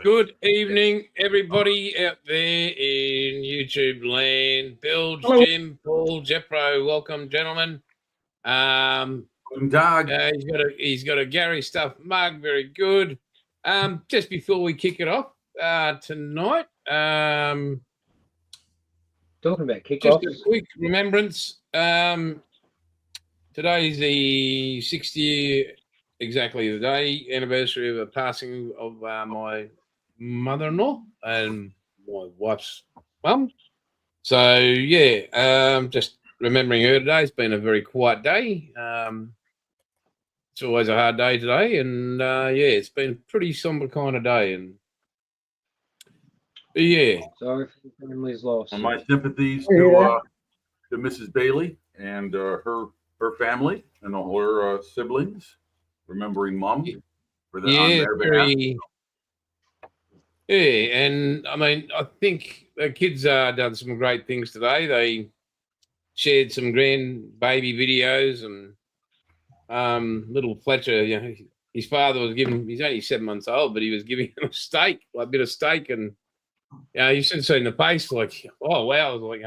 Good evening, everybody out there in YouTube land. Bilge, Hello. Jim, Paul, Jeffro, welcome, gentlemen. Guten Tag. He's got a Gary Stuff mug, very good. Just before we kick it off tonight, Talking about just kickoffs. a quick remembrance. Today's the 60th, exactly the day anniversary of the passing of my mother-in-law and my wife's mum. So yeah, just remembering her today. It's been a very quiet day. It's always a hard day today, and yeah, it's been a pretty somber kind of day. And yeah, Sorry for the family's loss. And my sympathies to Mrs. Bailey and her family and all her siblings, remembering Mom for the on their behalf. Yeah, and I mean, I think the kids done some great things today. They shared some grandbaby videos, and little Fletcher, you know, his father was giving. He's only 7 months old, but he was giving him a steak, like a bit of steak, and you should have seen the face. Like, oh wow, I was like,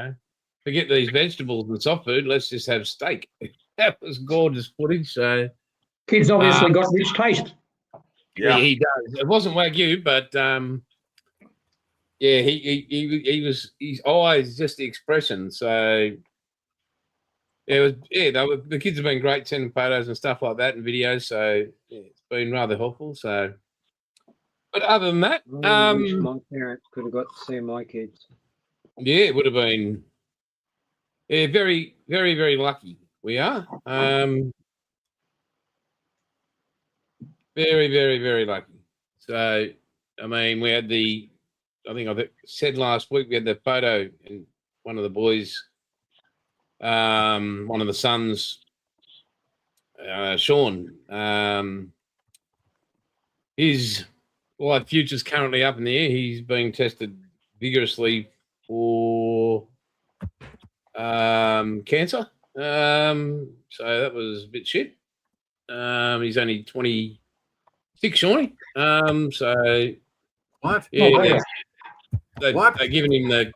forget these vegetables and soft food. Let's just have steak. That was gorgeous footage. So kids obviously got rich taste. Yeah, he does. It wasn't Wagyu, but yeah, he was. His eyes, just the expression. So it was. Yeah, the kids have been great sending photos and stuff like that and videos. So yeah, it's been rather helpful. So, but other than that, I wish my parents could have got to see my kids. yeah, it would have been. Yeah, very, very, very lucky we are. Very, very, very lucky. So, I mean, we had I think I said last week, we had the photo, and one of the boys, one of the sons, Sean, his future's currently up in the air. He's being tested vigorously for cancer. So that was a bit shit. He's only 26, Shawnee. So what? yeah, they're giving him they're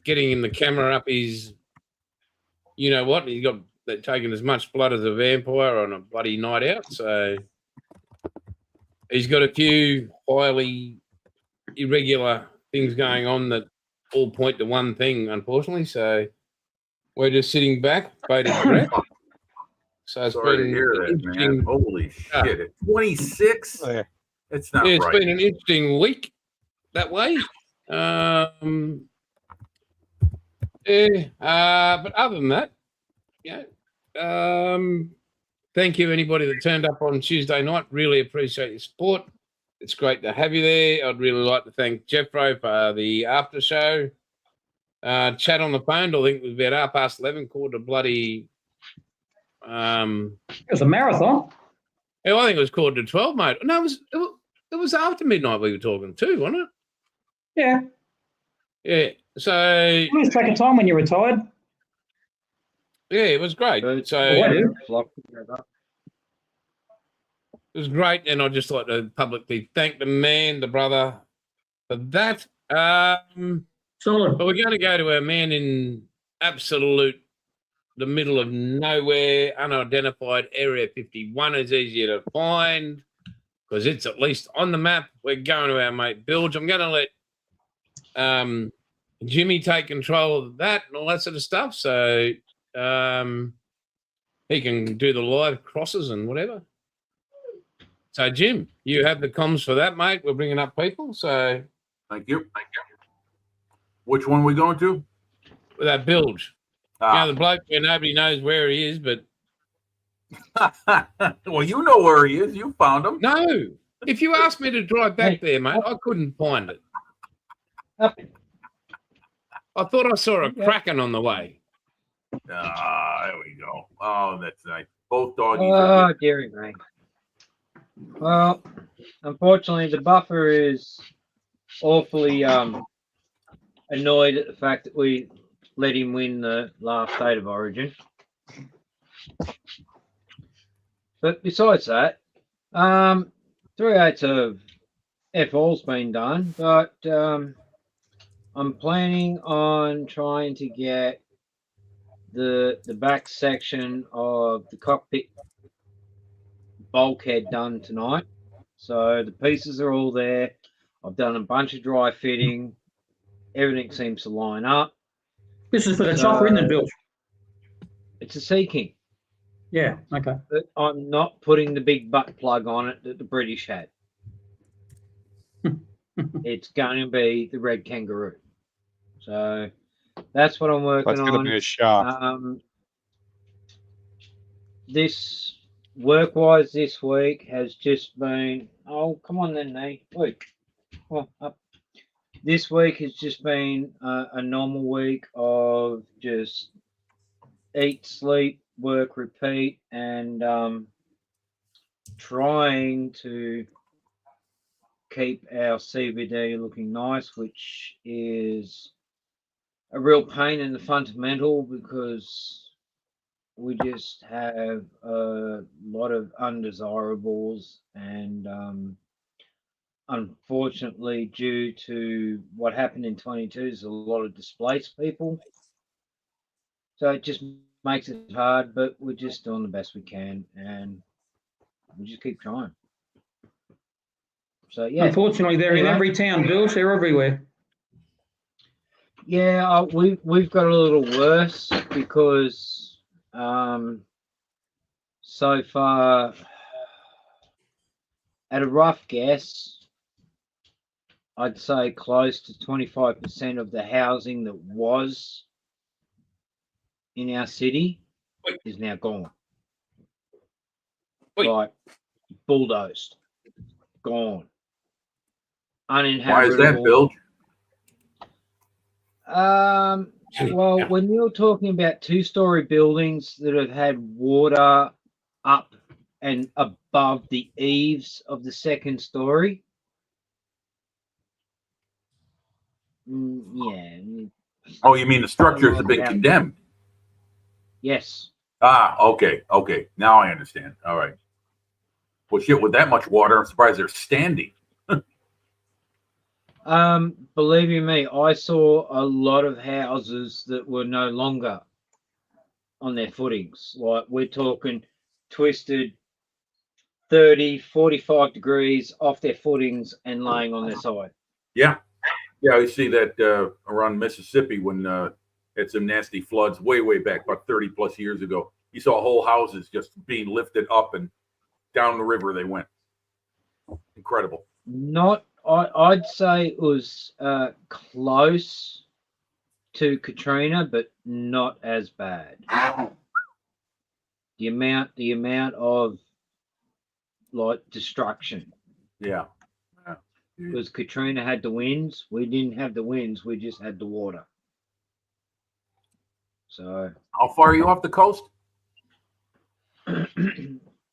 getting him the camera up his, you know what? They're taking as much blood as a vampire on a bloody night out. So he's got a few highly irregular things going on that all point to one thing, unfortunately. So we're just sitting back, bated breath. So it's Sorry to been hear that, man. Holy shit! At 26, it's not right. It's been an interesting week that way. But other than that, thank you anybody that turned up on Tuesday night. Really appreciate your support. It's great to have you there. I'd really like to thank Jeffro for the after show. Chat on the phone. I think it was about 11:30. Called a bloody. It was a marathon. Yeah, I think it was quarter to 12, mate. No, it was after midnight we were talking too, wasn't it? Yeah. Yeah. So You lose track of time when you're retired. yeah, it was great. So I do. it was great, and I'd just like to publicly thank the brother, for that. Solid. But we're going to go to a man in the middle of nowhere, unidentified area 51 is easier to find because it's at least on the map. We're going to our mate Bilge. I'm going to let Jimmy take control of that and all that sort of stuff, so he can do the live crosses and whatever. So, Jim, you have the comms for that, mate. We're bringing up people, so Thank you. Which one are we going to? with that Bilge. The bloke where nobody knows where he is, but well, you know where he is. You found him. no. If you asked me to drive back there, mate, I couldn't find it. I thought I saw a kraken on the way. There we go. Oh, that's nice. Both doggies. Oh, dearie me. Well, unfortunately, the buffer is awfully annoyed at the fact that we let him win the last State of Origin. But besides that, 3/8 of all's been done, but I'm planning on trying to get the back section of the cockpit bulkhead done tonight. So the pieces are all there. I've done a bunch of dry fitting. Everything seems to line up. This is for the chopper, isn't it, Bill? It's a Sea King. Yeah, okay. But I'm not putting the big butt plug on it that the British had. It's going to be the Red Kangaroo. So that's what I'm working That's on. going to be a shock. This work-wise this week has just been, oh, come on then, Nate. Wait. Well, up. This week has just been a normal week of just eat, sleep, work, repeat, and trying to keep our CVD looking nice, which is a real pain in the fundamental because we just have a lot of undesirables, and unfortunately, due to what happened in 22, there's a lot of displaced people. So it just makes it hard, but we're just doing the best we can, and we just keep trying. So yeah. Unfortunately, they're in every town, Bill. They're everywhere. Yeah, we've got a little worse because so far, at a rough guess, I'd say close to 25% of the housing that was in our city is now gone. Like bulldozed, gone, uninhabitable. Why is that, Bill? Well, when you're talking about two-story buildings that have had water up and above the eaves of the second story, yeah. Oh, you mean the structures have been condemned? Yes. Ah, okay. Now I understand. All right. Well, shit, with that much water, I'm surprised they're standing. Believe you me, I saw a lot of houses that were no longer on their footings. Like, we're talking twisted 30, 45 degrees off their footings and laying on their side. Yeah. I see that around Mississippi when had some nasty floods way back, about 30 plus years ago. You saw whole houses just being lifted up and down the river they went. Incredible. I'd say it was close to Katrina, but not as bad. The amount of like destruction. Yeah. Because Katrina had the winds, we didn't have the winds, we just had the water. So how far are you off the coast?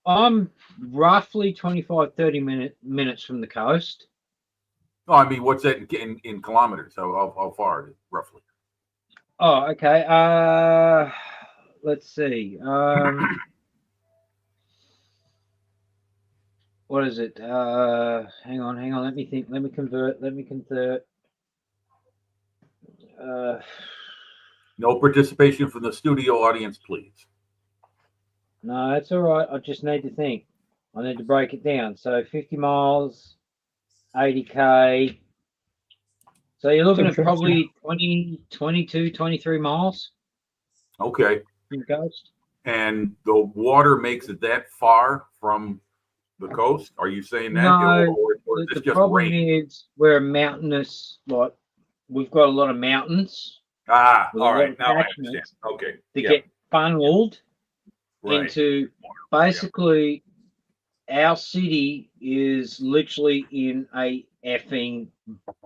I'm roughly 25-30 minutes from the coast. No, I mean, what's that in kilometers? How far is it, roughly? Oh, okay. Let's see. What is it? Hang on. Let me think. Let me convert. No participation from the studio audience, please. No, that's all right. I just need to think. I need to break it down. So 50 miles, 80K. So you're looking at probably 20, 22, 23 miles. Okay. From the coast. And the water makes it that far from the coast? Are you saying that? No, or the problem is we're a mountainous, like, we've got a lot of mountains. Ah, all right. Now I understand. Okay. To get funneled into basically our city is literally in a effing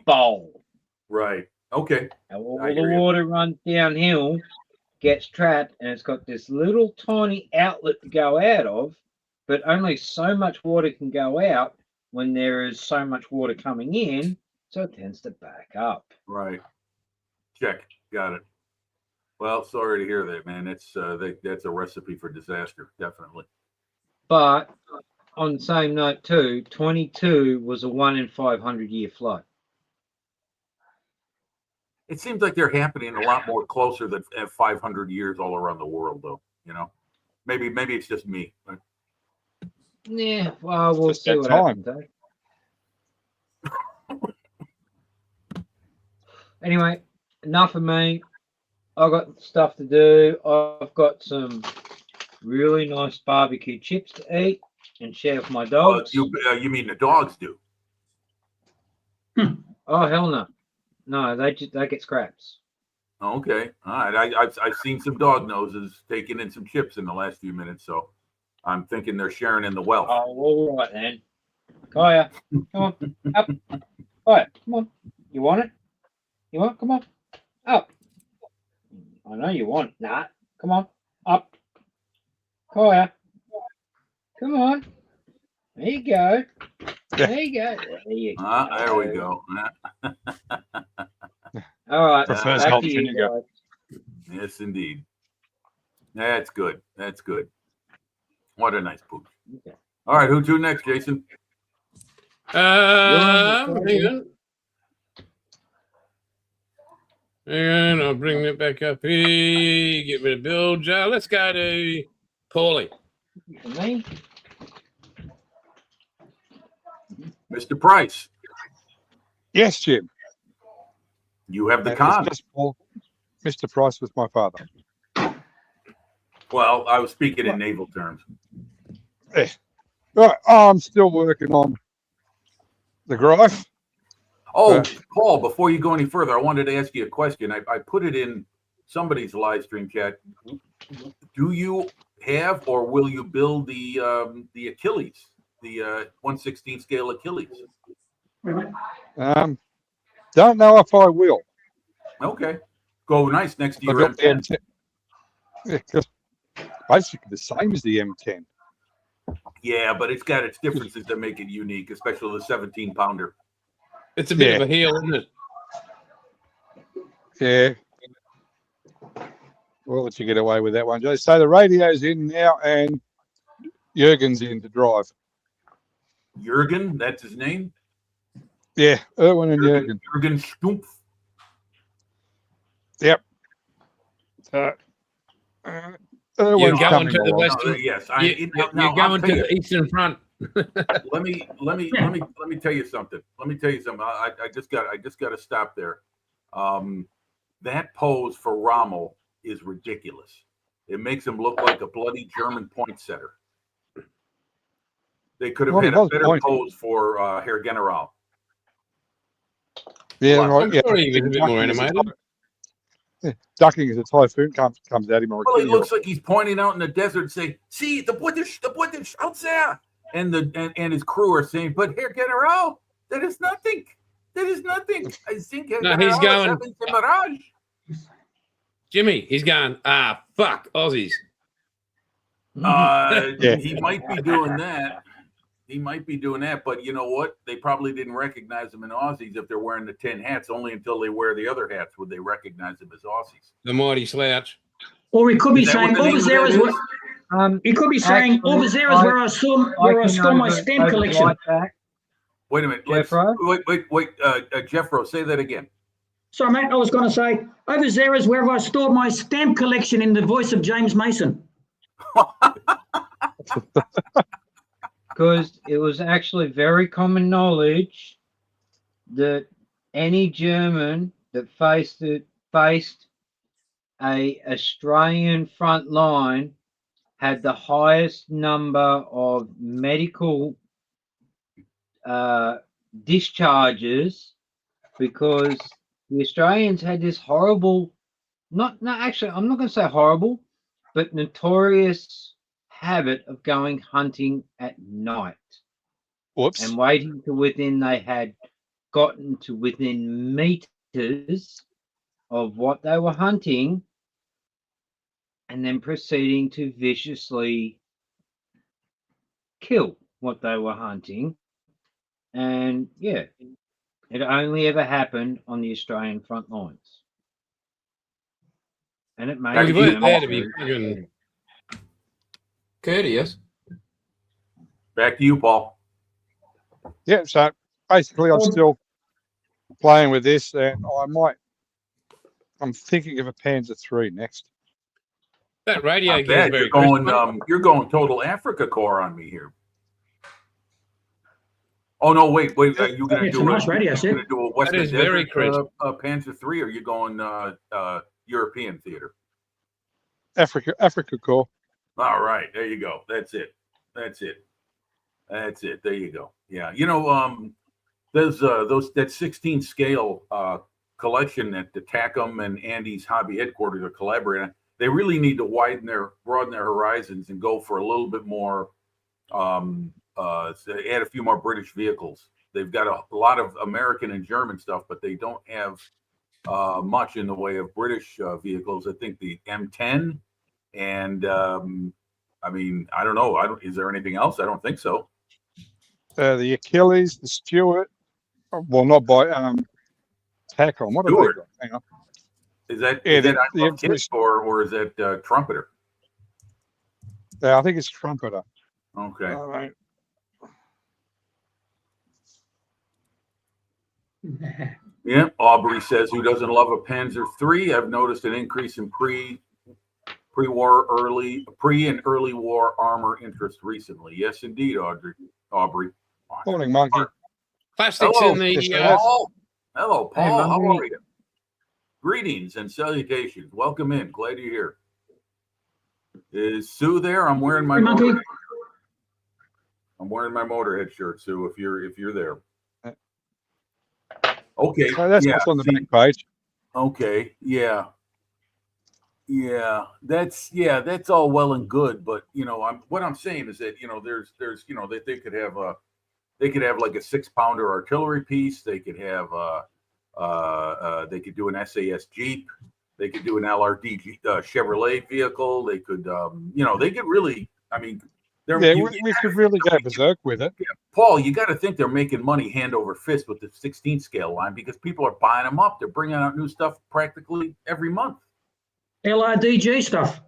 bowl. Right. Okay. All the water runs downhill, gets trapped, and it's got this little tiny outlet to go out of, but only so much water can go out when there is so much water coming in, so it tends to back up. Right. Check. Got it. Well, sorry to hear that, man. That's a recipe for disaster, definitely. But on the same note too, 22 was a 1 in 500 year flood. It seems like they're happening a lot more closer than 500 years all around the world, though. You know, maybe it's just me. But Yeah, well, we'll Just see that what time. happens. Anyway, enough of me. I've got stuff to do. I've got some really nice barbecue chips to eat and share with my dogs. you mean the dogs do? Oh hell no, no, they get scraps. Okay, all right. I've seen some dog noses taking in some chips in the last few minutes, so I'm thinking they're sharing in the wealth. Oh, all right then. Kaya, come on, up. All right, come on. You want it? You want? Come on, up. I know you want that. Come on, up. Kaya, come on. There you go. There you go. There we go. All right, Prefers back hot to you vinegar. guys. Yes, indeed. That's good. That's good. What a nice pooch. Okay. All right, who to next, Jason? Hang on. And I'll bring that back up here. Get rid of Bill Joe. Let's go to Paulie. For me, Mr. Price, Yes, Jim. you have the And con. it's just for Mr. Price was my father. Well, I was speaking in naval terms. Right, I'm still working on the Greif. Oh, Paul, before you go any further, I wanted to ask you a question. I put it in somebody's live stream chat. Do you have or will you build the Achilles, the 1/16 scale Achilles? Don't know if I will. Okay. Go nice next to I've your got the M10. M10. Yeah, 'cause basically the same as the M10. Yeah, but it's got its differences that make it unique, especially the 17 pounder. It's a bit Yeah. of a heel, isn't it? Yeah. We'll let you get away with that one, Joe. So the radio's in now and Jurgen's in to drive. Jurgen, that's his name. Yeah, Erwin and Jurgen. Jurgen Stumpf. Erwin's You're going coming to the along. Western. Yes, You're now, going I'll to tell you, the Eastern Front. let me tell you something. I just got to stop there. That pose for Rommel is ridiculous. It makes him look like a bloody German point setter. They could have Well, he had a was better pointing. pose for Herr General. Yeah, Well, right. I'm Yeah. sure he was a bit more Ducking as a animated. Ducking as a typhoon comes at him. Or Well, it looks like he's pointing out in the desert, saying, "See the British out there," and his crew are saying, "But Herr General, that is nothing. That is nothing. I think Herr No, he's General is going- having a mirage." Jimmy, he's going, fuck, Aussies. Yeah. He might be doing that. He might be doing that, but you know what? They probably didn't recognize him in Aussies if they're wearing the 10 hats. Only until they wear the other hats would they recognize him as Aussies. The mighty slouch. Or he could be Is that saying what the name over of there that is is? where he could be saying Actually, over there is where I store my stamp collection. Wait a minute. Let's, Jeffro? wait. Jeffro, say that again. Sorry, mate, I was going to say over there is where I stored my stamp collection in the voice of James Mason. Because it was actually very common knowledge that any German that faced a Australian front line had the highest number of medical discharges, because the Australians had this horrible, not actually, I'm not going to say horrible, but notorious habit of going hunting at night Whoops. and waiting to within, they had gotten to within meters of what they were hunting, and then proceeding to viciously kill what they were hunting. And yeah, it only ever happened on the Australian front lines. And it made Well, you you weren't there to them be fucking courteous. Back to you, Paul. Yeah, so basically I'm still playing with this, and I'm thinking of a Panzer III next. That radio Not gear is bad. very You're going total Africa core on me here. Oh no! Wait. Are you going to It's do a nice radio set. Going to do a Western is very Desert crisp. Panzer III, or are you going European theater? Africa core. All right, there you go. That's it. There you go. Yeah, there's that 16 scale collection that the TACM and Andy's hobby headquarters are collaborating on. They really need to broaden their horizons and go for a little bit more. Add a few more British vehicles. They've got a lot of American and German stuff, but they don't have much in the way of British vehicles. I think the M10 and I mean, I don't know. Is there anything else? I don't think so. The Achilles, the Stuart. Well, not by TACM. What have they got? Hang on. Is that the Kiss or is that Trumpeter? Yeah, I think it's Trumpeter. Okay. All right. Yeah. Aubrey says, who doesn't love a Panzer III? I've noticed an increase in pre-war, pre and early war armor interest recently. Yes, indeed, Aubrey. Morning, Monkey. Plastics Hello, in the. Paul. Hello, Paul. Hey, How Monkey. are you? Greetings and salutations. Welcome in. Glad you're here. Is Sue there? I'm wearing my Hey, Monkey. Motorhead. I'm wearing my Motorhead shirt, Sue. If you're there. Okay. So that's what's on the back page. Okay. Yeah. That's all well and good, but what I'm saying is that there's that they could have like a 6-pounder artillery piece. They could have they could do an SAS Jeep. They could do an LRD Chevrolet vehicle. They could they could really. I mean, we could really go berserk with it. Paul, you got to think they're making money hand over fist with the 16 scale line because people are buying them up. They're bringing out new stuff practically every month. LRDG stuff.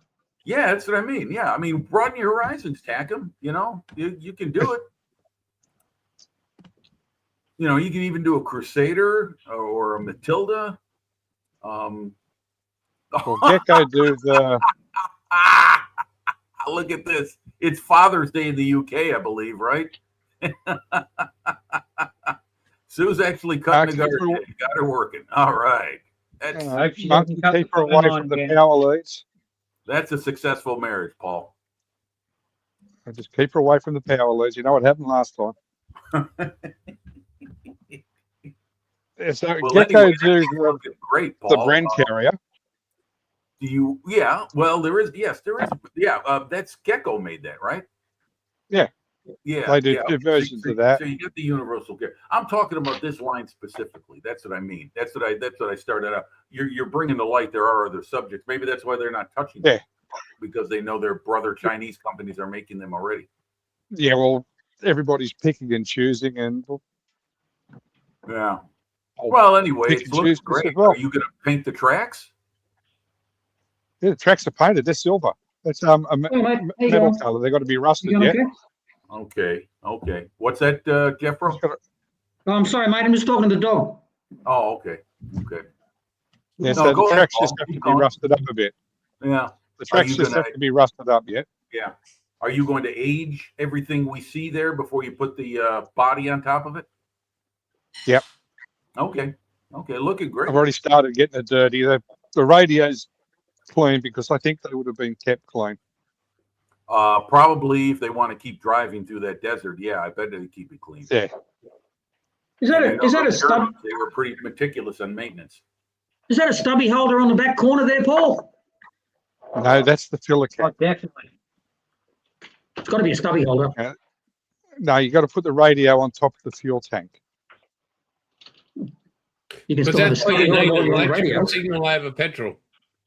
Yeah, that's what I mean. Yeah, I mean, broaden your horizons, TACM. You can do it. You can even do a Crusader or a Matilda. Well, Gecko do the. Look at this. It's Father's Day in the UK, I believe, right? Sue's actually cutting the garden. Got her working. All right. Monkey, keep her away from the power leads. That's a successful marriage, Paul. I just keep her away from the power leads. You know what happened last time? So Well, Gecko anyway, do great, Paul. the Bren carrier. Do you? Yeah. Well, there is. Yes, there is. Yeah. That's Gecko made that, right? Yeah. Yeah. They do two versions of that. So you get the universal care. I'm talking about this line specifically. That's what I mean. That's what I started out. You're bringing to light. There are other subjects. Maybe that's why they're not touching them, because they know their brother Chinese companies are making them already. Yeah. Well, everybody's picking and choosing, and Yeah. Well, anyway, pick it and looks choose great. as well. Are you going to paint the tracks? Yeah, the tracks are painted. They're silver. That's a Hey, mate, how you metal going? color. They got to be rusted You yet. going okay? Okay. What's that, Jeffro? Oh, I'm sorry, mate. I'm just talking to the dog. Oh, okay. Yeah, No, so go the ahead, tracks Paul. just have to Keep be going. rusted up a bit. Yeah. The tracks you just gonna- have to be rusted up yet. Yeah. Are you going to age everything we see there before you put the body on top of it? Yep. Okay. Looking great. I've already started getting it dirty. The radio's clean because I think they would have been kept clean. Probably if they want to keep driving through that desert. Yeah, I bet they keep it clean. Yeah. Is that And a is that a the stub? Germans, they were pretty meticulous on maintenance. Is that a stubby holder on the back corner there, Paul? No, that's the filler Oh, cap. definitely. It's got to be a stubby holder. No, you got to put the radio on top of the fuel tank. You can But still have a that's why stubby you need holder an on the radio. electrical signal over petrol.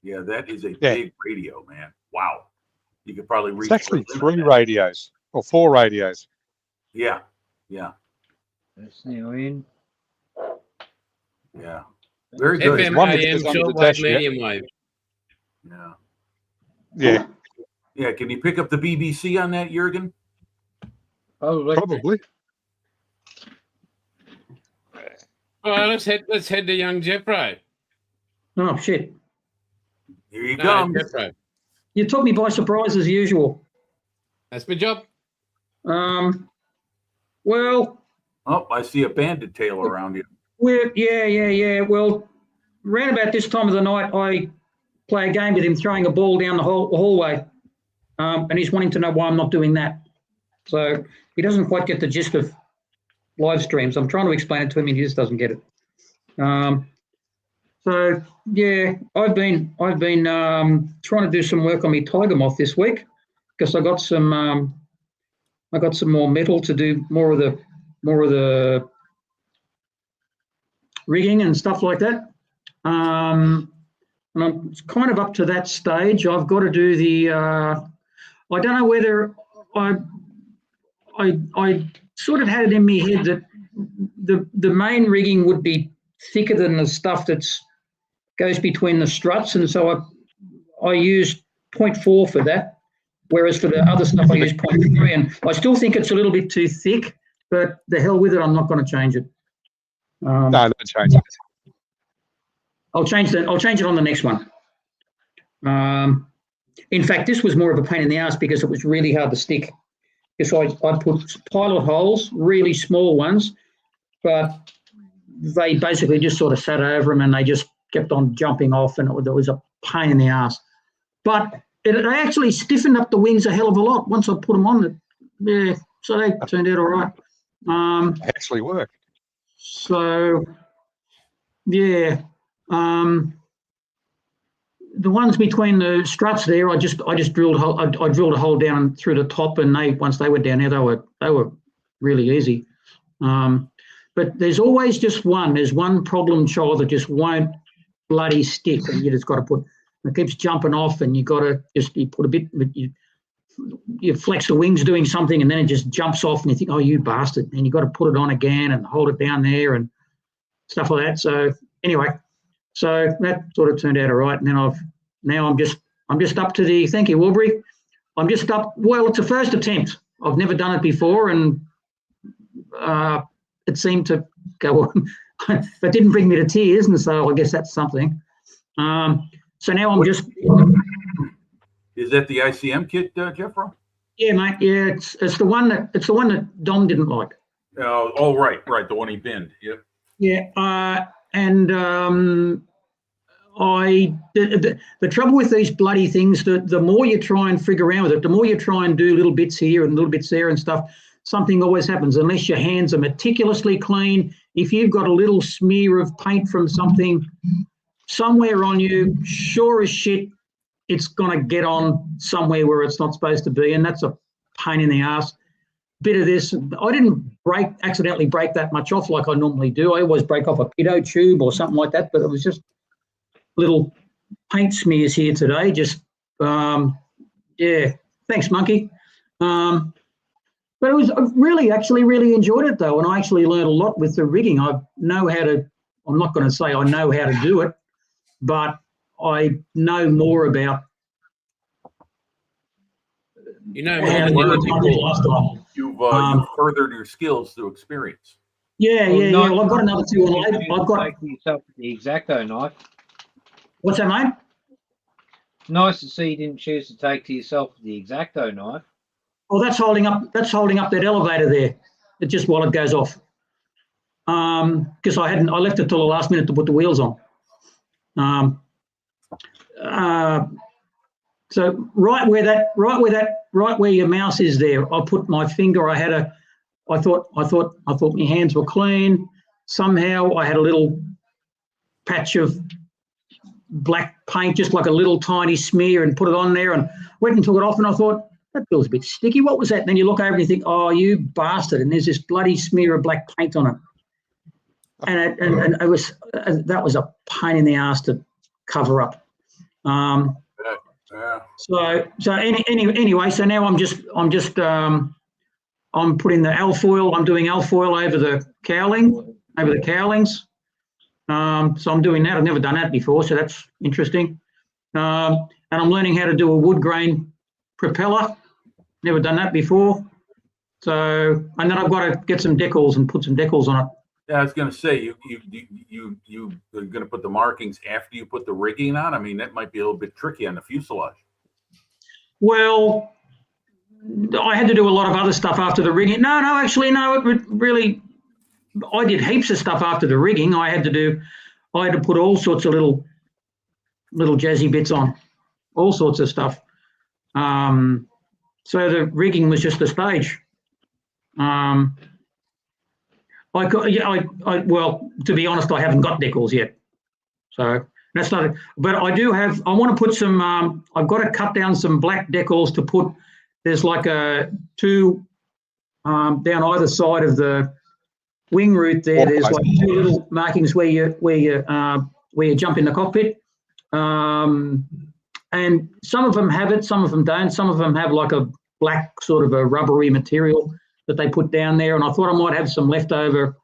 Yeah, that is a Yeah. big radio, man. Wow. You could probably reach. It's actually the limit 3 there. radios or 4 radios. Yeah. Let's see, in. Yeah. Very good. FM, One that AM, goes under the shortwave, dash, yeah. medium wave. Yeah. Yeah. Yeah. Can you pick up the BBC on that, Jurgen? Probably. Probably. All right, let's head to young Jeffro. Oh, shit. Here you No, come. Jeffro. You took me by surprise as usual. That's my job. Well, Oh, I see a bandit tail around you. yeah. Well, round about this time of the night, I play a game with him throwing a ball down the hallway. And he's wanting to know why I'm not doing that. So he doesn't quite get the gist of live streams. I'm trying to explain it to him and he just doesn't get it. So yeah, I've been trying to do some work on my tiger moth this week because I got some more metal to do more of the rigging and stuff like that. And I'm kind of up to that stage. I've got to do the. I don't know whether I sort of had it in my head that the main rigging would be thicker than the stuff that's goes between the struts, and so I used 0.4 for that, whereas for the other stuff I use 0.3, and I still think it's a little bit too thick, but the hell with it, I'm not going to change it. No, don't change it. I'll change it on the next one. In fact, this was more of a pain in the ass because it was really hard to stick. Because I put pilot holes, really small ones, but they basically just sort of sat over them and they just kept on jumping off, and it was a pain in the ass. But it actually stiffened up the wings a hell of a lot once I put them on. Yeah, so they turned out all right. Actually worked. So, yeah. The ones between the struts there, I just drilled a hole. I drilled a hole down through the top, and once they were down there, they were really easy. But there's always just one. There's one problem child that just won't bloody stick, and you just got to put. It keeps jumping off, and you got to you put a bit. You flex the wings doing something, and then it just jumps off, and you think, oh, you bastard! And you got to put it on again and hold it down there and stuff like that. So anyway. So that sort of turned out all right, and then I'm just up to the. Thank you, Aubrey. I'm just up. Well, it's a first attempt. I've never done it before, and it seemed to go on. It didn't bring me to tears, and so I guess that's something. So now I'm just. Is that the ICM kit, Jeffro? Yeah, mate. Yeah, it's the one that Dom didn't like. Oh, right, the one he binned. Yep. Yeah, and the trouble with these bloody things, the more you try and figure around with it, the more you try and do little bits here and little bits there and stuff, something always happens unless your hands are meticulously clean. If you've got a little smear of paint from something somewhere on you, sure as shit, it's going to get on somewhere where it's not supposed to be, and that's a pain in the ass. Bit of this, I didn't accidentally break that much off like I normally do. I always break off a pitot tube or something like that, but it was just little paint smears here today. Just, yeah, thanks, Monkey. But it was I really enjoyed it though, and I actually learned a lot with the rigging. I'm not going to say I know how to do it, but I know more about. You know more than you did before. You've furthered your skills through experience. Yeah. Well, I've got another two on label. I've got Take yourself with the X-Acto knife. What's that, mate? Nice to see you didn't choose to take to yourself with the X-Acto knife. Oh, that's holding up that elevator there. It just while it goes off. Because I left it till the last minute to put the wheels on. So right where your mouse is there, I put my finger. I thought my hands were clean. Somehow I had a little patch of black paint, just like a little tiny smear, and put it on there and went and took it off, and I thought, that feels a bit sticky. What was that? And then you look over and you think, oh, you bastard, and there's this bloody smear of black paint on it. And it was that was a pain in the ass to cover up. Yeah. So anyway, so now I'm putting the alfoil. I'm doing alfoil over the cowlings. So I'm doing that. I've never done that before, so that's interesting. And I'm learning how to do a wood grain propeller. Never done that before. So, and then I've got to get some decals and put some decals on it. Yeah, I was going to say you are going to put the markings after you put the rigging on. I mean, that might be a little bit tricky on the fuselage. Well, I had to do a lot of other stuff after the rigging. No, actually, no. It really, I did heaps of stuff after the rigging. I had to put all sorts of little jazzy bits on, all sorts of stuff. So the rigging was just the stage. Well, to be honest, I haven't got decals yet. So that's not, but I do have, I want to put some, I've got to cut down some black decals to put, there's like two down either side of the wing root there. There's like two little markings where you jump in the cockpit. And some of them have it, some of them don't. Some of them have like a black sort of a rubbery material that they put down there. And I thought I might have some leftover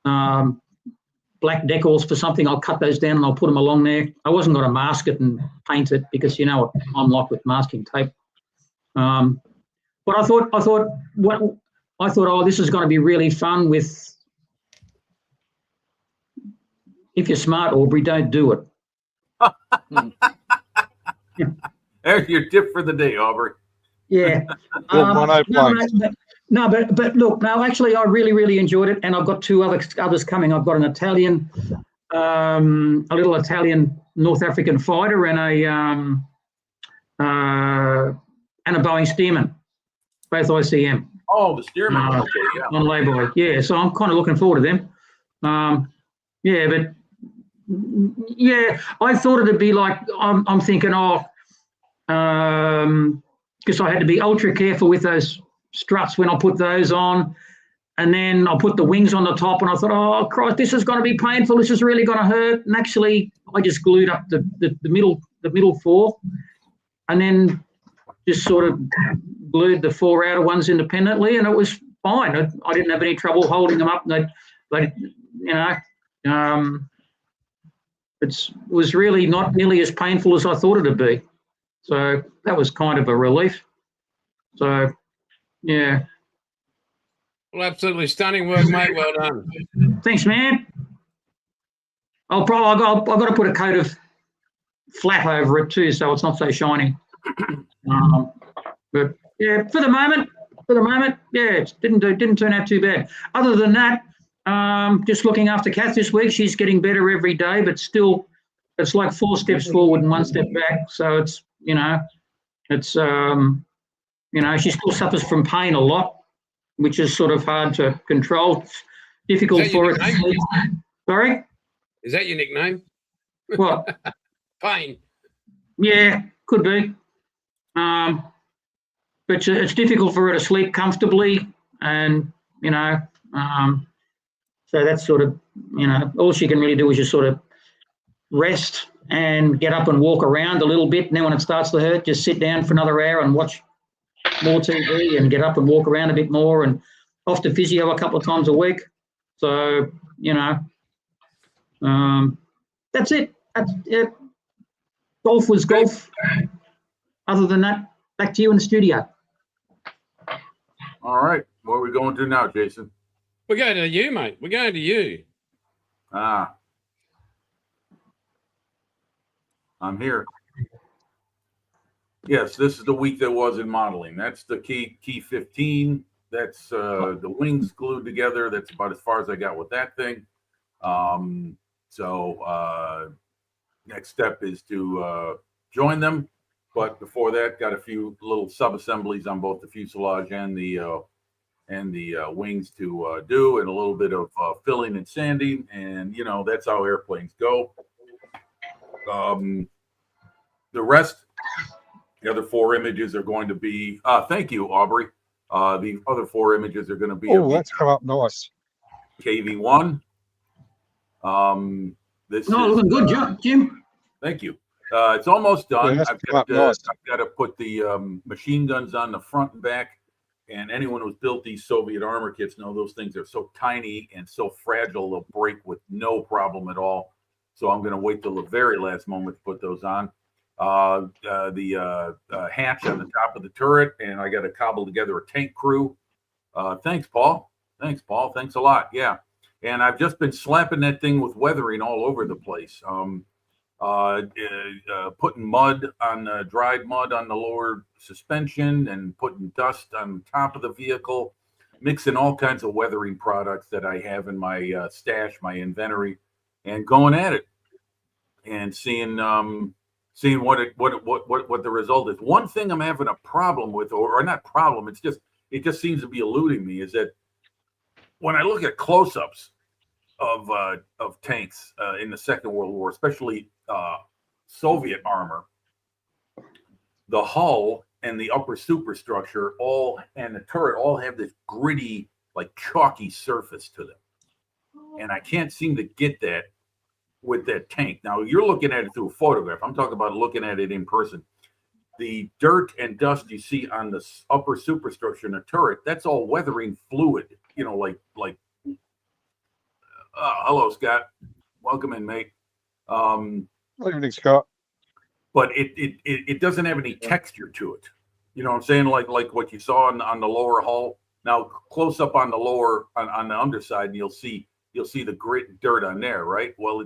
black decals for something. I'll cut those down and I'll put them along there. I wasn't going to mask it and paint it because you know what I'm like with masking tape. But I thought, oh, this is going to be really fun with, if you're smart, Aubrey, don't do it. There's your tip for the day, Aubrey. Yeah. But look, no, actually, I really enjoyed it, and I've got two others coming. I've got an Italian, a little Italian North African fighter, and a Boeing Stearman, both ICM. Oh, the Stearman. Okay, yeah. On layby. Yeah, so I'm kind of looking forward to them. But I thought it'd be like I'm thinking, because I had to be ultra careful with those struts when I put those on, and then I put the wings on the top, and I thought, oh Christ, this is going to be painful. This is really going to hurt. And actually, I just glued up the middle four, and then just sort of glued the four outer ones independently, and it was fine. I didn't have any trouble holding them up. It was really not nearly as painful as I thought it'd be. So that was kind of a relief. So, yeah. Well, absolutely stunning work, mate. Well done. Thanks, man. I've got to put a coat of flap over it too, so it's not so shiny. But yeah, for the moment, yeah, it didn't turn out too bad. Other than that, just looking after Kath this week. She's getting better every day, but still, it's like 4 steps forward and 1 step back. So it's, she still suffers from pain a lot, which is sort of hard to control. It's difficult for her. Sorry? Is that your nickname? What? Pain. Yeah, could be. But it's difficult for her to sleep comfortably, and so that's sort of, all she can really do is just sort of rest and get up and walk around a little bit. And then when it starts to hurt, just sit down for another hour and watch more TV and get up and walk around a bit more, and off to physio a couple of times a week. So, that's it. That's it. Golf was golf. Other than that, back to you in the studio. All right. What are we going to now, Jason? We're going to you, mate. We're going to you. I'm here. Yes, this is the week that was in modeling. That's the key 15. That's the wings glued together. That's about as far as I got with that thing. So next step is to join them. But before that, got a few little sub-assemblies on both the fuselage and the wings to do, and a little bit of filling and sanding. And, that's how airplanes go. The rest, the other 4 images are going to be, thank you, Aubrey. The other 4 images are going to be. Oh, that's come up nice. KV-1. Looking good job, Jim. Thank you. It's almost done. Yeah, I've got to put the machine guns on the front and back. And anyone who's built these Soviet armor kits know those things are so tiny and so fragile, they'll break with no problem at all. So I'm going to wait till the very last moment to put those on. The hatch on the top of the turret, and I got to cobble together a tank crew Thanks, Paul. Thanks, Paul. Thanks a lot. Yeah. And I've just been slapping that thing with weathering all over the place. Putting mud on dried mud on the lower suspension and putting dust on top of the vehicle, mixing all kinds of weathering products that I have in my stash, my inventory, and going at it and seeing what the result is. One thing I'm having a problem with, or not problem, it just seems to be eluding me, is that when I look at close-ups of tanks in the Second World War, especially Soviet armor, the hull and the upper superstructure and the turret all have this gritty, like chalky surface to them, and I can't seem to get that with that tank. Now you're looking at it through a photograph. I'm talking about looking at it in person. The dirt and dust you see on the upper superstructure in the turret, that's all weathering fluid. You know, like hello, Scott. Welcome in, mate. Good evening, Scott. But it doesn't have any texture to it. You know what I'm saying? Like what you saw on the lower hull. Now close up on the lower on the underside, and you'll see the grit and dirt on there, right? Well,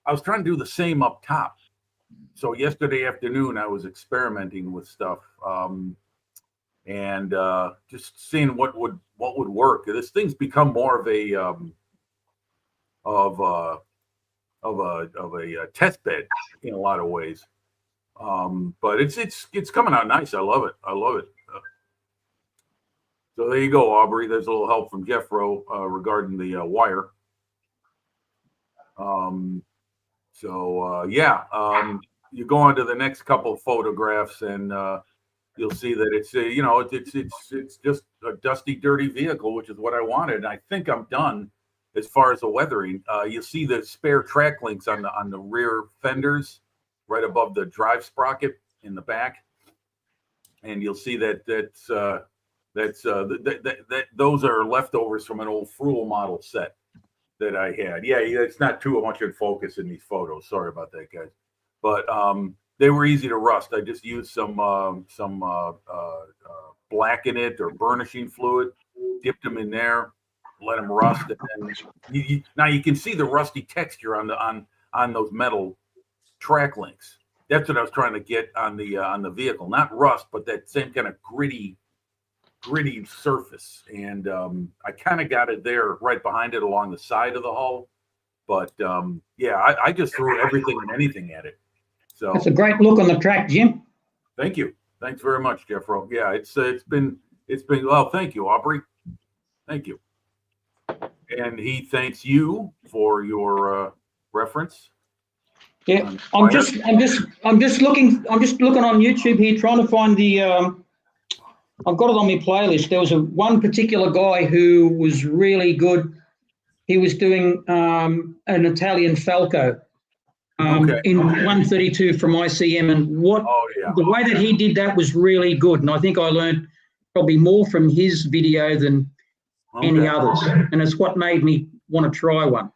I was trying to do the same up top. So yesterday afternoon I was experimenting with stuff and just seeing what would work. This thing's become more of a test bed in a lot of ways. But it's coming out nice. I love it. So there you go, Aubrey. There's a little help from Jeffro regarding the wire. You go on to the next couple of photographs and you'll see that it's just a dusty, dirty vehicle, which is what I wanted. And I think I'm done as far as the weathering. You see the spare track links on the rear fenders right above the drive sprocket in the back, and you'll see that those are leftovers from an old Fruhl model set that I had. Yeah, it's not too much in focus in these photos. Sorry about that, guys. But they were easy to rust. I just used some blacken it or burnishing fluid, dipped them in there, let them rust, and then now you can see the rusty texture on those metal track links. That's what I was trying to get on the vehicle. Not rust, but that same kind of gritty surface. And I kind of got it there right behind it along the side of the hull. But I just threw everything and anything at it. So That's a great look on the track, Jim. Thank you. Thanks very much, Jeffro. Yeah, it's been well, thank you, Aubrey. Thank you. And he thanks you for your reference. Yeah, I'm just looking on YouTube here, trying to find the. I've got it on my playlist. There was one particular guy who was really good. He was doing an Italian Falco in 132 from ICM, and the way that he did that was really good. And I think I learned probably more from his video than any others, and it's what made me want to try one.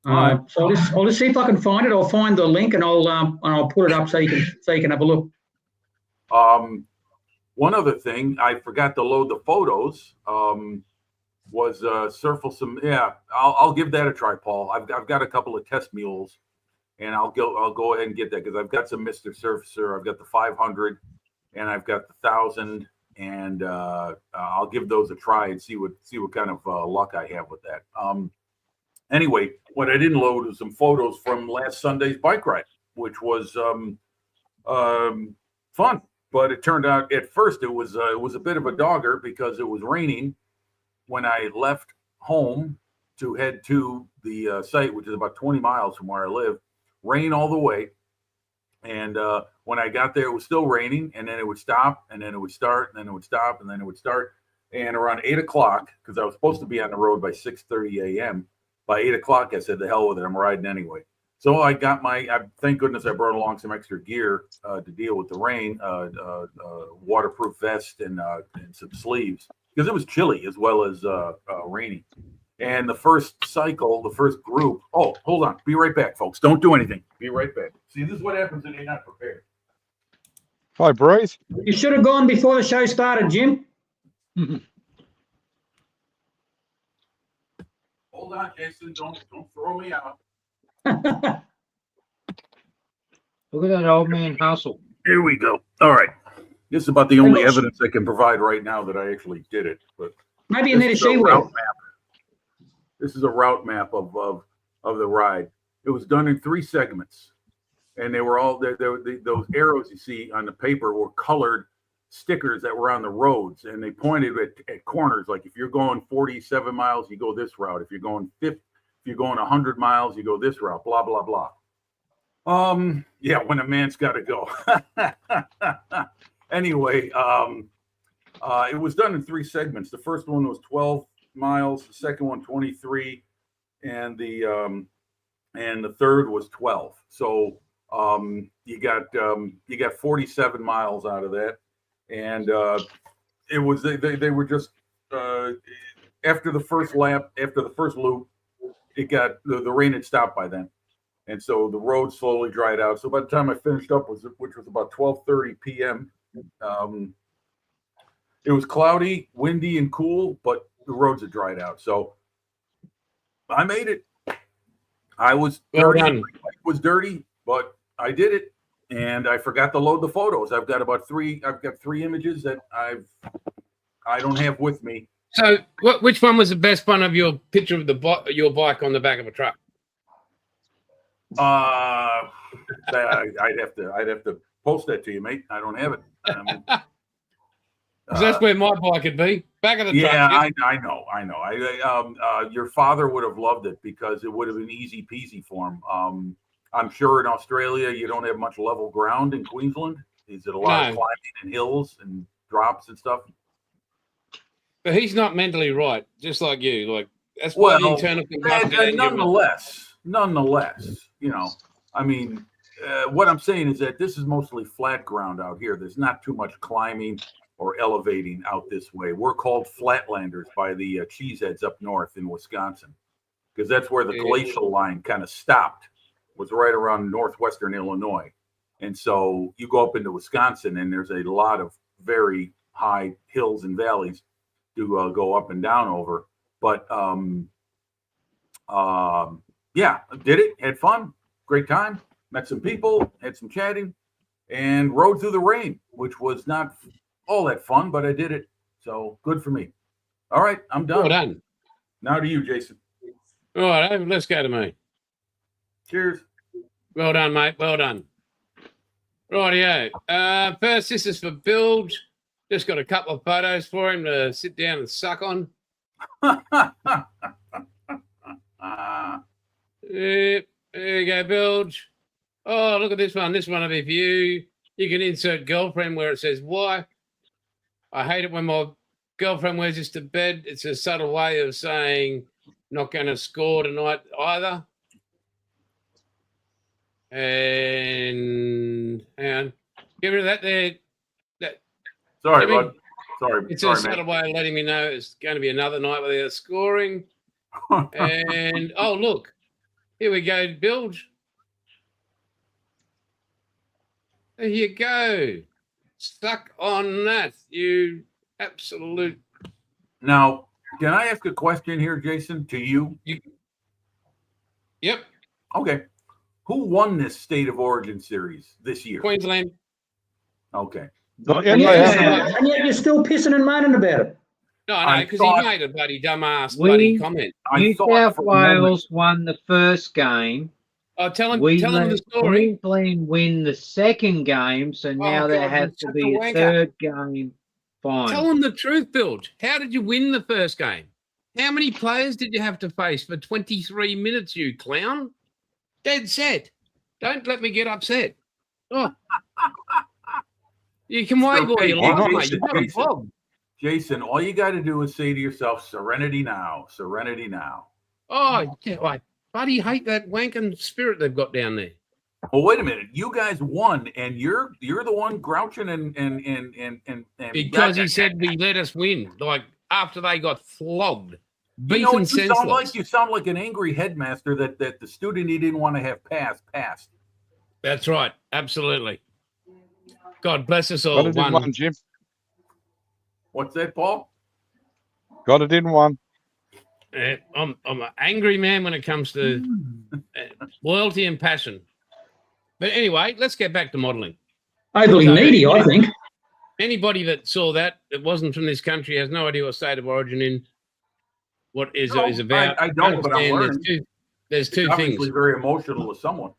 So I'll just see if I can find it. I'll find the link and I'll put it up so you can have a look. One other thing I forgot to load the photos was Surfel. Yeah, I'll give that a try, Paul. I've got a couple of test mules, and I'll go ahead and get that because I've got some Mr. Surfacer. I've got the 500, and I've got the 1000, and I'll give those a try and see what kind of luck I have with that. Anyway, what I didn't load was some photos from last Sunday's bike ride, which was fun. But it turned out at first it was a bit of a dogger because it was raining when I left home to head to the site, which is about 20 miles from where I live. Rain all the way. And when I got there, it was still raining, and then it would stop, and then it would start, and then it would stop, and then it would start. And around 8 o'clock, because I was supposed to be on the road by 6:30 a.m., by 8 o'clock, I said, the hell with it, I'm riding anyway. So I got thank goodness I brought along some extra gear to deal with the rain, waterproof vest and some sleeves, because it was chilly as well as rainy. And the first group, oh, hold on. Be right back, folks. Don't do anything. Be right back. See, this is what happens when you're not prepared. Hi, Breeze. You should have gone before the show started, Jim. Hold on, Jason. Don't throw me out. Look at that old man hustle. Here we go. All right. This is about the only evidence I can provide right now that I actually did it. But Maybe a net of this is a she route will. map. This is a route map of the ride. It was done in 3 segments, and they were all those arrows you see on the paper were colored stickers that were on the roads, and they pointed at corners. Like if you're going 47 miles, you go this route. If you're going 100 miles, you go this route. Blah blah blah. Yeah, when a man's got to go. Anyway, it was done in 3 segments. The first one was 12 miles, the second one 23, and the third was 12. So you got 47 miles out of that, and it was they were just after the first lap, after the first loop, it got the rain had stopped by then. And so the road slowly dried out. So by the time I finished up, which was about 12:30 p.m., it was cloudy, windy, and cool, but the roads had dried out. So I made it. I was dirty. Well done. It was dirty, but I did it, and I forgot to load the photos. I've got 3 images that I don't have with me. So, which one was the best one of your picture of your bike on the back of a truck? I'd have to post that to you, mate. I don't have it. 'Cause that's where my bike would be, back of the truck. Yeah, I know. Your father would have loved it because it would have been easy peasy for him. I'm sure in Australia you don't have much level ground in Queensland. Is it a lot of climbing and hills and drops and stuff? But he's not mentally right, just like you. Like that's why the internal combustion engine. Nonetheless, I mean, what I'm saying is that this is mostly flat ground out here. There's not too much climbing or elevating out this way. We're called flatlanders by the cheeseheads up north in Wisconsin, because that's where the glacial line kind of stopped, was right around northwestern Illinois. And so you go up into Wisconsin and there's a lot of very high hills and valleys to go up and down over. But yeah, did it, had fun, great time, met some people, had some chatting, and rode through the rain, which was not all that fun, but I did it. So good for me. All right, I'm done. Well done. Now to you, Jason. All right, let's go to me. Cheers. Well done, mate. Well done. Rightio. First, this is for Bilge. Just got a couple of photos for him to sit down and suck on. There you go, Bilge. Oh, look at this one. This one will be for you. You can insert girlfriend where it says why. I hate it when my girlfriend wears this to bed. It's a subtle way of saying not going to score tonight either. And hang on. Get rid of that there. Sorry, Jimmy, bud. Sorry. It's Sorry, a subtle way of letting me know it's going to be another night without scoring. And oh, look, here we go, Bilge. There you go. Stuck on that, you absolute. Now, can I ask a question here, Jason, to you? Yep. Okay. Who won this State of Origin series this year? Queensland. Okay. And yet you're still pissing and moaning about it. No, I because thought- he made a bloody dumbass We- bloody comment. New thought South for a moment- Wales won the first game. Oh, tell him We the let story. Queensland win the second game, so now there God, has you're to such be a a wanker. third game. Fine. Tell him the truth, Bilge. How did you win the first game? How many players did you have to face for 23 minutes, you clown? Dead set. Don't let me get upset. Oh. You can wait okay, all you like, Jason, mate. You've got a Jason. vlog. Jason, all you got to do is say to yourself, serenity now, serenity now. Oh, yeah, I bloody hate that wanking spirit they've got down there. Well, wait a minute. You guys won, and you're the one grouching and Because he said we let us win. Like after they got flogged. you know Beaten what you senseless. sound like? You sound like an angry headmaster that the student he didn't want to have passed. That's right. Absolutely. God bless us Got all. it in one, Jim. What's that, Paul? Got it in one. I'm an angry man when it comes to loyalty and passion. But anyway, let's get back to modelling. Overly So, needy, I think. Anybody that saw that wasn't from this country has no idea what state of origin in what is No, about. I don't, but I'm Understand learning. there's two It's things. obviously very emotional to someone.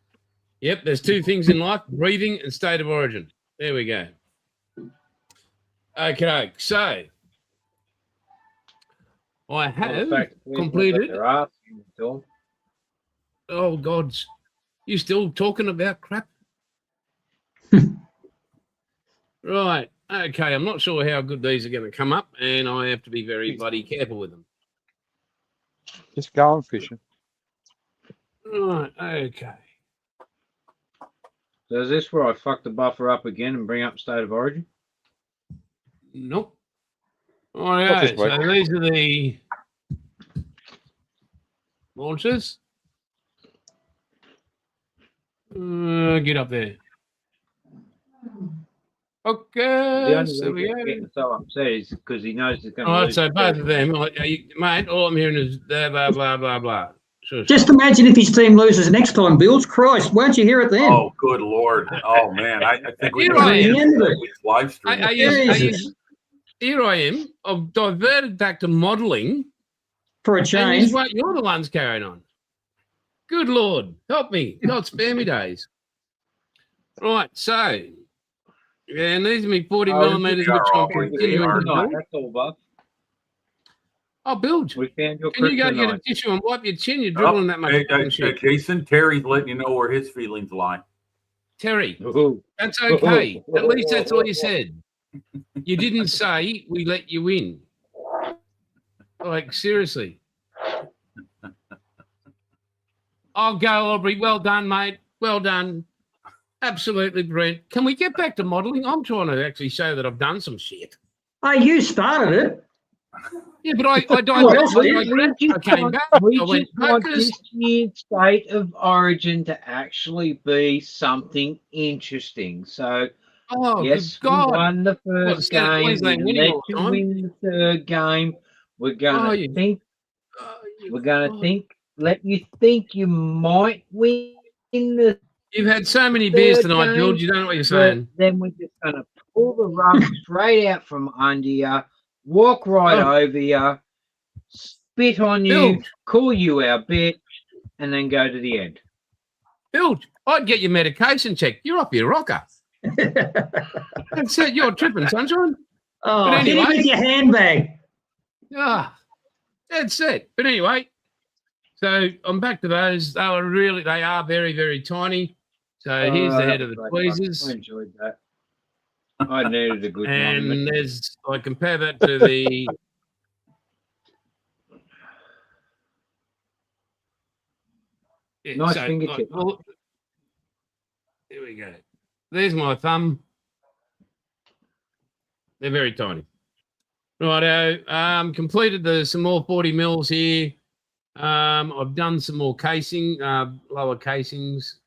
Yep, there's two things in life: breathing and state of origin. There we go. Okay, so I have completed. Oh God, you still talking about crap? Right. Okay, I'm not sure how good these are going to come up, and I have to be very bloody careful with them. Just going fishing. Right. Okay. So is this where I fuck the buffer up again and bring up state of origin? Nope. All Not right. this way. So these are the launches. Get up there. The Okay. only So we reason he's go. getting so upset is because he knows he's going to All right. lose. So the both bet. of them, mate. All I'm hearing is blah blah blah blah blah. Sure. Just imagine if his team loses next time, Bills. Christ, won't you hear it then? Oh, good Lord. Oh, man. I think we Here can I am. see End of it. this live stream. Here I am. I've diverted back to modelling. For a And change. what you're the ones carrying on. Good Lord, help me. God spare me days. Right, so, and these are me 40 Oh, millimeters, we which are I'm all right. continuing to Kryptonite, build. that's all, Buff. I'll build. We found your Can you go get a kryptonite. tissue and wipe your chin? You're dribbling that much fucking shit. Jason, Terry's letting you know where his feelings lie. Terry, Ooh. that's okay. At least that's all you said. You didn't say we let you in. Like, seriously. I'll go, Aubrey. Well done, mate. Well done. Absolutely, Brent. Can we get back to modelling? I'm trying to actually show that I've done some shit. Oh, you started it. Yeah, but I Well, digressed. we- I came back. We I went just want focus. this year's state of origin to actually be something interesting. So, Oh, yes, good we God. won the What, first instead of game. Queensland We winning let all the you time? win the third game. We're gonna Oh, you- think. Oh, you We're gonna God. think. Let you think you might win the You've had so many beers third tonight, Bill. game, You don't know what you're but saying. then we're just gonna pull the rug straight out from under you, walk right Oh. over you, spit on you, Bill, call you our bitch, and then go to the end. Bill, I'd get your medication checked. You're off your rocker. That's it. You're tripping, sunshine. Oh, But hit him anyway- with your handbag. Ah, that's it. But anyway, so I'm back to those. They are very, very tiny. So here's the head of the I tweezers. enjoyed that. I needed a good And one. there's, I compare that to the Yeah, Nice fingertip. well, here we go. There's my thumb. They're very tiny. Righto. Completed some more 40 mils here. I've done some more casing, lower casings.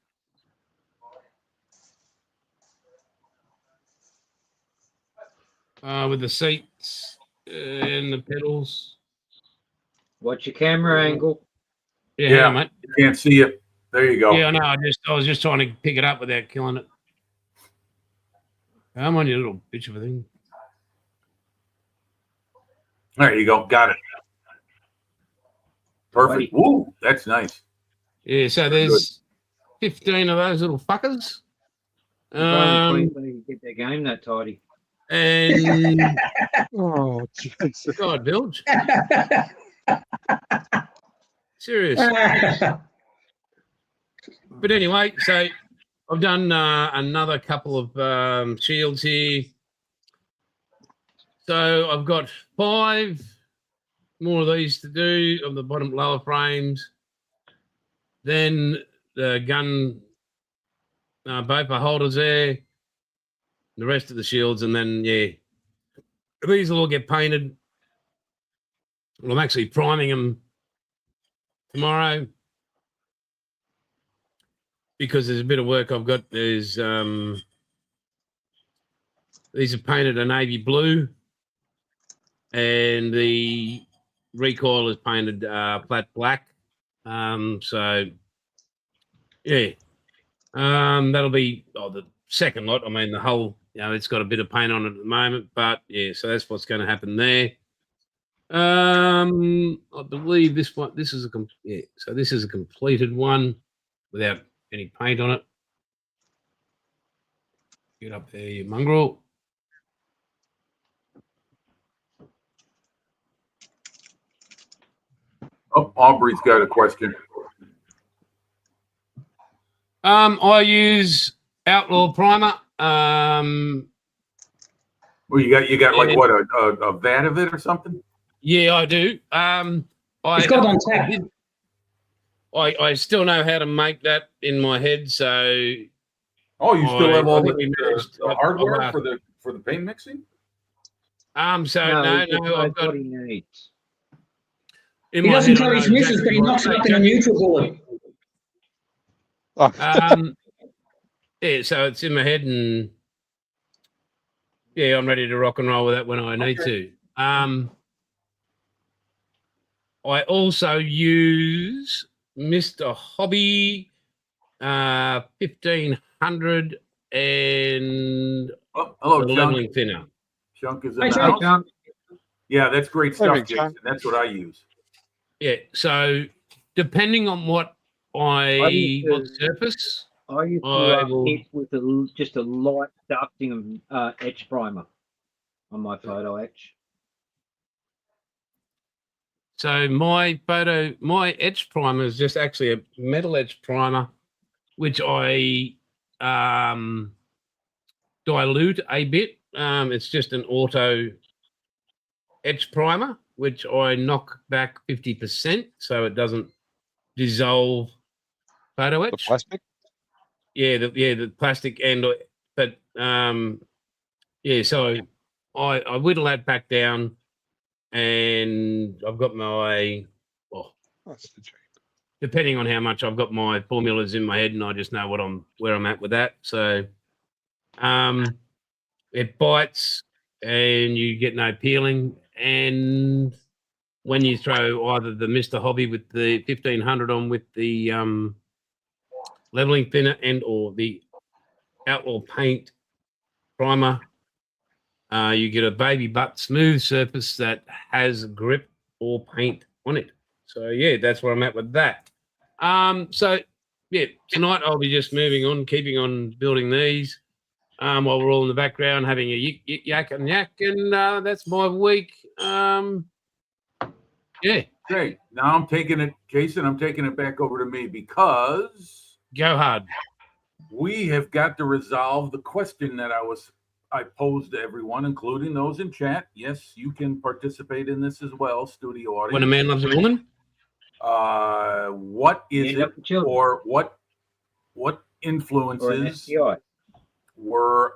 With the seats and the pedals. Watch your camera angle. Yeah, Yeah. hang on, mate. Can't see it. There you go. Yeah, I know. I was just trying to pick it up without killing it. Come on, you little bitch of a thing. There you go. Got it. Perfect. Woo, that's nice. Yeah, so Very there's 15 of those little fuckers. If only Um, Queensland could get their game that tidy. and Oh, Jesus. God, Bilge. Serious. But anyway, so I've done another couple of shields here. So I've got 5 more of these to do of the bottom lower frames. Then the gun boper holders there, the rest of the shields, and then, yeah, these will all get painted. Well, I'm actually priming them tomorrow because there's a bit of work I've got. There's these are painted a navy blue, and the recoil is painted flat black. So yeah, that'll be the second lot. I mean, the whole, it's got a bit of paint on it at the moment, but yeah, so that's what's going to happen there. I believe this is a so this is a completed one without any paint on it. Get up there, you mongrel. Oh, Aubrey's got a question. I use Outlaw Primer. Well, you got like what, a vat of it or something? Yeah, I do. It's got it on tap. I still know how to make that in my head. So, Oh, you still have all I the, think we managed- the hardware I've- for the paint mixing? so he just I've knows got what he needs. in He my doesn't head, I tell know his missus, but he exactly knocks it what- up in a neutral board. Oh, Yeah, so it's in my head, and yeah, I'm ready to rock and roll with that when I need to. I also use Mr. Hobby 1500 and Oh, hello, the Chunk. leveling thinner. Chunk is in Hey, the Chunk. house. Yeah, that's great stuff, Perfect, Jason. Chunk. That's what I use. Yeah, so depending on what what surface, I used I to will- hit with just a light dusting of etch primer on my photo etch. so my etch primer is just actually a metal etch primer, which I dilute a bit. It's just an auto etch primer, which I knock back 50% so it doesn't dissolve photo the etch. plastic. The plastic but so I whittle that back down, and I've got my That's the cheap. depending on how much I've got my formulas in my head, and I just know where I'm at with that. So it bites and you get no peeling, and when you throw either the Mr. Hobby with the 1500 on with the leveling thinner and or the Outlaw paint primer, you get a baby butt smooth surface that has grip or paint on it. So yeah, that's where I'm at with that. So yeah, tonight I'll be just moving on, keeping on building these while we're all in the background having a yak, and that's my week. Yeah, Great. Now I'm taking it, Jason, I'm taking it back over to me because go hard. we have got to resolve the question that I posed to everyone, including those in chat. Yes, you can participate in this as well, studio audience. When a man loves a woman. What is End it, up with children or what or an influences STI. were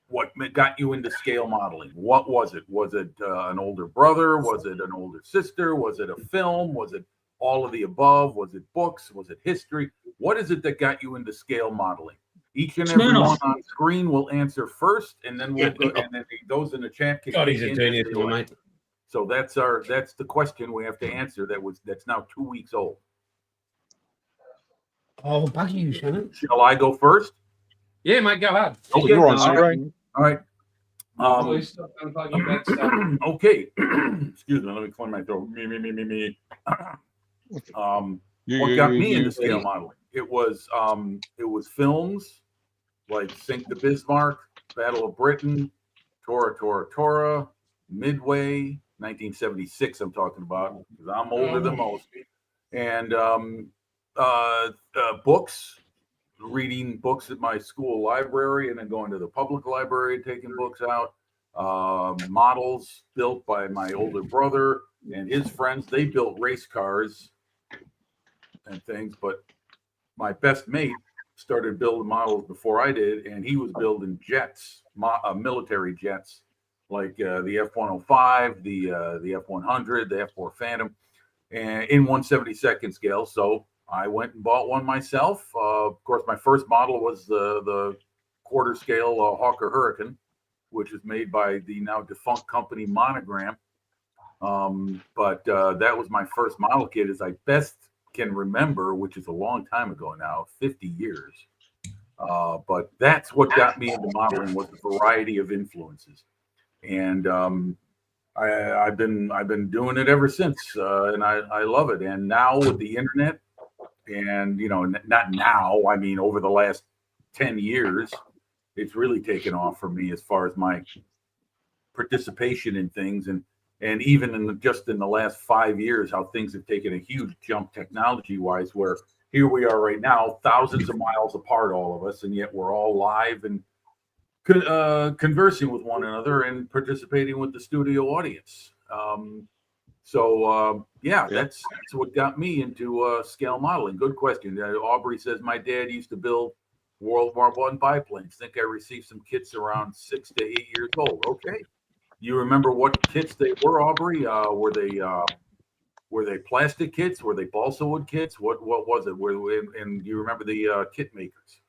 what got you into scale modeling? What was it? Was it an older brother? Was it an older sister? Was it a film? Was it all of the above? Was it books? Was it history? What is it that got you into scale modeling? Each and every Smirnoff. one on screen will answer first, and then we'll go, and then those in the chat can God, he's a kick in genius, as they my like. mate. So that's the question we have to answer. That's now 2 weeks old. Oh, buggy you, Shannon. Shall I go first? Yeah, mate, go hard. Oh, you're on No, screen. All right. Please stop unplugging that stuff. Okay. Excuse me. Let me clear my throat. Me. What got me into scale modeling? It was films like Sink the Bismarck, Battle of Britain, Tora, Midway, 1976. I'm talking about because I'm older than most, and books. Reading books at my school library and then going to the public library and taking books out. Models built by my older brother and his friends. They built race cars and things, but my best mate started building models before I did, and he was building jets, military jets, like the F-105, the F-100, the F-4 Phantom, and in 1/72nd scale. So I went and bought one myself. Of course, my first model was the quarter scale Hawker Hurricane, which is made by the now defunct company Monogram. But that was my first model kit, as I best can remember, which is a long time ago now, 50 years. But that's what got me into modeling, was the variety of influences. And I've been doing it ever since, and I love it. And now with the internet, and not now, I mean over the last 10 years, it's really taken off for me as far as my participation in things, and even just in the last 5 years, how things have taken a huge jump technology wise, where here we are right now, thousands of miles apart, all of us, and yet we're all live and conversing with one another and participating with the studio audience. That's what got me into scale modeling. Good question. Aubrey says, my dad used to build World War I biplanes. Think I received some kits around 6 to 8 years old. Okay. You remember what kits they were, Aubrey? Were they plastic kits? Were they balsa wood kits? What was it? And do you remember the kit makers?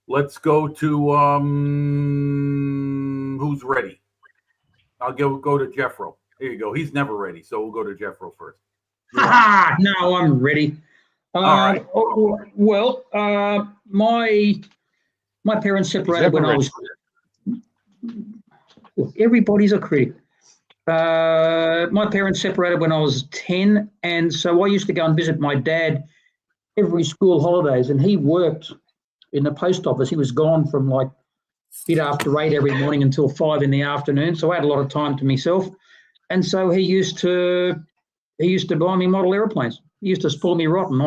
Let's go to who's ready. I'll go to Jeffro. Here you go. He's never ready, so we'll go to Jeffro first. No, I'm ready. All right. Well, my parents separated when I was. Everybody's a critic. My parents separated when I was 10, and so I used to go and visit my dad every school holidays, and he worked in the post office. He was gone from like bit after 8 every morning until 5 in the afternoon, so I had a lot of time to myself. And so he used to buy me model airplanes. He used to spoil me rotten.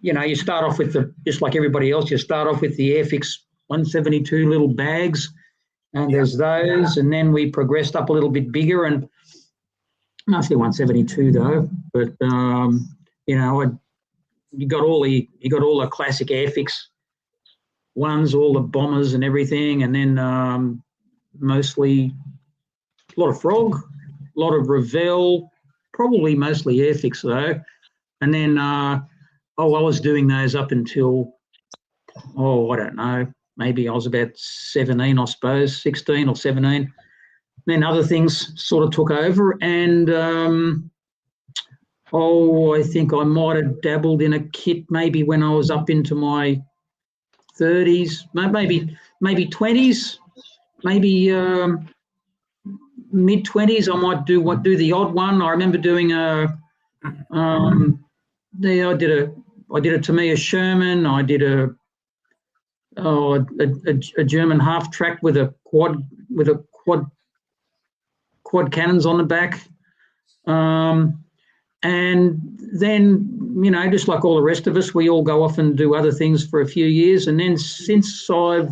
You start off with just like everybody else, you start off with the Airfix 172 little bags, and there's those, and then we progressed up a little bit bigger, and mostly 172 though. But you got all the classic Airfix ones, all the bombers and everything, and then mostly a lot of Frog, a lot of Revell, probably mostly Airfix though. And then I was doing those up until I don't know, maybe I was about 17, I suppose, 16 or 17. Then other things sort of took over, and I think I might have dabbled in a kit maybe when I was up into my 30s, maybe 20s, maybe mid 20s. I might do the odd one. I remember doing I did a Tamiya Sherman. I did a German half track with a quad cannons on the back. And then, just like all the rest of us, we all go off and do other things for a few years. And then since I've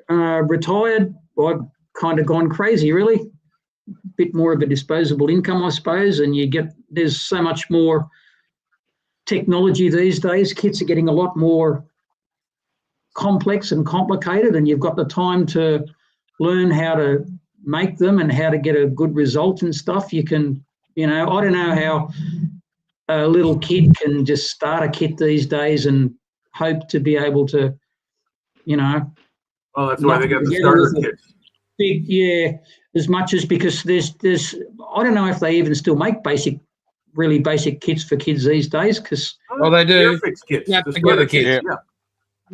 retired, I've kind of gone crazy, really. A bit more of a disposable income, I suppose. And there's so much more technology these days. Kits are getting a lot more complex and complicated, and you've got the time to learn how to make them and how to get a good result and stuff. You can, I don't know how a little kid can just start a kit these days and hope to be able to, Well, that's why they got the starter kits. As much as because there's I don't know if they even still make really basic kits for kids these days, because they do. Airfix kits. Yeah, the together starter kits. kits. Yeah.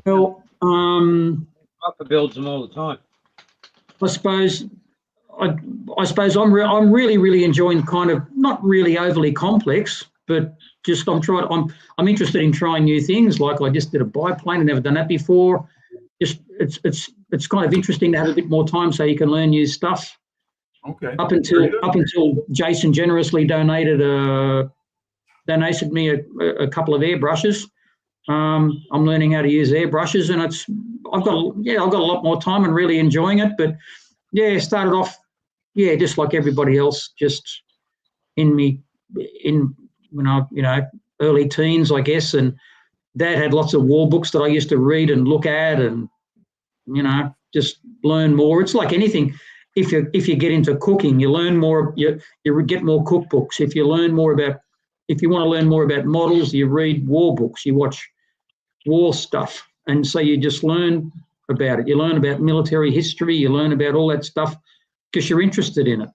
well, Papa builds them all the time. I suppose I'm really, really enjoying kind of not really overly complex, but just I'm interested in trying new things. Like I just did a biplane. I've never done that before. Just it's kind of interesting to have a bit more time so you can learn new stuff. Okay. Up until Jason generously donated me a couple of airbrushes. I'm learning how to use airbrushes, and I've got a lot more time and really enjoying it. But started off just like everybody else, just when I early teens, I guess, and Dad had lots of war books that I used to read and look at, and just learn more. It's like anything. If you get into cooking, you learn more. You get more cookbooks. If you want to learn more about models, you read war books. You watch war stuff, and so you just learn about it. You learn about military history. You learn about all that stuff because you're interested in it.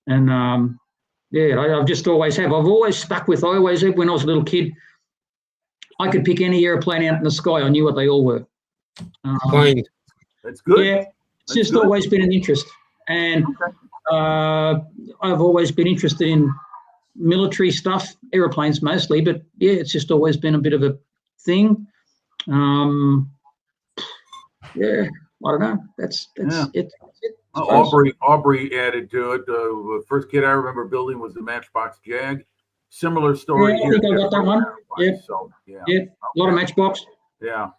And I've just always have. I've always stuck with. I always have. When I was a little kid, I could pick any airplane out in the sky. I knew what they all were. Planes. That's good. Yeah, it's That's just good. always been an interest. And I've always been interested in military stuff, aeroplanes mostly, but yeah, it's just always been a bit of a thing. Yeah, I don't know. That's it. Aubrey added to it. The first kit I remember building was the Matchbox Jag. Similar story. Yeah, I think I got that one. Yeah. So yeah. Yeah, a lot of Matchbox. Yeah.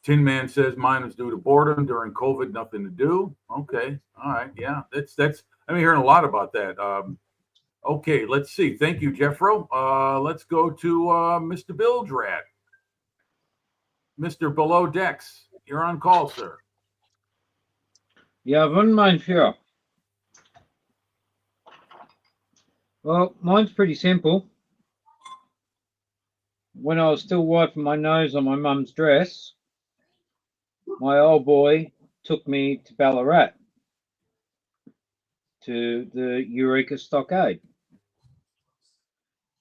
Tin Man says mine was due to boredom during COVID, nothing to do. Okay. All right. Yeah. That's I've been hearing a lot about that. Okay, let's see. Thank you, Jeffro. Let's go to Mr. Bildrat. Mr. Below Decks. You're on call, sir. Yeah, one mind fear. Well, mine's pretty simple. When I was still wiping my nose on my mum's dress, my old boy took me to Ballarat to the Eureka Stockade.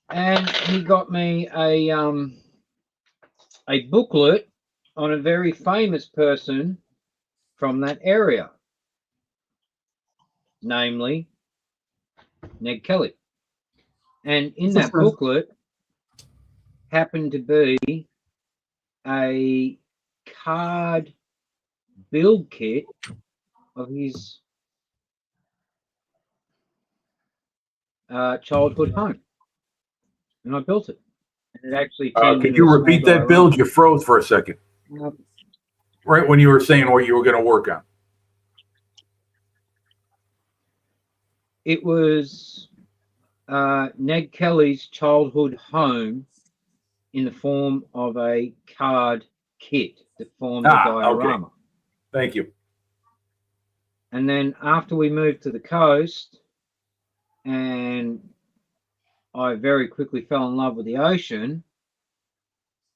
And he got me a booklet on a very famous person from that area, namely Ned Kelly. And in that booklet happened to be a card build kit of his childhood home. And I built it. And it actually Could you repeat that build? You froze for a second. Right when you were saying what you were going to work on. It was Ned Kelly's childhood home in the form of a card kit that formed a diorama. Okay. Thank you. And then after we moved to the coast, and I very quickly fell in love with the ocean,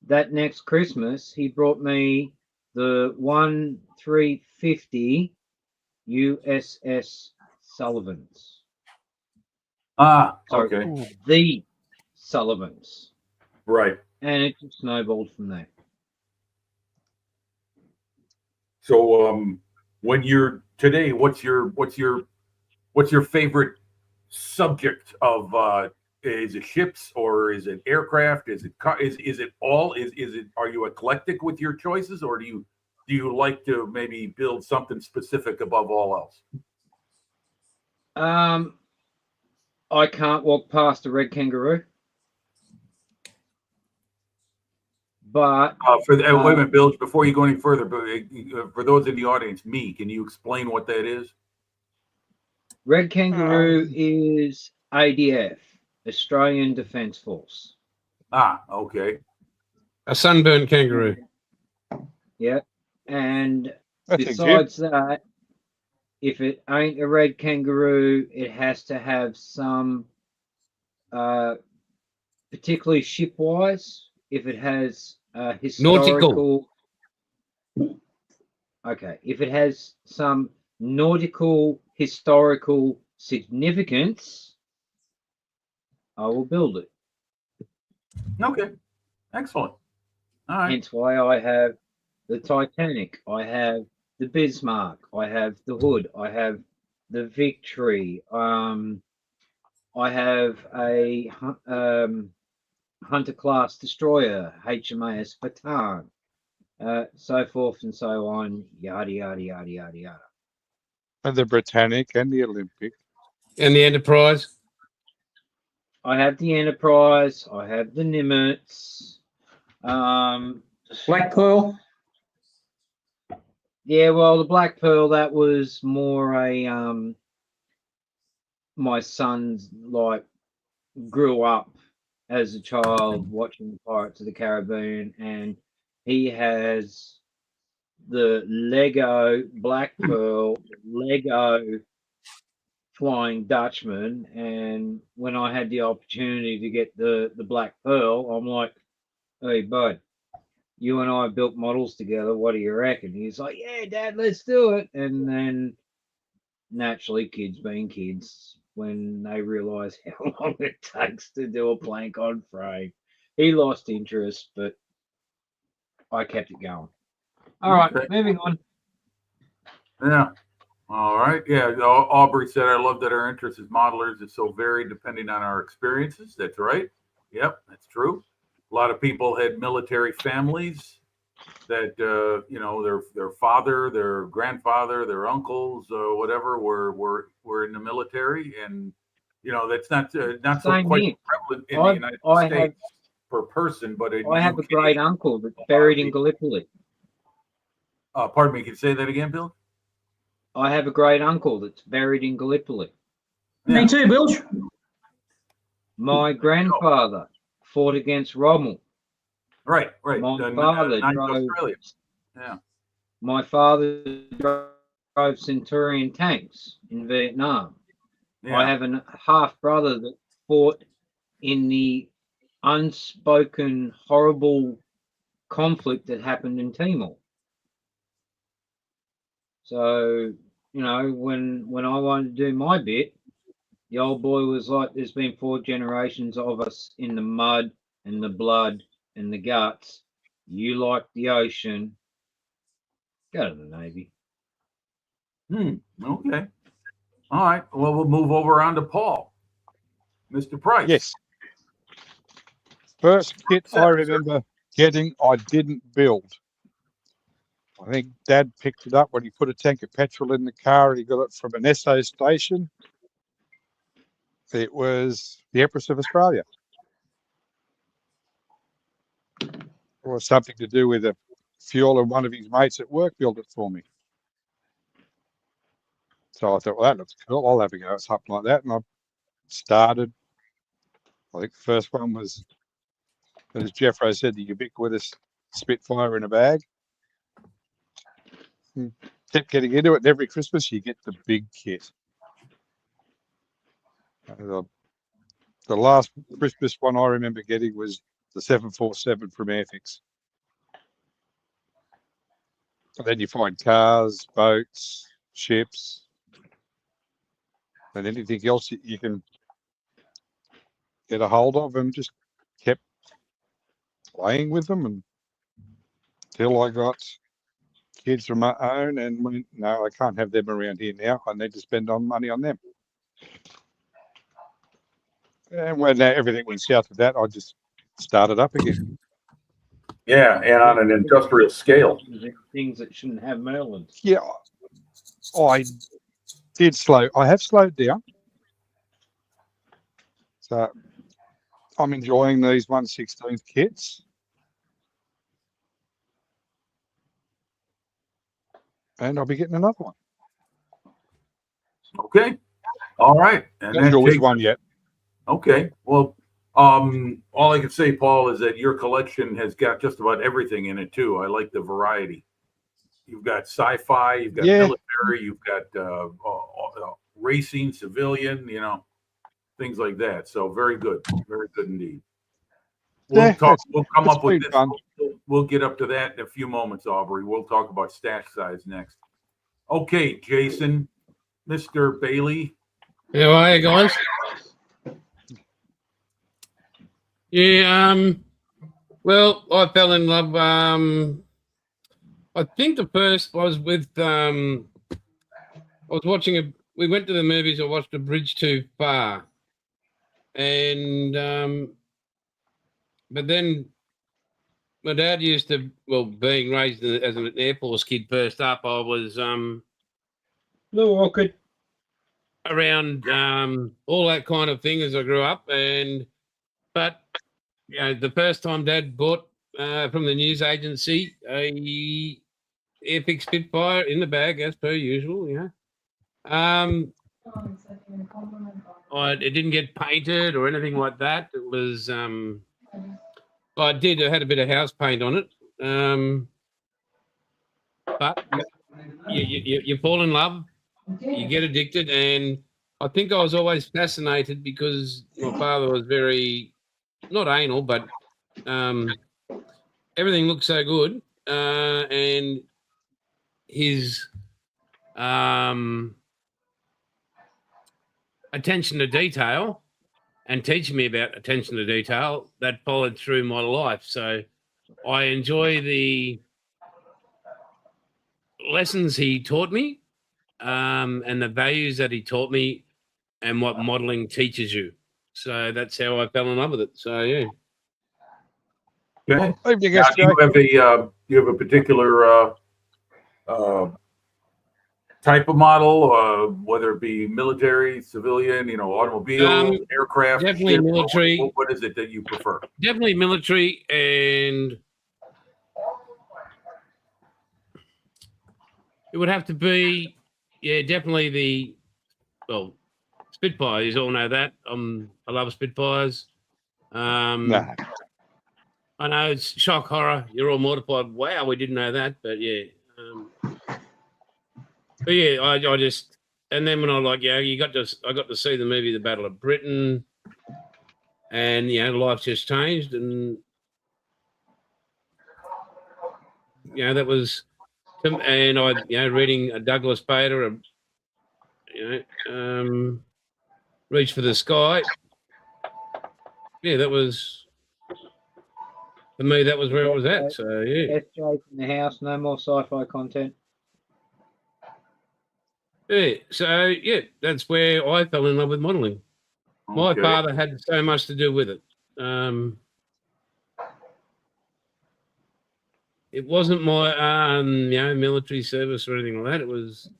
that next Christmas, he brought me the 1350 USS Sullivans. Sorry, Okay. the Sullivans. Right. And it just snowballed from there. So when you're today, what's your favorite subject of is it ships or is it aircraft? Is it all? Are you eclectic with your choices, or do you like to maybe build something specific above all else? I can't walk past a red kangaroo. But wait a minute, Bill, before you go any further, but for those in the audience, can you explain what that is? Red kangaroo is ADF, Australian Defence Force. Okay. A sunburnt kangaroo. Yeah. And That's besides that, if it ain't a red kangaroo, it has to have some, particularly ship-wise, if it has historical. Nautical. Okay. If it has some nautical historical significance, I will build it. Okay. Excellent. All right. Hence why I have the Titanic, I have the Bismarck, I have the Hood, I have the Victory, I have a Hunter class destroyer, HMAS Bataan, so forth and so on, yada yada yada yada yada. And the Britannic and the Olympic. And the Enterprise. I have the Enterprise, I have the Nimitz, Black Pearl. yeah, well, the Black Pearl, that was more a my son's grew up as a child watching Pirates of the Caribbean, and he has the Lego Black Pearl, Lego Flying Dutchman, and when I had the opportunity to get the Black Pearl, I'm like, hey bud, you and I built models together. What do you reckon? He's like, yeah, Dad, let's do it. And then naturally, kids being kids, when they realise how long it takes to do a plank on frame, he lost interest, but I kept it going. All right, Okay. moving on. Yeah. All right. Yeah. Aubrey said, I love that our interest as modelers is so varied depending on our experiences. That's right. Yep, that's true. A lot of people had military families that, their father, their grandfather, their uncles, whatever, were in the military. And, that's not so Same quite here. prevalent in the United States per person, but in I have a UK, great uncle that's buried in Gallipoli. pardon me, can you say that again, Bill? I have a great uncle that's buried in Gallipoli. Yeah. Me too, Bilge. My grandfather fought against Rommel. Right. My The father Ninth drove. Australia. Yeah. My father drove Centurion tanks in Vietnam. Yeah. I have a half brother that fought in the unspoken, horrible conflict that happened in Timor. So, when I wanted to do my bit, the old boy was like, there's been 4 generations of us in the mud and the blood and the guts. You like the ocean. Go to the Navy. Okay. All right. Well, we'll move over on to Paul. Mr. Price. Yes. First kit I remember getting, I didn't build. I think Dad picked it up when he put a tank of petrol in the car and he got it from an Esso station. It was the Empress of Australia. It was something to do with the fuel, and one of his mates at work built it for me. So I thought, well, that looks cool. I'll have a go at something like that. And I started. I think the first one was, as Jeffro said, the ubiquitous Spitfire in a bag. Kept getting into it, and every Christmas you get the big kit. The last Christmas one I remember getting was the 747 from Airfix. And then you find cars, boats, ships, and anything else that you can get a hold of, and just kept playing with them until I got kids of my own and went, no, I can't have them around here now. I need to spend money on them. And when everything went south of that, I just started up again. Yeah, and on an industrial scale. Things that shouldn't have Merlins. Yeah, I have slowed down. So I'm enjoying these 1/16 kits. And I'll be getting another one. Okay. All right. And Not sure which one yet. Okay. Well, all I can say, Paul, is that your collection has got just about everything in it too. I like the variety. You've got sci-fi, you've got military, you've got racing, civilian, things like that. So very good indeed. We'll come up with this. We'll get up to that in a few moments, Aubrey. We'll talk about stash size next. Okay, Jason, Mr. Bailey. How are you guys? Yeah, well, I fell in love. I think the first was with I was watching we went to the movies. I watched A Bridge Too Far, and but then my dad used to, being raised as an Air Force kid first up, I was Little awkward. around all that kind of thing as I grew up, but the first time Dad bought from the news agency a Airfix Spitfire in the bag as per usual, it didn't get painted or anything like that. It was I had a bit of house paint on it, but you fall in love, you get addicted, and I think I was always fascinated because my father was very, not anal, but everything looked so good, and his attention to detail and teaching me about attention to detail that followed through my life. So I enjoy the lessons he taught me, and the values that he taught me, and what modeling teaches you. So that's how I fell in love with it. So yeah. Okay. Evening, Now, SJ. do you have a particular type of model, whether it be military, civilian, automobile, aircraft? Definitely ship? military. What is it that you prefer? Definitely military, and it would have to be, definitely Spitfires. You all know that. I love Spitfires. Nah. I know it's shock horror. You're all mortified. Wow, we didn't know that, but yeah. But yeah, I just, and then when I I got to see the movie The Battle of Britain, and life just changed, and that was, and I reading a Douglas Bader, Reach for the Sky. Yeah, that was, for me, that was where it was at. So yeah. SJ in the house, no more sci-fi content. Yeah, so yeah, that's where I fell in love with modelling. My Okay. father had so much to do with it. It wasn't my military service or anything like that. It was,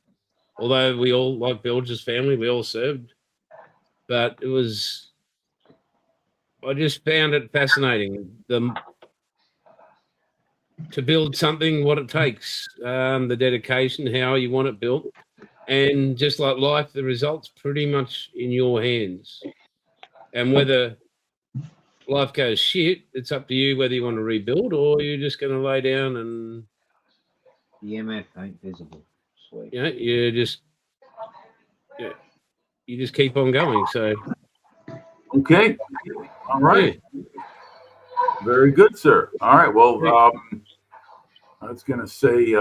although we all, like Bilge's family, we all served, but it was, I just found it fascinating to build something, what it takes, the dedication, how you want it built. And just like life, the result's pretty much in your hands. And whether life goes shit, it's up to you whether you want to rebuild or you're just going to lay down and... The MF ain't visible. Sweet. You just keep on going. So... Okay. All right. Yeah. Very good, sir. All right. Well, I was going to say,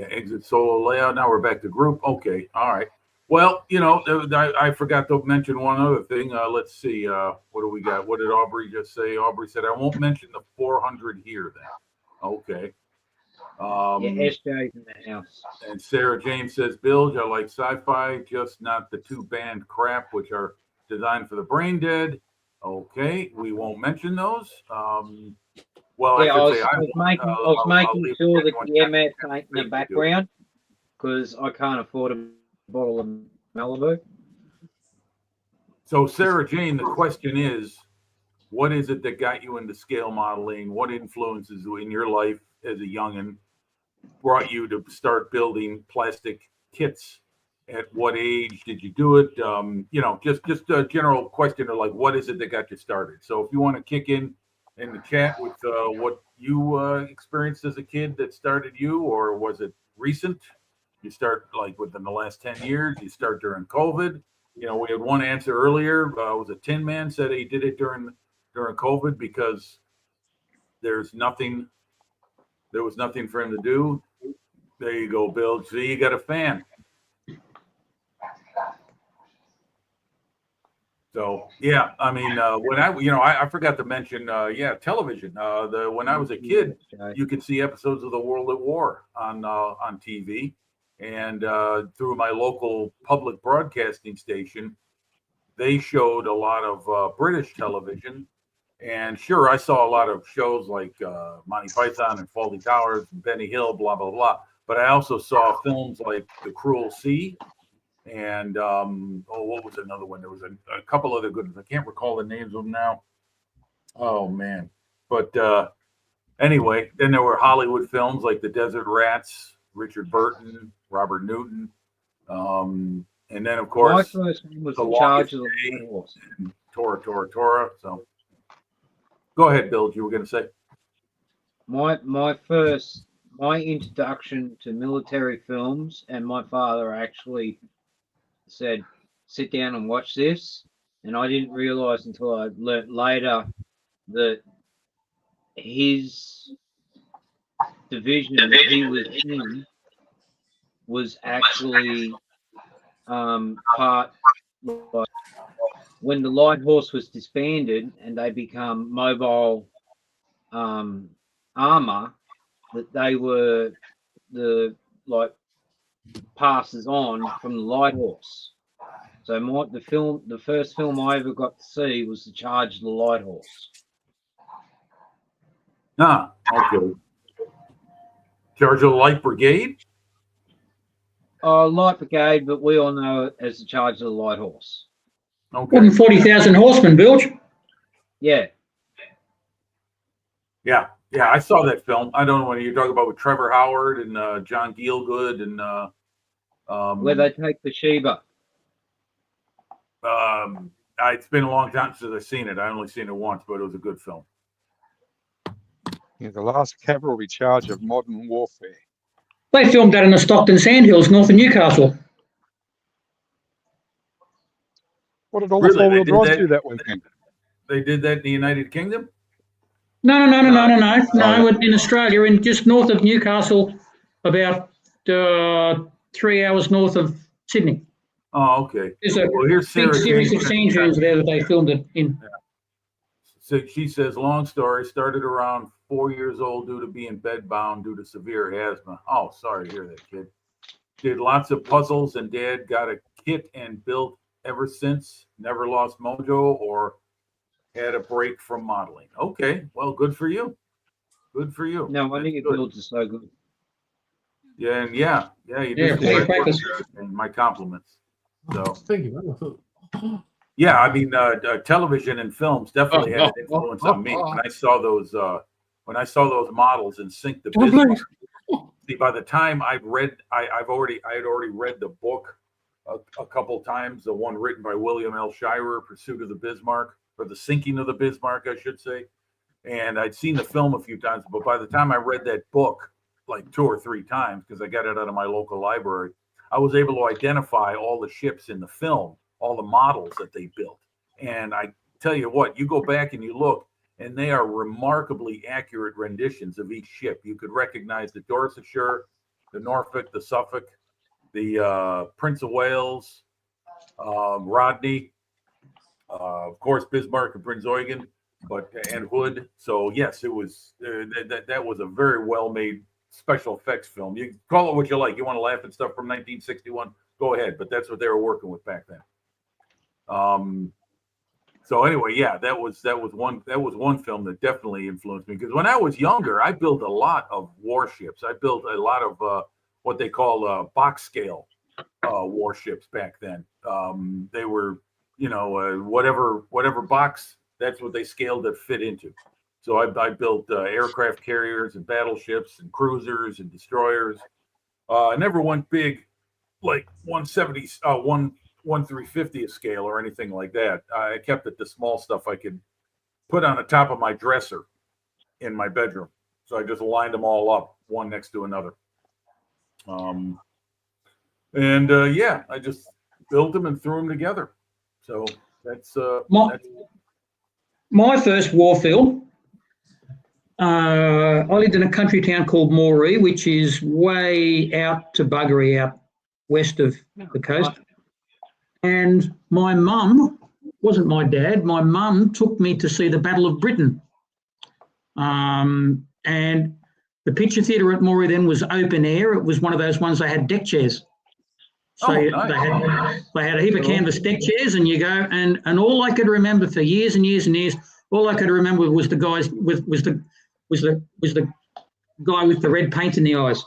exit solo layout. Now we're back to group. Okay. All right. Well, I forgot to mention one other thing. Let's see. What do we got? What did Aubrey just say? Aubrey said, I won't mention the 400 here then. Okay. SJ's in the house. And Sarah James says, Bilge, I like sci-fi, just not the two-band crap, which are designed for the brain dead. Okay. We won't mention those. Well, Yeah, I I should say was making sure that the MF ain't in the background because I can't afford a bottle of Malibu. So, Sarah Jane, the question is, what is it that got you into scale modeling? What influences in your life as a youngin' brought you to start building plastic kits? At what age did you do it? Just a general question of like, what is it that got you started? So, if you want to kick in the chat with what you experienced as a kid that started you, or was it recent? You start like within the last 10 years, you start during COVID. We had one answer earlier. Was a Tin Man said he did it during COVID because there was nothing for him to do. There you go, Bill. See, you got a fan. So yeah, I mean, when I forgot to mention, television. When I was a kid, you could see episodes of The World at War on TV, and through my local public broadcasting station, they showed a lot of British television. And sure, I saw a lot of shows like Monty Python and Fawlty Towers and Benny Hill, blah blah blah. But I also saw films like The Cruel Sea. And what was another one? There was a couple other good ones. I can't recall the names of them now. Oh man! But anyway, then there were Hollywood films like The Desert Rats, Richard Burton, Robert Newton, and then of course my first name was The In Charge of Longest the Day Horse. and Tora. So go ahead, Bill. You were going to say My introduction to military films, and my father actually said, sit down and watch this. And I didn't realize until I learnt later that his division that he was in was actually part, like, when the Light Horse was disbanded and they become mobile armor, that they were the like passes on from the Light Horse. So the first film I ever got to see was The Charge of the Light Horse. Okay. Charge of the Light Brigade? Light Brigade, but we all know it as The Charge of the Light Horse. Okay. Wasn't 40,000 horsemen, Bilge? Yeah. Yeah, I saw that film. I don't know what you're talking about with Trevor Howard and John Gielgud and Where they take the Sheba. it's been a long time since I've seen it. I only seen it once, but it was a good film. Yeah, the last cavalry charge of modern warfare. They filmed that in the Stockton Sandhills, north of Newcastle. What did all Really? the four-wheel They did drives that? do that weekend? They did that in the United Kingdom? No, in Australia, in just north of Newcastle, about 3 hours north of Sydney. Oh, okay. There's a Well, here's big Sarah series of James. sand dunes there that they filmed it in. So she says, long story, started around 4 years old due to being bedbound due to severe asthma. Oh, sorry to hear that, kid. Did lots of puzzles and dad got a kit and built ever since. Never lost mojo or had a break from modeling. Okay, well, good for you. Good for you. No, I think it Good. builds are so good. Yeah, and yeah, you Yeah, did some play great practice. work, and my compliments. So Thank you. yeah, I mean, television and films definitely had an influence on me. When I saw those models in Sync the Oh, Bismarck. nice. See, by the time I had already read the book a couple times, the one written by William L. Shirer, Pursuit of the Bismarck, or The Sinking of the Bismarck, I should say. And I'd seen the film a few times, but by the time I read that book like 2 or 3 times, because I got it out of my local library, I was able to identify all the ships in the film, all the models that they built. And I tell you what, you go back and you look, and they are remarkably accurate renditions of each ship. You could recognize the Dorsetshire, the Norfolk, the Suffolk, the Prince of Wales, Rodney, of course, Bismarck and Prince Eugen, and Hood. So yes, it was that was a very well made special effects film. You call it what you like. You want to laugh at stuff from 1961? Go ahead, but that's what they were working with back then. So anyway, yeah, that was one film that definitely influenced me, because when I was younger, I built a lot of warships. I built a lot of what they call box scale warships back then. They were, whatever box, that's what they scaled to fit into. So I built aircraft carriers and battleships and cruisers and destroyers. I never went big, like 1/350th scale or anything like that. I kept it the small stuff I could put on the top of my dresser in my bedroom. So I just lined them all up, one next to another. I just built them and threw them together. So that's My first war film, I lived in a country town called Moree, which is way out to Buggery, out west of the coast. And my mum, wasn't my dad, my mum took me to see the Battle of Britain. And the picture theatre at Moree then was open air. It was one of those ones that had deck chairs. So nice. they had a heap of canvas deck chairs, and you go, and all I could remember for years and years and years, all I could remember was the guys was the guy with the red paint in the eyes.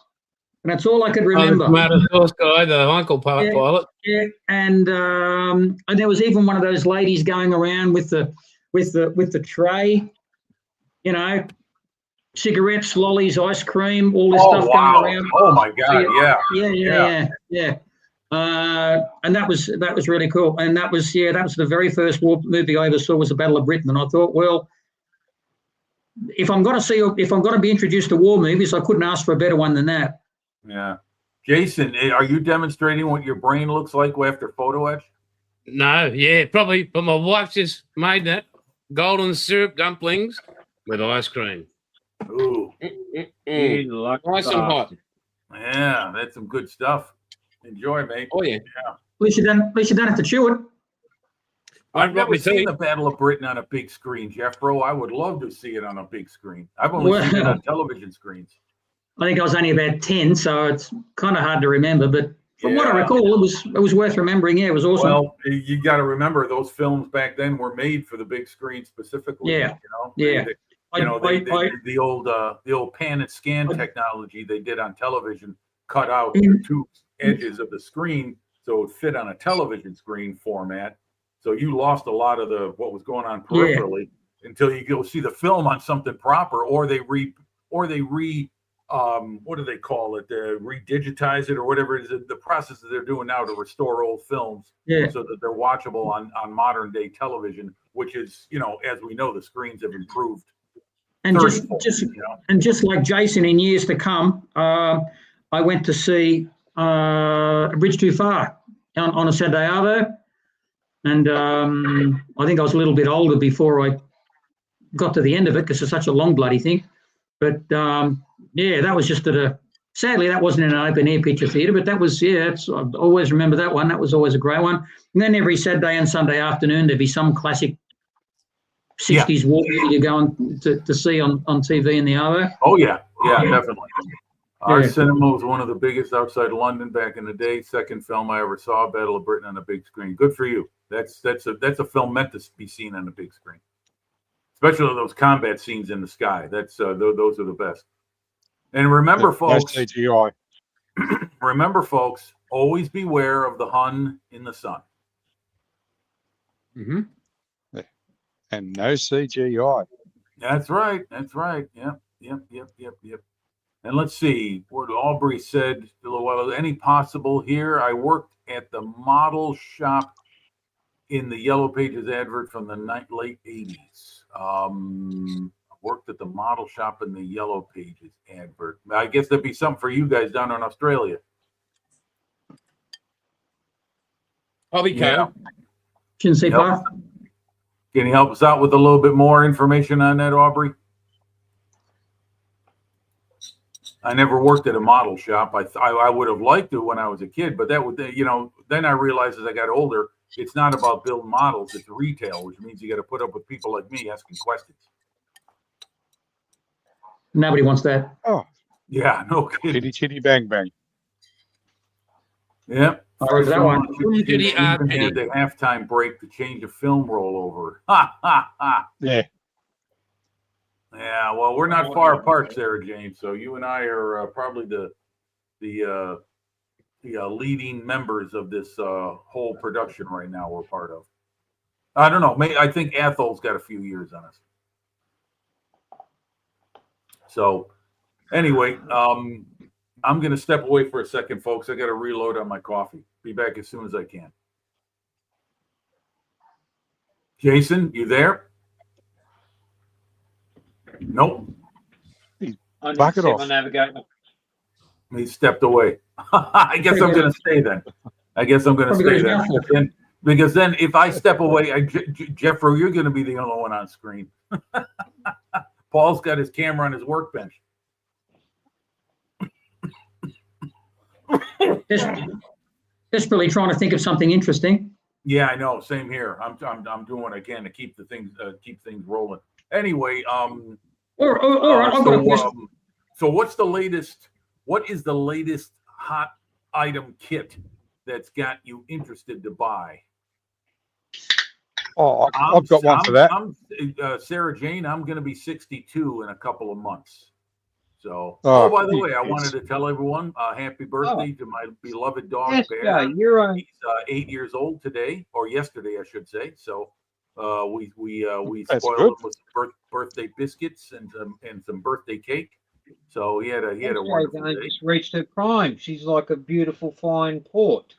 And that's all I could remember. The horse guy, the uncle pilot. Yeah, and there was even one of those ladies going around with the tray, cigarettes, lollies, ice cream, all this stuff going around. Oh my God! Yeah. And that was really cool. And that was the very first war movie I ever saw, was the Battle of Britain. And I thought, well, if I'm going to be introduced to war movies, I couldn't ask for a better one than that. Yeah. Jason, are you demonstrating what your brain looks like after photo etch? No, yeah, probably. But my wife just made that golden syrup dumplings with ice cream. Ooh, Mm. You lucky Nice and hot. bastard. Yeah, that's some good stuff. Enjoy, mate. Oh yeah. At least you don't have to chew it. I've Let never me tell seen you- the Battle of Britain on a big screen, Jeff, bro. I would love to see it on a big screen. I've only seen it Well- on television screens. I think I was only about 10, so it's kind of hard to remember. But from what I Yeah. recall, it was worth remembering. Yeah, it was awesome. Well, you got to remember those films back then were made for the big screen specifically. Yeah. You know, Yeah. they the old pan and scan technology they did on television cut out the Mhm. two edges of the screen so it would fit on a television screen format. So you lost a lot of what was going on peripherally until you go see the film on something proper, or they what do they call it? Redigitize it or whatever it is. The process that they're doing now to restore old films Yeah. so that they're watchable on modern day television, which is, as we know, the screens have improved. And 30-fold, just like Jason, in years to come, I went to see A Bridge Too Far on a Saturday Arvo, and I think I was a little bit older before I got to the end of it because it's such a long bloody thing. But yeah, that was just sadly that wasn't in an open air picture theatre, but that was I always remember that one. That was always a great one. And then every Saturday and Sunday afternoon there'd be some classic 60s war movie you're going to see on TV in the Arvo. Oh yeah, definitely. Our Yeah. cinema was one of the biggest outside London back in the day. Second film I ever saw, Battle of Britain on a big screen. Good for you. That's a film meant to be seen on a big screen, especially those combat scenes in the sky. Those are the best. And remember, No folks, CGI. always beware of the Hun in the sun. Mm-hmm. And no CGI. That's right. Yep. And let's see what Aubrey said a little while ago. Any possible here? I worked at the model shop in the Yellow Pages advert from the late 80s. Worked at the model shop in the Yellow Pages advert. I guess that'd be something for you guys down in Australia. Hobby Yeah. Co. Shouldn't say Yep. far. Can you help us out with a little bit more information on that, Aubrey? I never worked at a model shop. I would have liked to when I was a kid, but that would, then I realized as I got older, it's not about building models, it's retail, which means you got to put up with people like me asking questions. Nobody wants that. Oh, Yeah, no kidding. chitty chitty bang bang. Yeah. I remember that one. Chitty, Even had chitty. the halftime break to change a film rollover. Ha ha ha. Yeah. Yeah, well, we're not far apart, Sarah Jane. So you and I are probably the leading members of this whole production right now. We're part of. I don't know. I think Ethel's got a few years on us. So, anyway, I'm going to step away for a second, folks. I got to reload on my coffee. Be back as soon as I can. Jason, you there? Nope. I need Back to it set off. my navigator. He stepped away. I guess I'm going to stay then. Probably got his mouth full. Because then if I step away, Jeffro, you're going to be the only one on screen. Paul's got his camera on his workbench. Desperately trying to think of something interesting. Yeah, I know. Same here. I'm doing what I can to keep things rolling. Anyway, All right, I've got a question. so what's the latest? What is the latest hot item kit that's got you interested to buy? Oh, I've got one for that. Sarah Jane, I'm going to be 62 in a couple of months. So, Oh, by the way, I it's- wanted to tell everyone happy birthday to my beloved dog, Yes, Bear. yeah, you're on. He's 8 years old today, or yesterday, I should say. So, we That's spoiled good. him with some birthday biscuits and some birthday cake. So he had a I wonderful day. just reached her prime. She's like a beautiful, fine port.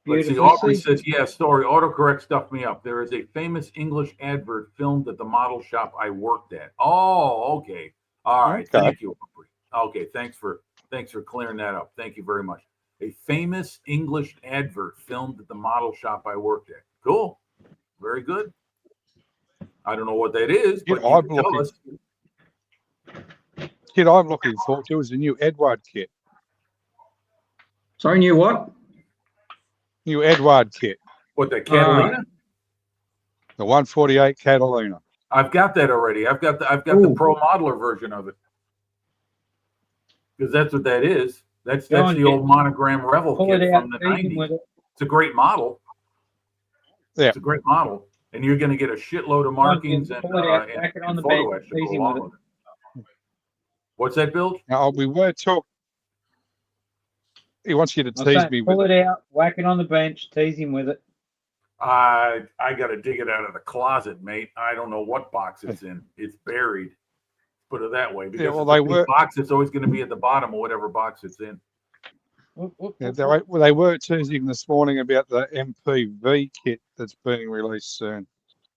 Let's see. Beautiful Aubrey season. says, "Yeah, story. Autocorrect stuffed me up. There is a famous English advert filmed at the model shop I worked at." Oh, okay. All right. Okay. Thank you, Aubrey. Okay, thanks for clearing that up. Thank you very much. A famous English advert filmed at the model shop I worked at. Cool. Very good. I don't know what that is, but Yeah, you can I'm tell looking. us. kit I'm looking forward to is the new Edward kit. Sorry, new what? New Edward kit, What, the Catalina? the 148 Catalina. I've got that already. I've got the Ooh. Pro Modeler version of it. Because that's what that is. That's Go on, the old monogram Revel Pull kit it out, from the tease him 90s. with it. It's a great model. Yeah. It's a great model. And you're going to get a shitload of markings and, Pull it out, and, back it on and the photo bench, etch to go tease him along with with it. What's that, Bill? Now, we were talking. He wants you to I'm tease saying, me pull with it out, whack it on the bench, tease him with it. I got to dig it out of the closet, mate. I don't know what box it's in. It's buried. Put it that way. Because well, it's a they big were- box, it's always going to be at the bottom of whatever box it's in. Whoop, whoop, Yeah, whoop, they were teasing this morning about the MPV kit that's being released soon.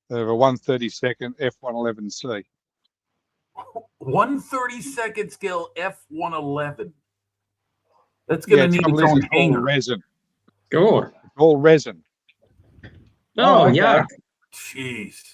They have a 132nd F111C. 1/32 scale F111. That's going to need trouble its is own it's all hanger. resin. God. It's all resin. Oh, okay. yeah. Jeez.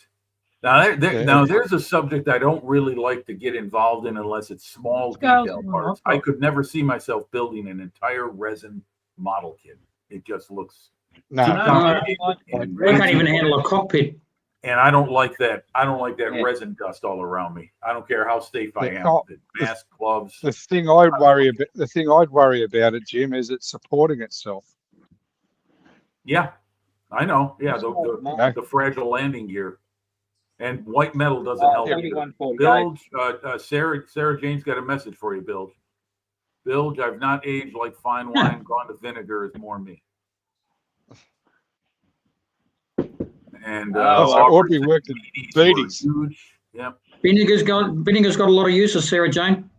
Now, Yeah. now there's a subject I don't really like to get involved in unless it's small Scales detail and parts. all. I could never see myself building an entire resin model kit. It just looks No, too No, complicated. no, and I can't even handle a cockpit. And I don't like that. I don't like that Yeah. resin dust all around me. I don't care how safe I Yeah, am. oh, with it. Mask, gloves. the thing I'd worry about it, Jim, is it's supporting itself. Yeah, I know. Yeah, No. the fragile landing gear. And white metal doesn't help either. 3148. Bilge, Sarah Jane's got a message for you, Bilge. Bilge, I've not aged like fine wine, gone to vinegar is more me. And Oh, so Aubrey worked at Beatties were Beatties. huge. Yep. Vinegar's got a lot of uses, Sarah Jane.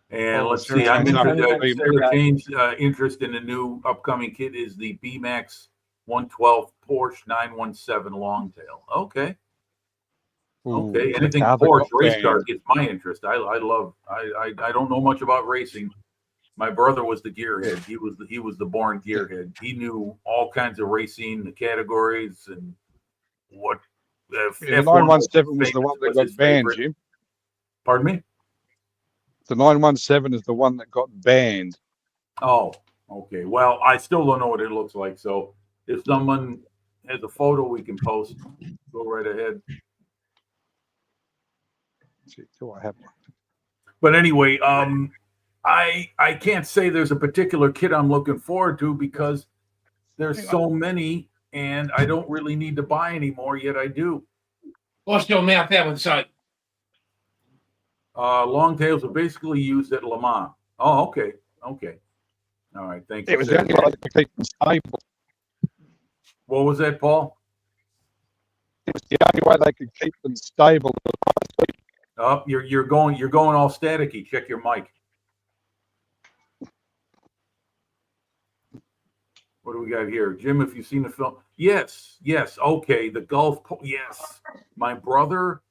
And Oh, let's Sarah see, I'm Jane's interested. not a- Sarah Jane's interest in the new upcoming kit is the BMAX 112 Porsche 917 Longtail. Okay. Ooh, Okay, the anything car that Porsche got race banned. car gets my interest. I don't know much about racing. My brother was the gearhead. He was the born gearhead. He knew all kinds of racing, the categories, and what. The F1 917 was the famous one that was got his banned, favorite. Jim. Pardon me? The 917 is the one that got banned. Oh, okay. Well, I still don't know what it looks like. So if someone has a photo we can post, go right ahead. Let's see, do I have one? But anyway, I can't say there's a particular kit I'm looking forward to because there's so many and I don't really need to buy any more, yet I do. Wash your mouth out with soap. Longtails are basically used at Le Mans. Oh, okay. Okay. All right. Thank you. It was the only way to keep them stable. What was that, Paul? It was the only way they could keep them stable. Oh, you're going all staticky. Check your mic. What do we got here? Jim, if you've seen the film. Yes. Okay. The Gulf. Yes. My brother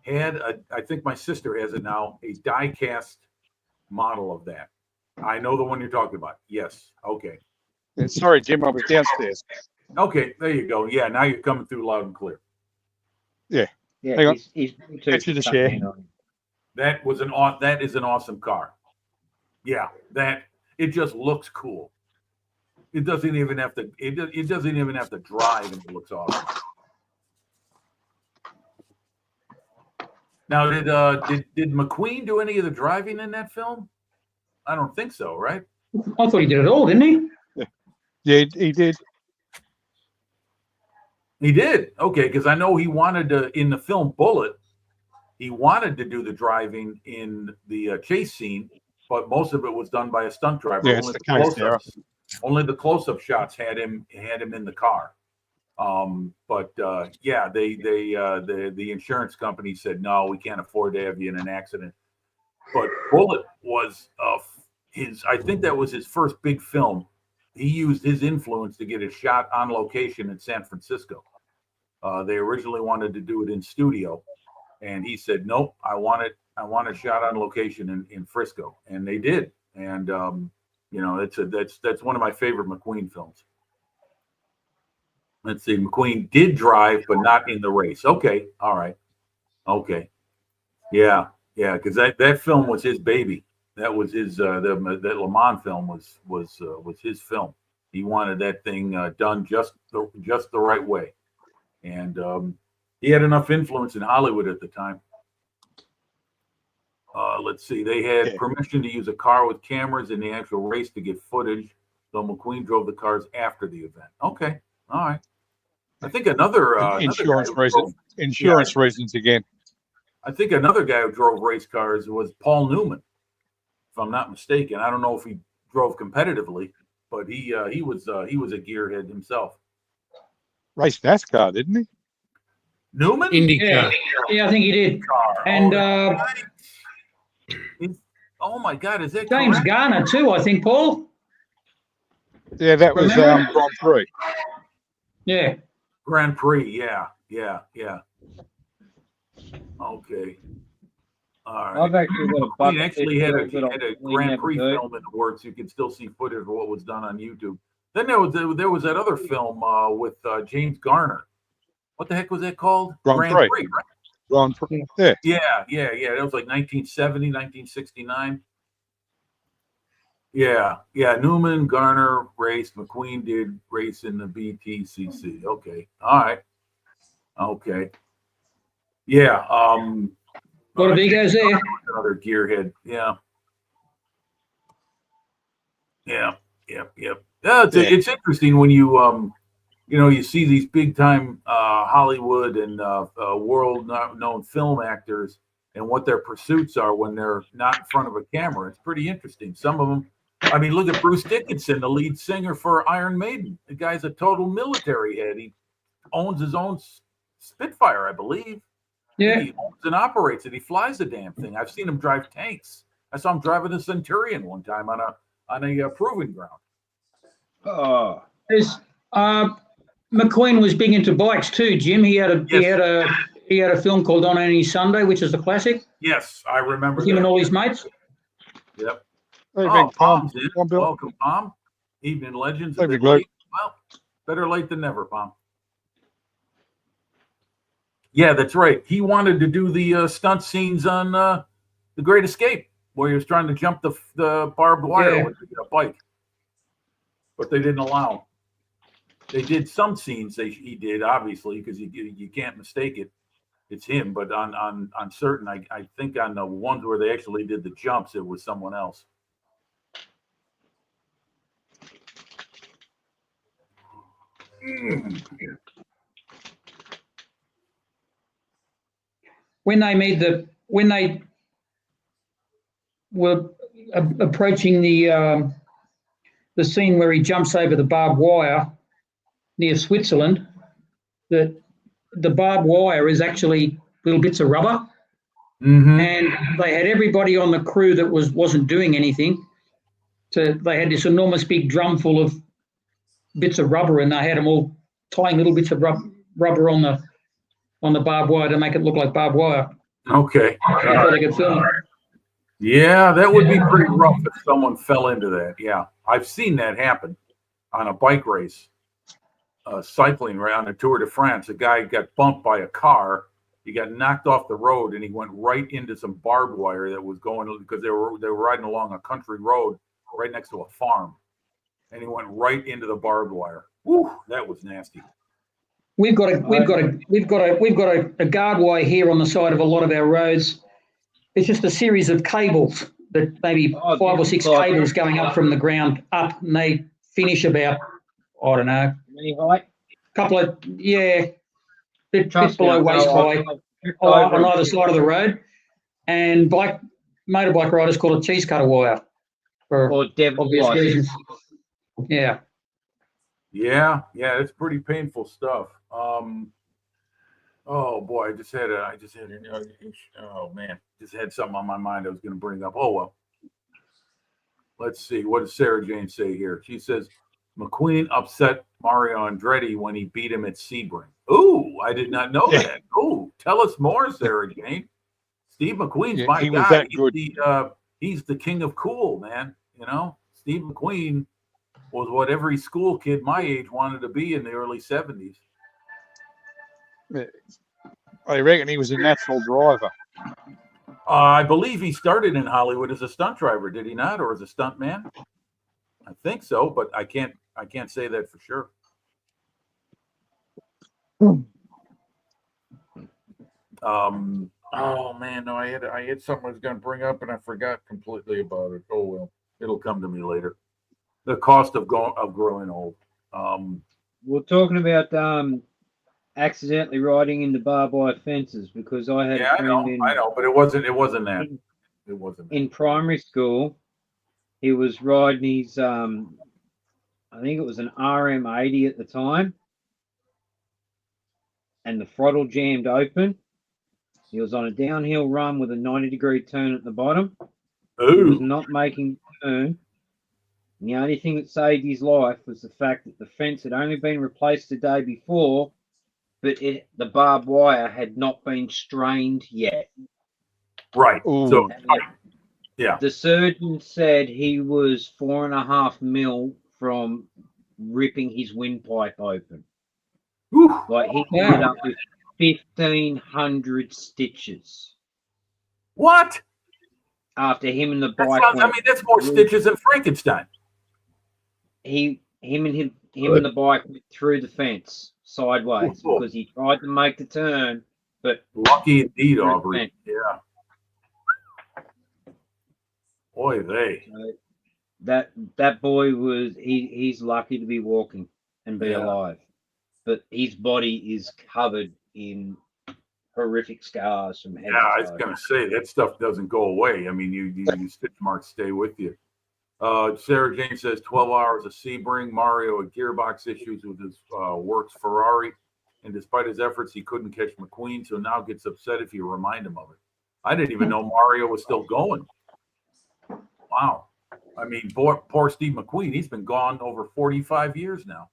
had I think my sister has it now, a die cast model of that. I know the one you're talking about. Yes. Okay. Yeah, sorry, Jim, I was downstairs. Okay. There you go. Yeah. Now you're coming through loud and clear. Yeah, Hang on. he's Get you to share. That is an awesome car. Yeah. It just looks cool. It doesn't even have to. It doesn't even have to drive, and it looks awesome. Now, did McQueen do any of the driving in that film? I don't think so, right? I thought he did it all, didn't he? Yeah, he did. He did. Okay, because I know he wanted to in the film Bullet. He wanted to do the driving in the chase scene, but most of it was done by a stunt driver. Yeah, it's the case, Sarah. Only the close-up shots had him in the car. Yeah, the insurance company said no, we can't afford to have you in an accident. But Bullet was I think that was his first big film. He used his influence to get a shot on location in San Francisco. They originally wanted to do it in studio, and he said nope, I want a shot on location in Frisco, and they did. And that's one of my favorite McQueen films. Let's see. McQueen did drive, but not in the race. Okay. All right. Okay. Yeah. Yeah, because that film was his baby. That was his that Le Mans film was his film. He wanted that thing done just the right way, and he had enough influence in Hollywood at the time. Let's see, they had permission to use a car with cameras in the actual race to get footage, though McQueen drove the cars after the event. Okay, all right. I think another insurance guy who reasons. Insurance reasons again. I think another guy who drove race cars was Paul Newman, if I'm not mistaken. I don't know if he drove competitively, but he was a gearhead himself. Raced NASCAR, didn't he? Newman? IndyCar. Yeah, I think he did. Car. And Oh my God, is that James correct? Garner too, I think, Paul. Yeah, that was Remember? Grand Prix. Yeah. Grand Prix, yeah. Okay. All right. I've actually got a We bucket actually list had that a we Grand never Prix do. film in the works. You can still see footage of what was done on YouTube. Then there was that other film with James Garner. What the heck was that called? Grand Prix. Prix, right? Grand Prix. Yeah. Yeah. That was like 1970, 1969. Yeah. Newman, Garner raced. McQueen did race in the BTCC. Okay. All right. Okay. Yeah. What have he goes there? Another gearhead. Yeah. Yeah. It's interesting when you you see these big time Hollywood and world known film actors and what their pursuits are when they're not in front of a camera. It's pretty interesting. Some of them, I mean, look at Bruce Dickinson, the lead singer for Iron Maiden. The guy's a total military head. He owns his own Spitfire, I believe. Yeah. He owns and operates it. He flies the damn thing. I've seen him drive tanks. I saw him driving a Centurion one time on a proving ground. Oh. There's McQueen was big into bikes too, Jim. He had a film called On Any Sunday, which is a classic. Yes, I remember With him that. and all his mates. Yep. Hey, Oh, big Palm. Palm's in. Palm Bill. Welcome, Palm. Evening Legends. Hey, a bit big Luke. late. Well, better late than never, Palm. Yeah, that's right. He wanted to do the stunt scenes on The Great Escape, where he was trying to jump the barbed wire with the bike, but they didn't allow him. They did some scenes. He did, obviously, because you can't mistake it. It's him. But on certain, I think on the ones where they actually did the jumps, it was someone else. When they were approaching the scene where he jumps over the barbed wire near Switzerland, that the barbed wire is actually little bits of rubber, and they had everybody on the crew that wasn't doing anything. So they had this enormous big drum full of bits of rubber, and they had them all tying little bits of rubber on the barbed wire to make it look like barbed wire. Okay. So they could film it. Yeah, that would be pretty rough if someone fell into that. Yeah, I've seen that happen on a bike race, cycling around the Tour de France. A guy got bumped by a car. He got knocked off the road, and he went right into some barbed wire that was going, because they were riding along a country road right next to a farm, and he went right into the barbed wire. Whew, that was nasty. We've got a guard wire here on the side of a lot of our roads. It's just a series of cables, that maybe 5 or 6 cables going up from the ground up, and they finish about, I don't know, Any height? couple of, bit below waist high on either side of the road. And motorbike riders call it cheese cutter wire for Or devil obvious wire. reasons. Yeah. Yeah, it's pretty painful stuff. Oh boy, I just had something on my mind I was going to bring up. Oh well. Let's see. What does Sarah Jane say here? She says McQueen upset Mario Andretti when he beat him at Sebring. Ooh, I did not know that. Ooh, tell us more, Sarah Jane. Steve McQueen's my he guy. was that good. He's the king of cool, man. You know, Steve McQueen was what every school kid my age wanted to be in the early 70s. I reckon he was a natural driver. I believe he started in Hollywood as a stunt driver, did he not, or as a stunt man? I think so, but I can't say that for sure. Oh man, no, I had something I was going to bring up and I forgot completely about it. Oh well, it'll come to me later. The cost of growing old. We're talking about accidentally riding into barbed wire fences because I had Yeah, a friend I know, but it wasn't that. It wasn't that. in primary school. He was riding his I think it was an RM80 at the time, and the throttle jammed open. He was on a downhill run with a 90-degree turn at the bottom. He was Ooh, not making the turn. And the only thing that saved his life was the fact that the fence had only been replaced the day before, but the barbed wire had not been strained yet. right. Ooh. So, yeah. The surgeon said he was 4.5 mil from ripping his windpipe open. Whew. Like he ended up with 1,500 stitches What? after him and the That bike sounds, I went. mean, that's more stitches than Frankenstein. Him and the bike went through the fence sideways Cool. because he tried to make the turn, but Lucky indeed, Through the Aubrey. fence. Yeah. Boy, they. that boy was he's lucky to be walking and be Yeah. alive, but his body is covered in horrific scars from head Yeah, I to was toe. gonna say that stuff doesn't go away. I mean, you stitch marks stay with you. Sarah Jane says 12 hours of Sebring. Mario had gearbox issues with his works Ferrari, and despite his efforts, he couldn't catch McQueen. So now gets upset if you remind him of it. I didn't even know Mario was still going. Wow. I mean, poor Steve McQueen. He's been gone over 45 years now.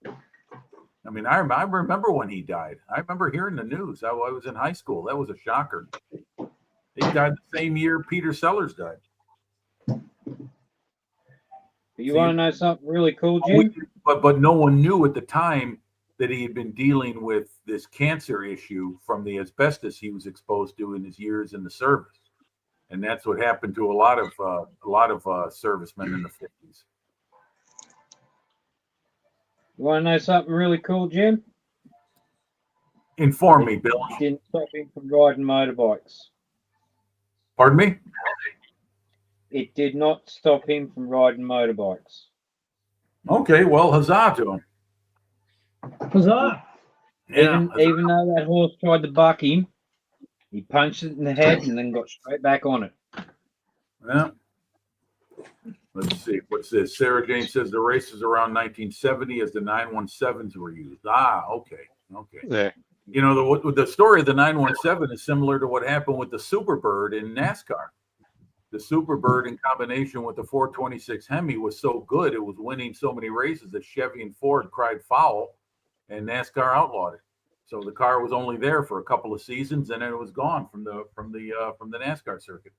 I mean, I remember when he died. I remember hearing the news. I was in high school. That was a shocker. He died the same year Peter Sellers died. You want to know something really cool, Jim? But no one knew at the time that he had been dealing with this cancer issue from the asbestos he was exposed to in his years in the service, and that's what happened to a lot of servicemen in the 50s. You want to know something really cool, Jim? Inform me, Bill. It didn't stop him from riding motorbikes. Pardon me? It did not stop him from riding motorbikes. Okay, well, huzzah to him. Huzzah! Yeah, Even though that horse tried to buck him, he punched it in the head and then got straight back on it. yeah. Let's see. What's this? Sarah Jane says the races around 1970 as the 917s were used. Ah, okay. Yeah. You know, the story of the 917 is similar to what happened with the Superbird in NASCAR. The Superbird in combination with the 426 Hemi was so good, it was winning so many races that Chevy and Ford cried foul, and NASCAR outlawed it. So the car was only there for a couple of seasons, and then it was gone from the NASCAR circuit.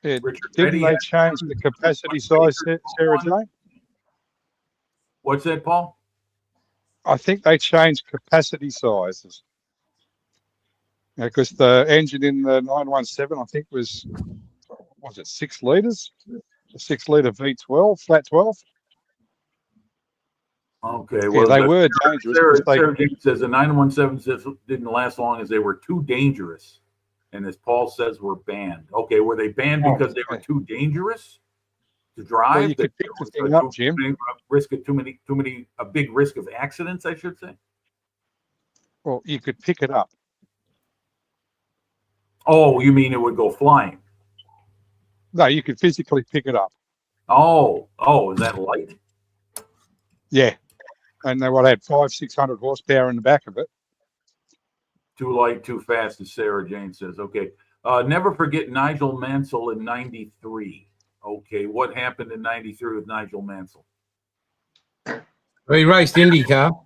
Yeah, Richard didn't Petty they had- change the capacity size, Sarah Jane? What's that, Paul? I think they changed capacity sizes. Because the engine in the 917, I think was it 6 litres? A 6 litre V12, flat 12. Okay, Yeah, they were dangerous. 'cause Sarah Jane says the 917s didn't last long as they were too dangerous, and as Paul says, were banned. Okay, were they banned because they were too dangerous to drive? Well, you could pick the thing up, Jim. A big risk of accidents, I should say. Well, you could pick it up. Oh, you mean it would go flying? No, you could physically pick it up. Oh, is that light? Yeah. And they would have 500-600 horsepower in the back of it. Too light, too fast, as Sarah Jane says. Okay. Never forget Nigel Mansell in 93. Okay, what happened in 93 with Nigel Mansell? He raced IndyCar.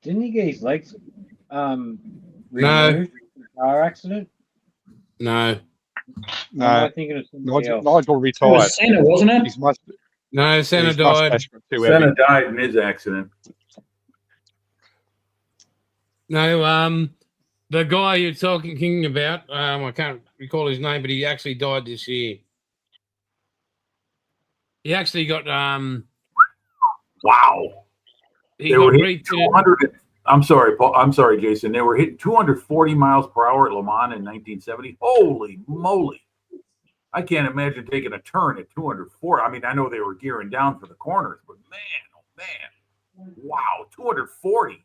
Didn't he get his legs No. removed in a car accident? No, Or am No, I thinking of somebody else? Nigel It retired. was Senna, wasn't it? His must- no, Senna his died. mustache was too heavy. Senna died in his accident. No, The guy you're talking about, I can't recall his name, but he actually died this year. He actually got Wow. he They got were hitting returned. 200. I'm sorry, Paul. I'm sorry, Jason. They were hitting 240 miles per hour at Le Mans in 1970. Holy moly. I can't imagine taking a turn at 204. I mean, I know they were gearing down for the corners, but man, oh man. Wow, 240.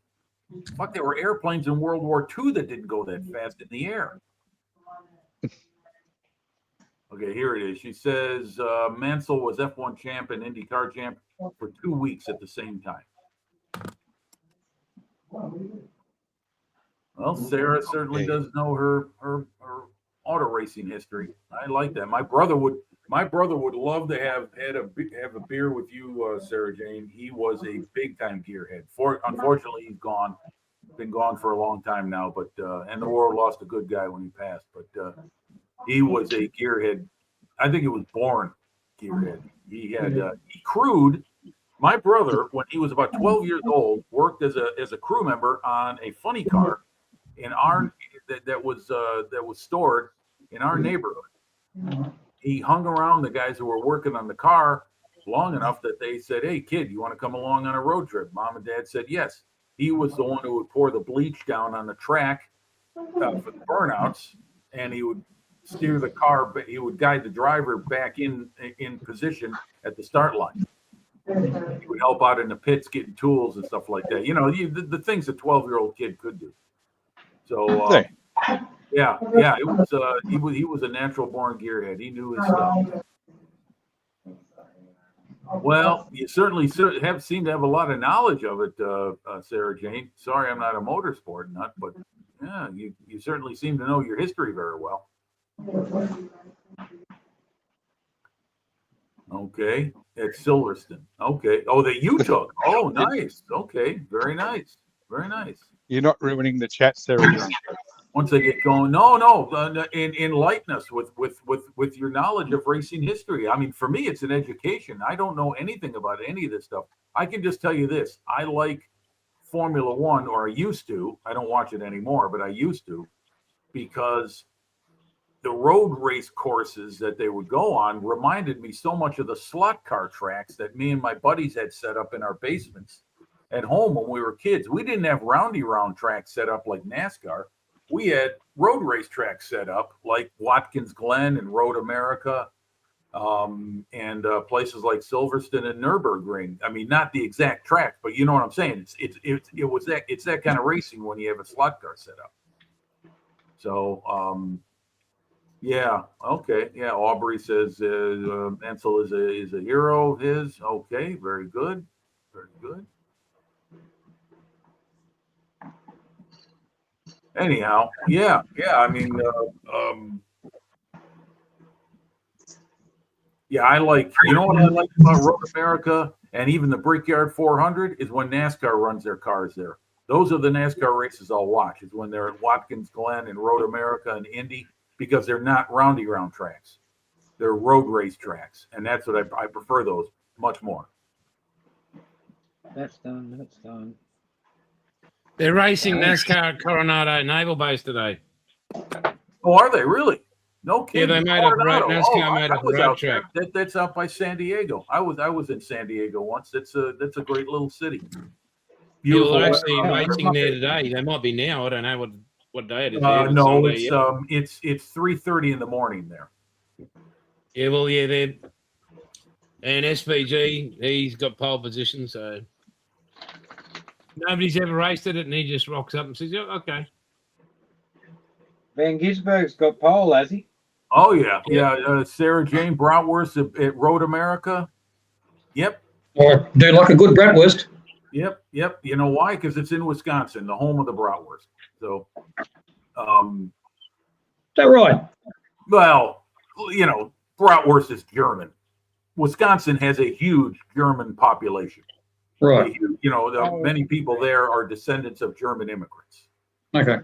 Fuck, there were airplanes in World War II that didn't go that fast in the air. Okay, here it is. She says Mansell was F1 champ and IndyCar champ for 2 weeks at the same time. Well, Sarah certainly does know her auto racing history. I like that. My brother would love to have a beer with you, Sarah Jane. He was a big time gearhead. Unfortunately, he's gone. Been gone for a long time now. But and the world lost a good guy when he passed. But he was a gearhead. I think he was born gearhead. He had he crewed. My brother, when he was about 12 years old, worked as a crew member on a funny car in our that was stored in our neighborhood. He hung around the guys who were working on the car long enough that they said, "Hey, kid, you want to come along on a road trip?" Mom and Dad said yes. He was the one who would pour the bleach down on the track for the burnouts, and he would steer the car, but he would guide the driver back in position at the start line. He would help out in the pits getting tools and stuff like that. You know, the things a 12-year-old kid could do. So yeah, it was he was a natural born gearhead. He knew his stuff. Well, you certainly seem to have a lot of knowledge of it, Sarah Jane. Sorry, I'm not a motorsport nut, but yeah, you certainly seem to know your history very well. Okay, at Silverstone. Okay. Oh, that you took. Oh, nice. Okay, very nice. Very nice. You're not ruining the chat, Sarah. Once they get going, no, enlighten us with your knowledge of racing history. I mean, for me, it's an education. I don't know anything about any of this stuff. I can just tell you this: I like Formula One, or I used to. I don't watch it anymore, but I used to, because the road race courses that they would go on reminded me so much of the slot car tracks that me and my buddies had set up in our basements at home when we were kids. We didn't have round tracks set up like NASCAR. We had road race tracks set up like Watkins Glen and Road America, and places like Silverstone and Nürburgring. I mean, not the exact track, but you know what I'm saying. It's that kind of racing when you have a slot car set up. So yeah, okay, yeah. Aubrey says Mansell is a hero of his. Okay, very good, very good. Anyhow, yeah. I mean, yeah. I like. You know what I like about Road America and even the Brickyard 400 is when NASCAR runs their cars there. Those are the NASCAR races I'll watch. Is when they're at Watkins Glen and Road America and Indy, because they're not round tracks. They're road race tracks, and that's what I prefer those much more. That's done. They're racing NASCAR at Coronado Naval Base today. Oh, are they really? No kidding. Yeah, they made Coronado. NASCAR made up a road track. That's out by San Diego. I was in San Diego once. That's a great little city. Beautiful. You're actually racing there today. They might be now. I don't know what day it is. No, it's 3:30 in the morning there. Yeah, well, yeah, they're and SVG, he's got pole position, so nobody's ever raced at it, and he just rocks up and says, "Oh, okay." Van Gisberg's got pole, has he? Oh yeah. Sarah Jane Bratwurst at Road America. Yep. Or do like a good bratwurst. Yep. You know why? Because it's in Wisconsin, the home of the bratwurst. So, Is that right? Well, you know, bratwurst is German. Wisconsin has a huge German population. Right. You know, many people there are descendants of German immigrants. Okay.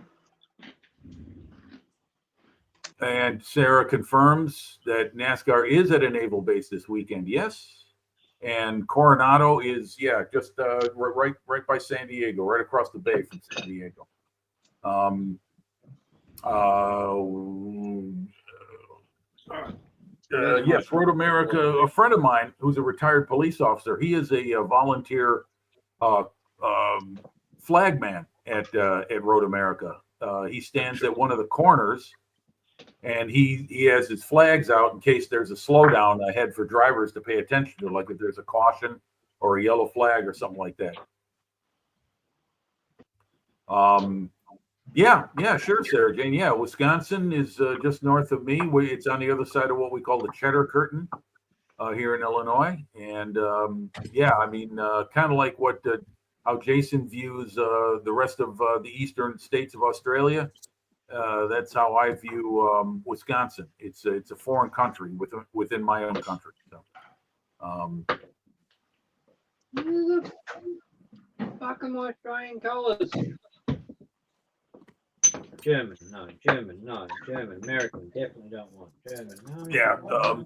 And Sarah confirms that NASCAR is at a naval base this weekend. Yes. And Coronado is, just right by San Diego, right across the bay from San Diego. Yes, Road America. A friend of mine who's a retired police officer. He is a volunteer flagman at Road America. He stands at one of the corners, and he has his flags out in case there's a slowdown ahead for drivers to pay attention to, like if there's a caution or a yellow flag or something like that. Yeah, sure, Sarah Jane. Yeah, Wisconsin is just north of me. It's on the other side of what we call the Cheddar Curtain here in Illinois. And yeah, I mean, kind of like what how Jason views the rest of the eastern states of Australia. That's how I view Wisconsin. It's a foreign country within my own country. So, Fuck am I Australian colours? German, no. German, no. German, American, definitely don't want. German, no. yeah,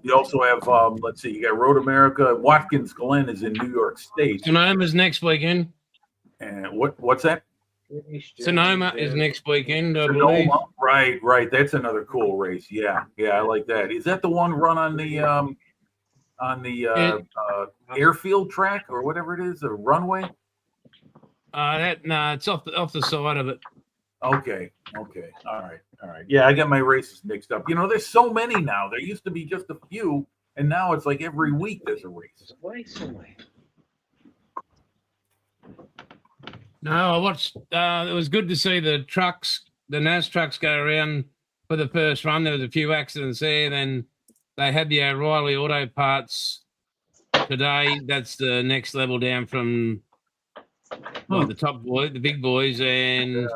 you also have, let's see, you got Road America. Watkins Glen is in New York State. Sonoma's next weekend. And what's that? British, Sonoma German, is next weekend, I believe. Sonoma. Right. That's another cool race. Yeah, I like that. Is that the one run on the airfield track or whatever it is, a runway? It's off the side of it. Okay. All right. Yeah, I got my races mixed up. You know, there's so many now. There used to be just a few, and now it's like every week there's a race. No, I watched. It was good to see the NAS trucks go around for the first run. There was a few accidents there. Then they had the O'Reilly Auto Parts today. That's the next level down from the top boy, the big boys. And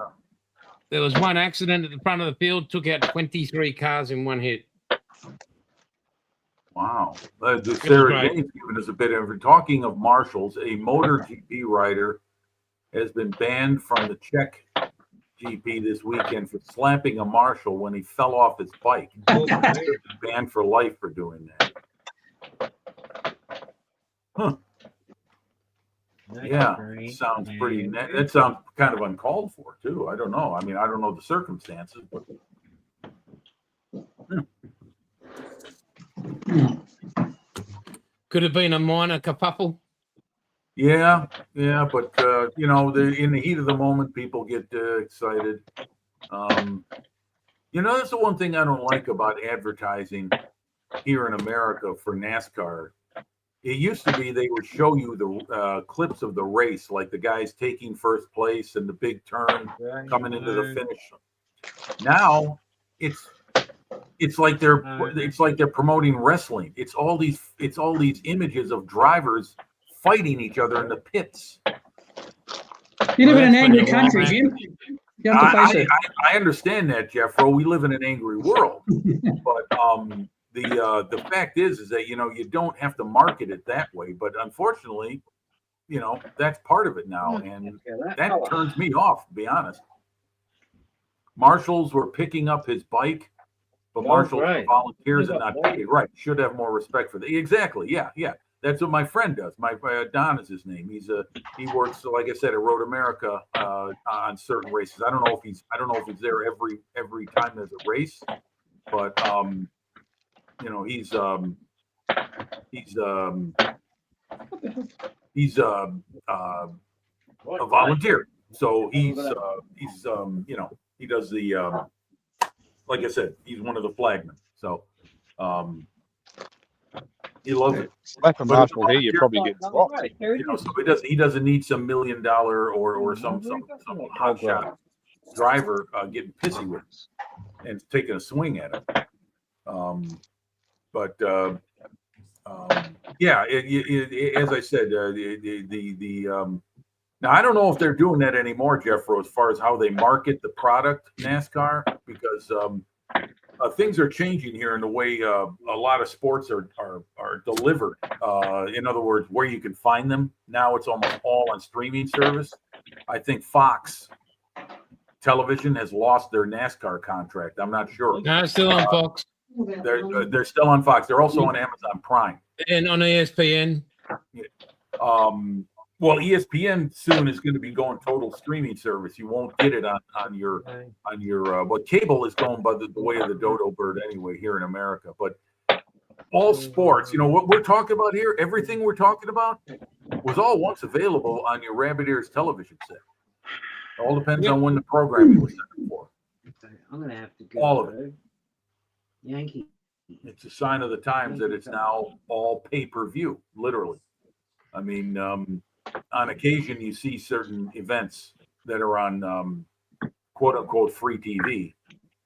there was one accident at the front of the field, took out 23 cars in one hit. Wow. Sarah Jane's giving us a bit of talking of marshals. A MotoGP rider has been banned from the Czech GP this weekend for slapping a marshal when he fell off his bike. Banned for life for doing that. Huh. Yeah, sounds pretty. That sounds kind of uncalled for too. I don't know. I mean, I don't know the circumstances, but Could have been a minor kerfuffle. yeah. But you know, in the heat of the moment, people get excited. You know, that's the one thing I don't like about advertising here in America for NASCAR. It used to be they would show you the clips of the race, like the guys taking first place and the big turn coming into the finish. Now it's like they're promoting wrestling. It's all these images of drivers fighting each other in the pits. You live in an angry country, Jim. You have to face it. I understand that, Jeffro. We live in an angry world, but the fact is that, you know, you don't have to market it that way. But unfortunately, you know, that's part of it now, and that turns me off, to be honest. Marshals were picking up his bike, but marshals are volunteers and not paid. Right? Should have more respect for that. Exactly. Yeah. That's what my friend does. My Don is his name. He works, like I said, at Road America on certain races. I don't know if he's there every time there's a race, but you know, he's a volunteer. So he's you know, he does the like I said, he's one of the flagmen. So he loves it. Slap a marshal here, you probably get dropped. You know, so he doesn't need some $1 million or some hotshot driver getting pissy with it and taking a swing at it. But yeah, as I said, now I don't know if they're doing that anymore, Jeffro, as far as how they market the product NASCAR, because things are changing here in the way a lot of sports are delivered. In other words, where you can find them now, it's almost all on streaming service. I think Fox Television has lost their NASCAR contract. I'm not sure. No, it's still on Fox. They're still on Fox. They're also on Amazon Prime and on ESPN. Well, ESPN soon is going to be going total streaming service. You won't get it on your but cable is going by the way of the dodo bird anyway here in America. But all sports, you know what we're talking about here, everything we're talking about was all once available on your Rabbit Ears television set. It all depends on when the programming was set for. I'm gonna have to go. All of it. Yankee. It's a sign of the times that it's now all pay-per-view, literally. I mean, on occasion you see certain events that are on quote unquote free TV,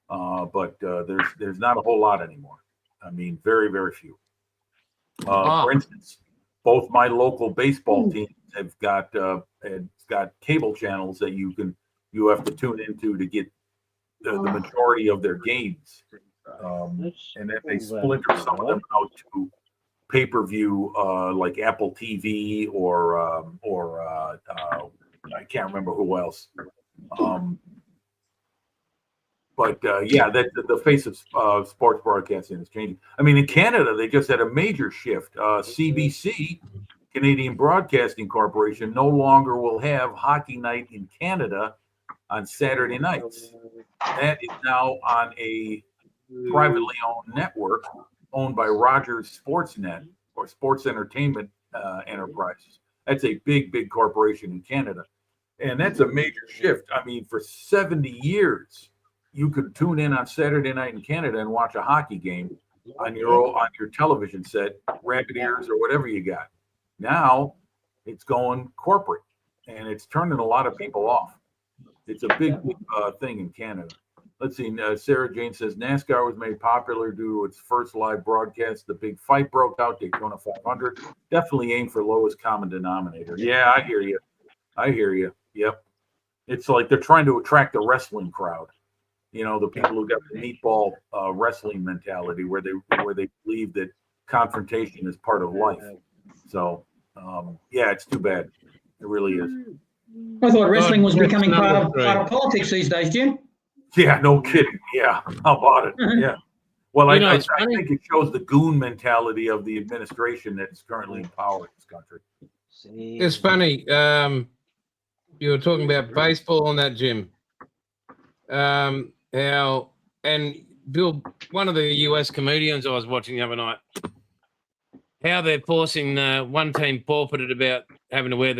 but there's not a whole lot anymore. I mean, very, very few. For instance, both my local baseball teams have got cable channels that you have to tune into to get the majority of their games. And then they splinter some of them out to pay-per-view, like Apple TV or I can't remember who else. But yeah, that the face of sports broadcasting is changing. I mean, in Canada, they just had a major shift. CBC, Canadian Broadcasting Corporation, no longer will have Hockey Night in Canada on Saturday nights. That is now on a privately owned network owned by Rogers Sportsnet or Sports Entertainment Enterprises. That's a big corporation in Canada. And that's a major shift. I mean, for 70 years, you could tune in on Saturday night in Canada and watch a hockey game on your television set, Rabbit Ears or whatever you got. Now it's going corporate, and it's turning a lot of people off. It's a big thing in Canada. Let's see. Sarah Jane says NASCAR was made popular due to its first live broadcast. The big fight broke out, Daytona 500. Definitely aim for lowest common denominator. Yeah, I hear you. Yep. It's like they're trying to attract the wrestling crowd. You know, the people who got the meatball wrestling mentality, where they believe that confrontation is part of life. So, yeah, it's too bad. It really is. I thought wrestling was becoming part of politics these days, Jim. Yeah, no kidding. Yeah, how about it? Yeah. Well, I think it shows the goon mentality of the administration that's currently in power in this country. It's funny. You were talking about baseball on that, Jim. How and Bill, one of the US comedians I was watching the other night, how they're forcing one team forfeited about having to wear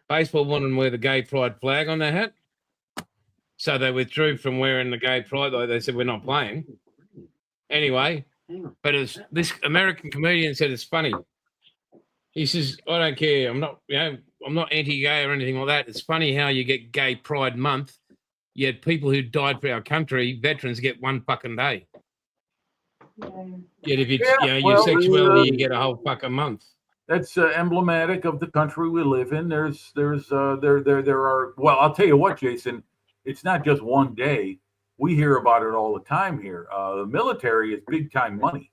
baseball wanted to wear the gay pride flag on their hat. So they withdrew from wearing the gay pride. They said, we're not playing. Anyway, but this American comedian said it's funny. He says, I don't care. I'm not anti-gay or anything like that. It's funny how you get Gay Pride Month, yet people who died for our country, veterans, get one fucking day. Yet if your sexuality, you get a whole fucking month. That's emblematic of the country we live in. There are. Well, I'll tell you what, Jason. It's not just one day. We hear about it all the time here. The military is big time money.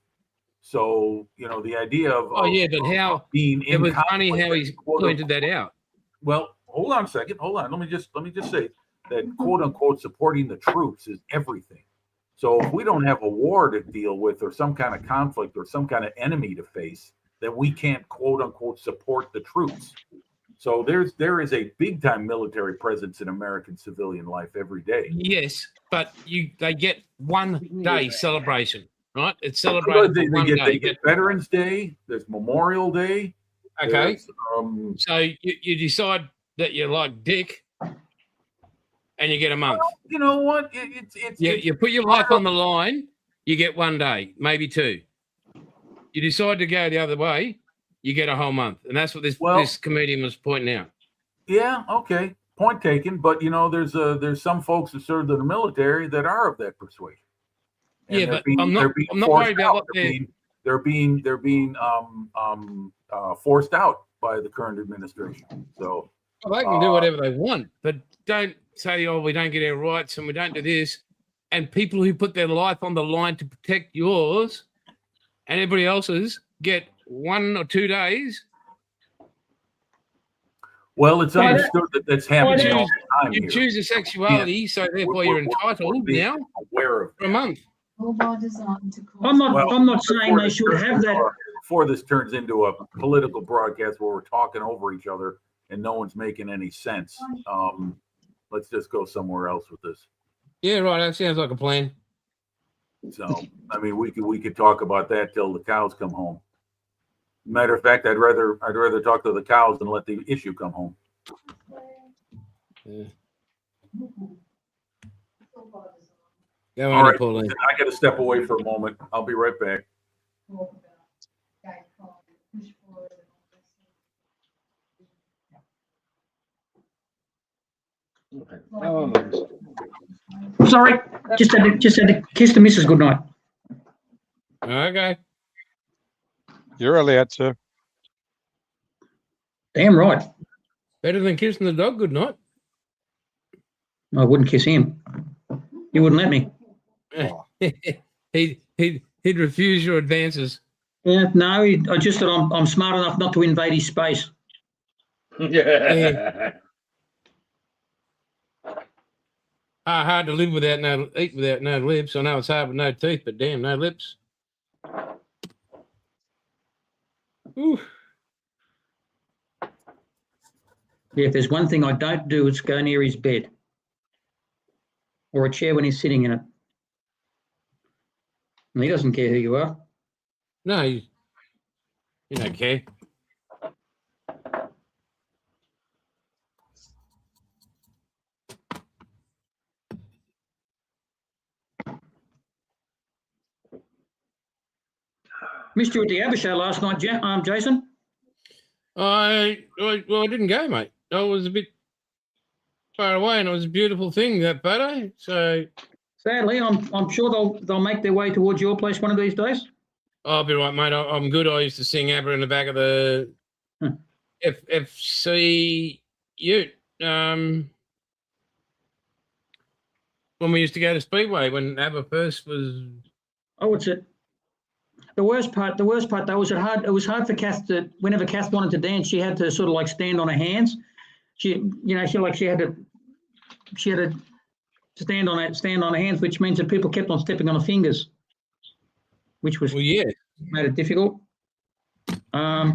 So, you know, the idea of but how being it was funny how he pointed that out. Well, hold on a second. Hold on. Let me just say that quote unquote supporting the troops is everything. So if we don't have a war to deal with or some kind of conflict or some kind of enemy to face, then we can't quote unquote support the troops. So there is a big time military presence in American civilian life every day. Yes, but they get 1 day celebration. Right, it's celebrated. They get Veterans Day. There's Memorial Day. Okay. So you decide that you like dick, and you get a month. You know what? You put your life on the line. You get 1 day, maybe 2. You decide to go the other way. You get a whole month, and that's what this comedian was pointing out. Yeah. Okay. Point taken. But you know, there's some folks who served in the military that are of that persuasion. And yeah, but I'm not worried about what they're being forced out by the current administration. So they can do whatever they want, but don't say, "Oh, we don't get our rights and we don't do this." And people who put their life on the line to protect yours and everybody else's get 1 or 2 days. Well, it's understood that that's happening all the time. You choose a sexuality, so therefore you're entitled now aware of for a month. I'm not saying they should have that. before this turns into a political broadcast where we're talking over each other and no one's making any sense, let's just go somewhere else with this. Yeah, right. That sounds like a plan. So, I mean, we could talk about that till the cows come home. Matter of fact, I'd rather talk to the cows than let the issue come home. Yeah. Go All on, right, Pauline. I got to step away for a moment. I'll be right back. Oh, Sorry, just had to kiss the missus goodnight. Okay. You're allowed to. Damn right. Better than kissing the dog good night. I wouldn't kiss him. He wouldn't let me. Oh, He'd refuse your advances. Yeah, no, I just thought I'm smart enough not to invade his space. yeah. Hard to live without eat without no lips. I know it's hard with no teeth, but damn, no lips. Ooh. Yeah, if there's one thing I don't do, it's go near his bed or a chair when he's sitting in it. And he doesn't care who you are. No, you don't care. Missed you at the ABBA show last night, Jason. I didn't go, mate. I was a bit far away, and it was a beautiful thing, that photo. So Sadly, I'm sure they'll make their way towards your place one of these days. I'll be right, mate. I'm good. I used to sing ABBA in the back of the FFC Ute. When we used to go to Speedway, when ABBA first was. Oh, it's it. The worst part though was it was hard for Kath to, whenever Kath wanted to dance, she had to sort of like stand on her hands. She had to stand on her hands, which means that people kept on stepping on her fingers, which was Well, yeah. made it difficult. But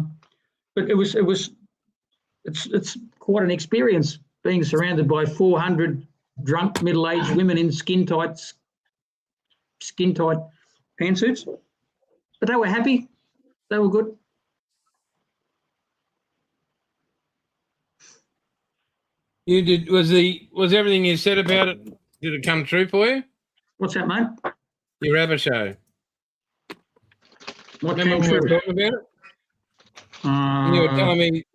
it's quite an experience being surrounded by 400 drunk middle-aged women in skin tight pantsuits. But they were happy. They were good. You did. Was everything you said about it? Did it come true for you? What's that, mate? Your ABBA show. What Remember came when we were true? talking about it? And you were telling me,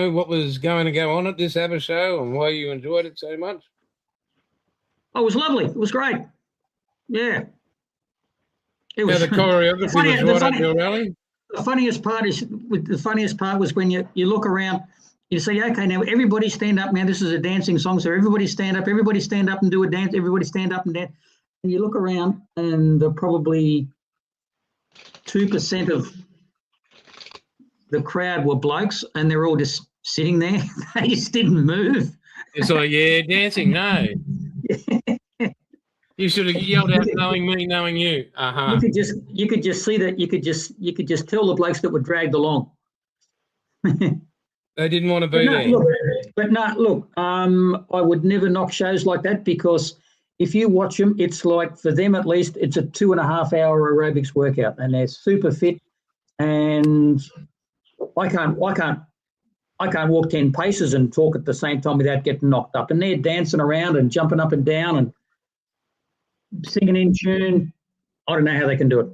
what was going to go on at this ABBA show and why you enjoyed it so much. Oh, it was lovely. It was great. Yeah. It was. The choreography was right up your alley. The funniest part was when you look around, you say, okay, now everybody stand up. Now this is a dancing song, so everybody stand up and do a dance. Everybody stand up and dance. And you look around, and probably 2% of the crowd were blokes, and they're all just sitting there. They just didn't move. It's like, yeah, dancing. No. You should have yelled out, knowing me, knowing you. You could just see that. You could just tell the blokes that were dragged along. They didn't want to be there. Look, I would never knock shows like that, because if you watch them, it's like, for them at least, it's a 2.5 hour aerobics workout, and they're super fit. And I can't walk 10 paces and talk at the same time without getting knocked up. And they're dancing around and jumping up and down and singing in tune. I don't know how they can do it.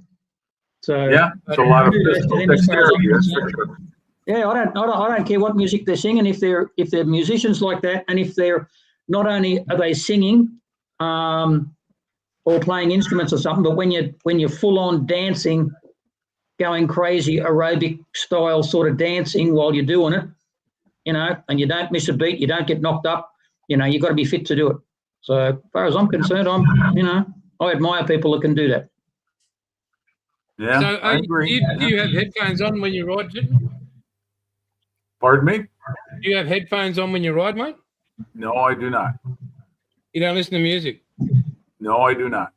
So yeah, it's a lot of physical dexterity. That's for sure. Yeah, I don't care what music they're singing. If they're musicians like that, and if they're not only are they singing or playing instruments or something, but when you're full on dancing, going crazy aerobic style sort of dancing while you're doing it, and you don't miss a beat, you don't get knocked up, you've got to be fit to do it. So as far as I'm concerned, I admire people that can do that. Yeah, So, I agree. do you have headphones on when you ride, Jim? Pardon me? Do you have headphones on when you ride, mate? No, I do not. You don't listen to music? No, I do not.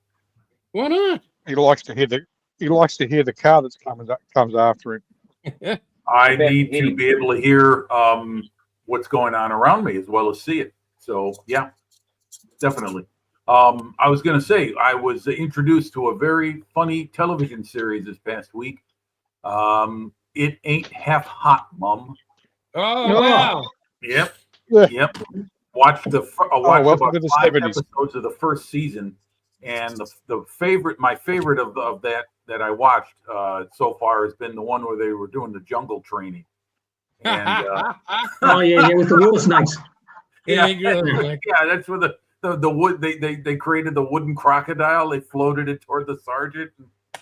Why not? He likes to hear the car that comes after him. I bet need to hitting. be able to hear what's going on around me as well as see it. So yeah, definitely. I was going to say I was introduced to a very funny television series this past week. It Ain't Half Hot, Mum. Oh, Oh. wow. Yep, Yeah. yep. Watched welcome about to the 5 70s. episodes of the first season, and my favorite of that I watched so far has been the one where they were doing the jungle training. And Oh yeah, with the water snakes. yeah, Yeah. yeah, that's where the wood they created the wooden crocodile. They floated it toward the sergeant.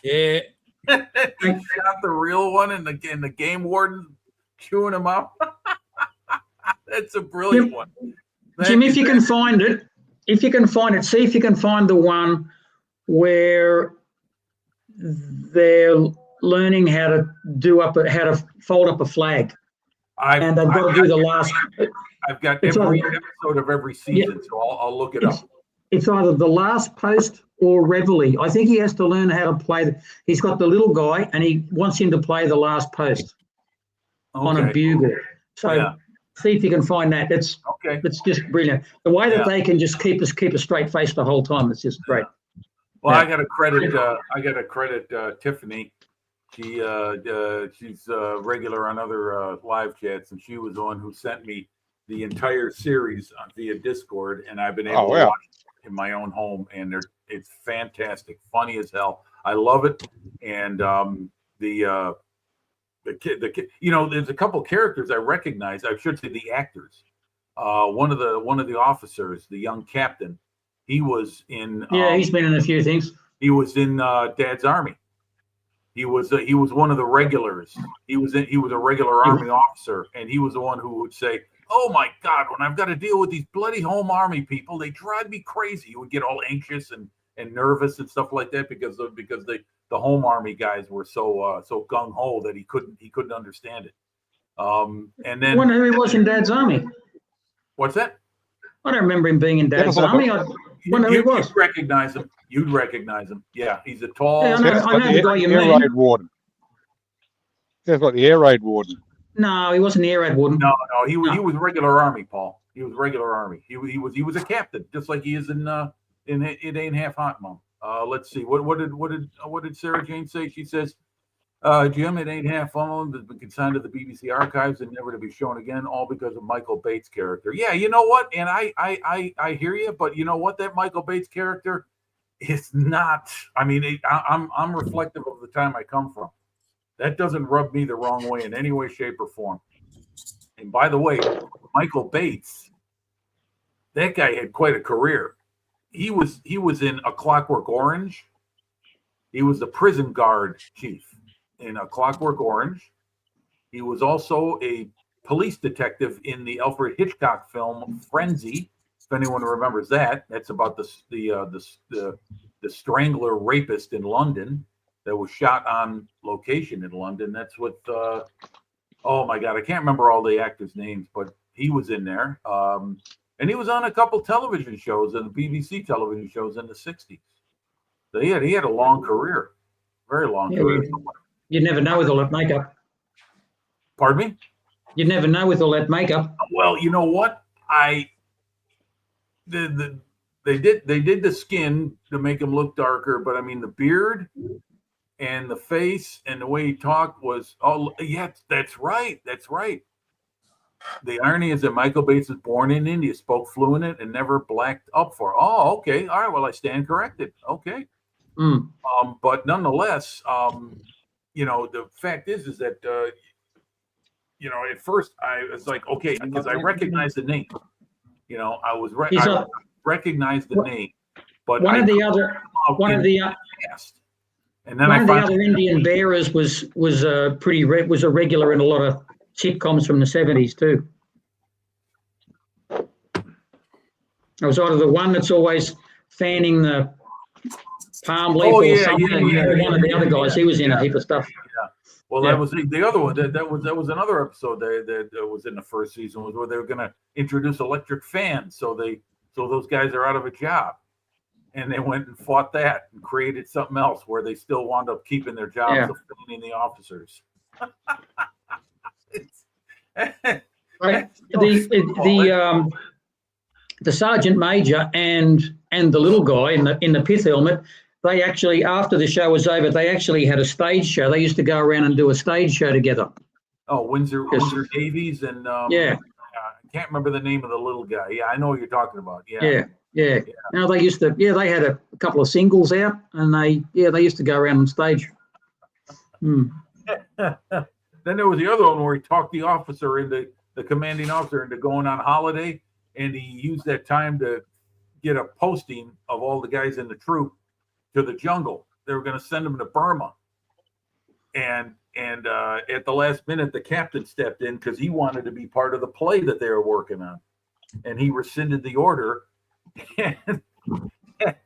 Yeah. They shot the real one, and the game warden chewing him up. That's a brilliant one. Jim, if you can find it, see if you can find the one where they're learning how to fold up a flag, and they've got to do the last. I've got It's every on- episode of every season, so I'll look it up. It's either the last post or Reveille. I think he has to learn how to play. He's got the little guy, and he wants him to play the last post on a Okay. bugle. So Yeah. see if you can find that. It's Okay. just brilliant. The way that Yeah. they can just keep a straight face the whole time. It's just great. Well, Yeah. I got to credit Tiffany. She's regular on other live chats, and she was the one who sent me the entire series via Discord, and I've been able to watch it in my own home, and it's fantastic, funny as hell. I love it, and the kid, there's a couple characters I recognize. I should say the actors. One of the officers, the young captain, he was in. Yeah, he's been in a few things. He was in Dad's Army. He was one of the regulars. He was a regular Army officer, and he was the one who would say, "Oh my God, when I've got to deal with these bloody home Army people, they drive me crazy." He would get all anxious and nervous and stuff like that because the home Army guys were so gung ho that he couldn't understand it. And then I wonder who he was in Dad's Army. what's that? I don't remember him being in Dad's Yeah, Army. I wonder who he was. You'd recognize him. You'd recognize him. Yeah, he's a tall. Yeah, I know the guy you air mean. raid warden. They've got the air raid warden. No, he wasn't the air raid warden. No, he was regular Army, Paul. He was regular Army. He was a captain, just like he is in It Ain't Half Hot, Mom. Let's see. What did Sarah Jane say? She says, Jim, It Ain't Half Fun has been consigned to the BBC archives and never to be shown again, all because of Michael Bates' character. Yeah, you know what? And I hear you, but you know what? That Michael Bates character is not. I mean, I'm reflective of the time I come from. That doesn't rub me the wrong way in any way, shape, or form. And by the way, Michael Bates, that guy had quite a career. He was in A Clockwork Orange. He was the prison guard chief in A Clockwork Orange. He was also a police detective in the Alfred Hitchcock film Frenzy. If anyone remembers that, that's about the strangler rapist in London that was shot on location in London. That's what. Oh my God, I can't remember all the actors' names, but he was in there. And he was on a couple television shows and BBC television shows in the 60s. So he had a long career, very long career. You'd never know with all that makeup. Pardon me? You'd never know with all that makeup. Well, you know what? They did the skin to make him look darker, but I mean the beard and the face and the way he talked was yeah, that's right. That's right. The irony is that Michael Bates was born in India, spoke fluent and never blacked up for. Oh, okay. All right. Well, I stand corrected. Okay. Mm. But nonetheless, the fact is that, at first I was like, okay, because I recognized the name. I recognized the name, but one of the other and then one of the other Indian bearers was a regular in a lot of sitcoms from the 70s too. It was either the one that's always fanning the palm leaf or something. One of the other guys, he was in a heap of stuff. Yeah. Well, that was the other one. That was another episode that was in the first season, was where they were going to introduce electric fans, so those guys are out of a job, and they went and fought that and created something else where they still wound up keeping their jobs of fanning the officers. Right. The sergeant major and the little guy in the pith helmet, they actually, after the show was over, they actually had a stage show. They used to go around and do a stage show together. Oh, Windsor Davies and Yeah. I can't remember the name of the little guy. Yeah, I know what you're talking about. Yeah. Now they used to. Yeah, they had a couple of singles out, and they used to go around on stage. Then there was the other one where he talked the officer into the commanding officer into going on holiday, and he used that time to get a posting of all the guys in the troop to the jungle. They were going to send them to Burma, and at the last minute, the captain stepped in because he wanted to be part of the play that they were working on, and he rescinded the order. And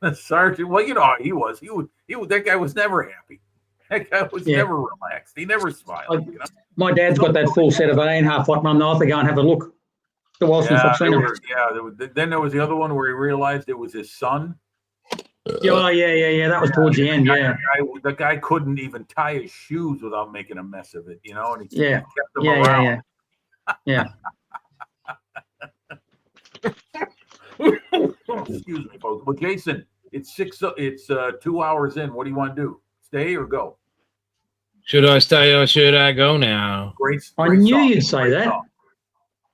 the sergeant, well, you know how he was. He would. That guy was never happy. That guy was never relaxed. He never smiled. You know? My dad's got that full set of 8.5 watt mum. I'll have to go and have a look. The while since I've seen him. Then there was the other one where he realized it was his son. Oh, yeah. That was towards the end. Yeah. The guy couldn't even tie his shoes without making a mess of it, you know. And he kept them around. Yeah. Excuse me, folks. Well, Jason, it's 2 hours in. What do you want to do? Stay or go? Should I stay or should I go now? Great I knew song. you'd say that. Song.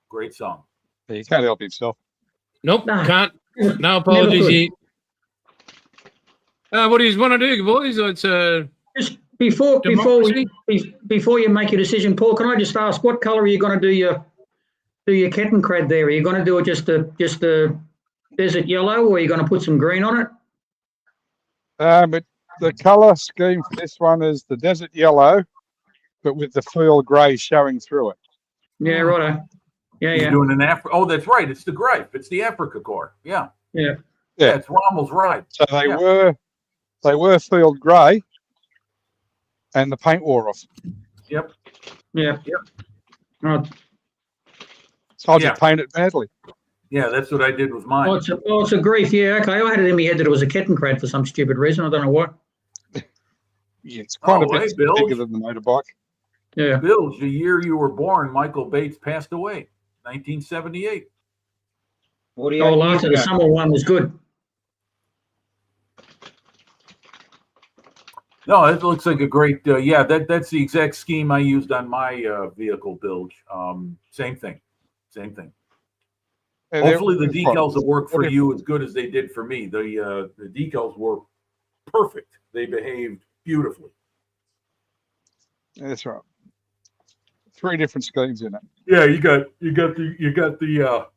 Great song. He can't help himself. Nope, Nah. can't. No apologies. What do you want to do, boys? It's Just before you make your decision, Paul, can I just ask what colour are you going to do your Kettencrad there? Are you going to do it just a desert yellow, or are you going to put some green on it? But the colour scheme for this one is the desert yellow, but with the field grey showing through it. Yeah, righto. You're doing an Africa. Oh, that's right. It's the gripe. It's the Africa Corps. Yeah. It's Rommel's right. So they were field grey, and the paint wore off. Yep. Right. So I just painted badly. Yeah, that's what I did with mine. It's a grief. Yeah, okay. I had it in my head that it was a Kettencrad for some stupid reason. I don't know why. Yeah, it's quite a bit hey, Bill. bigger than the motorbike. Yeah. Bill, the year you were born, Michael Bates passed away, 1978. Last the summer one was good. No, it looks like a great. That's the exact scheme I used on my vehicle build. Same thing. Yeah, Hopefully, the decals will work for you as good as they did for me. The decals were perfect. They behaved beautifully. That's right. 3 different schemes in it. Yeah, you got the.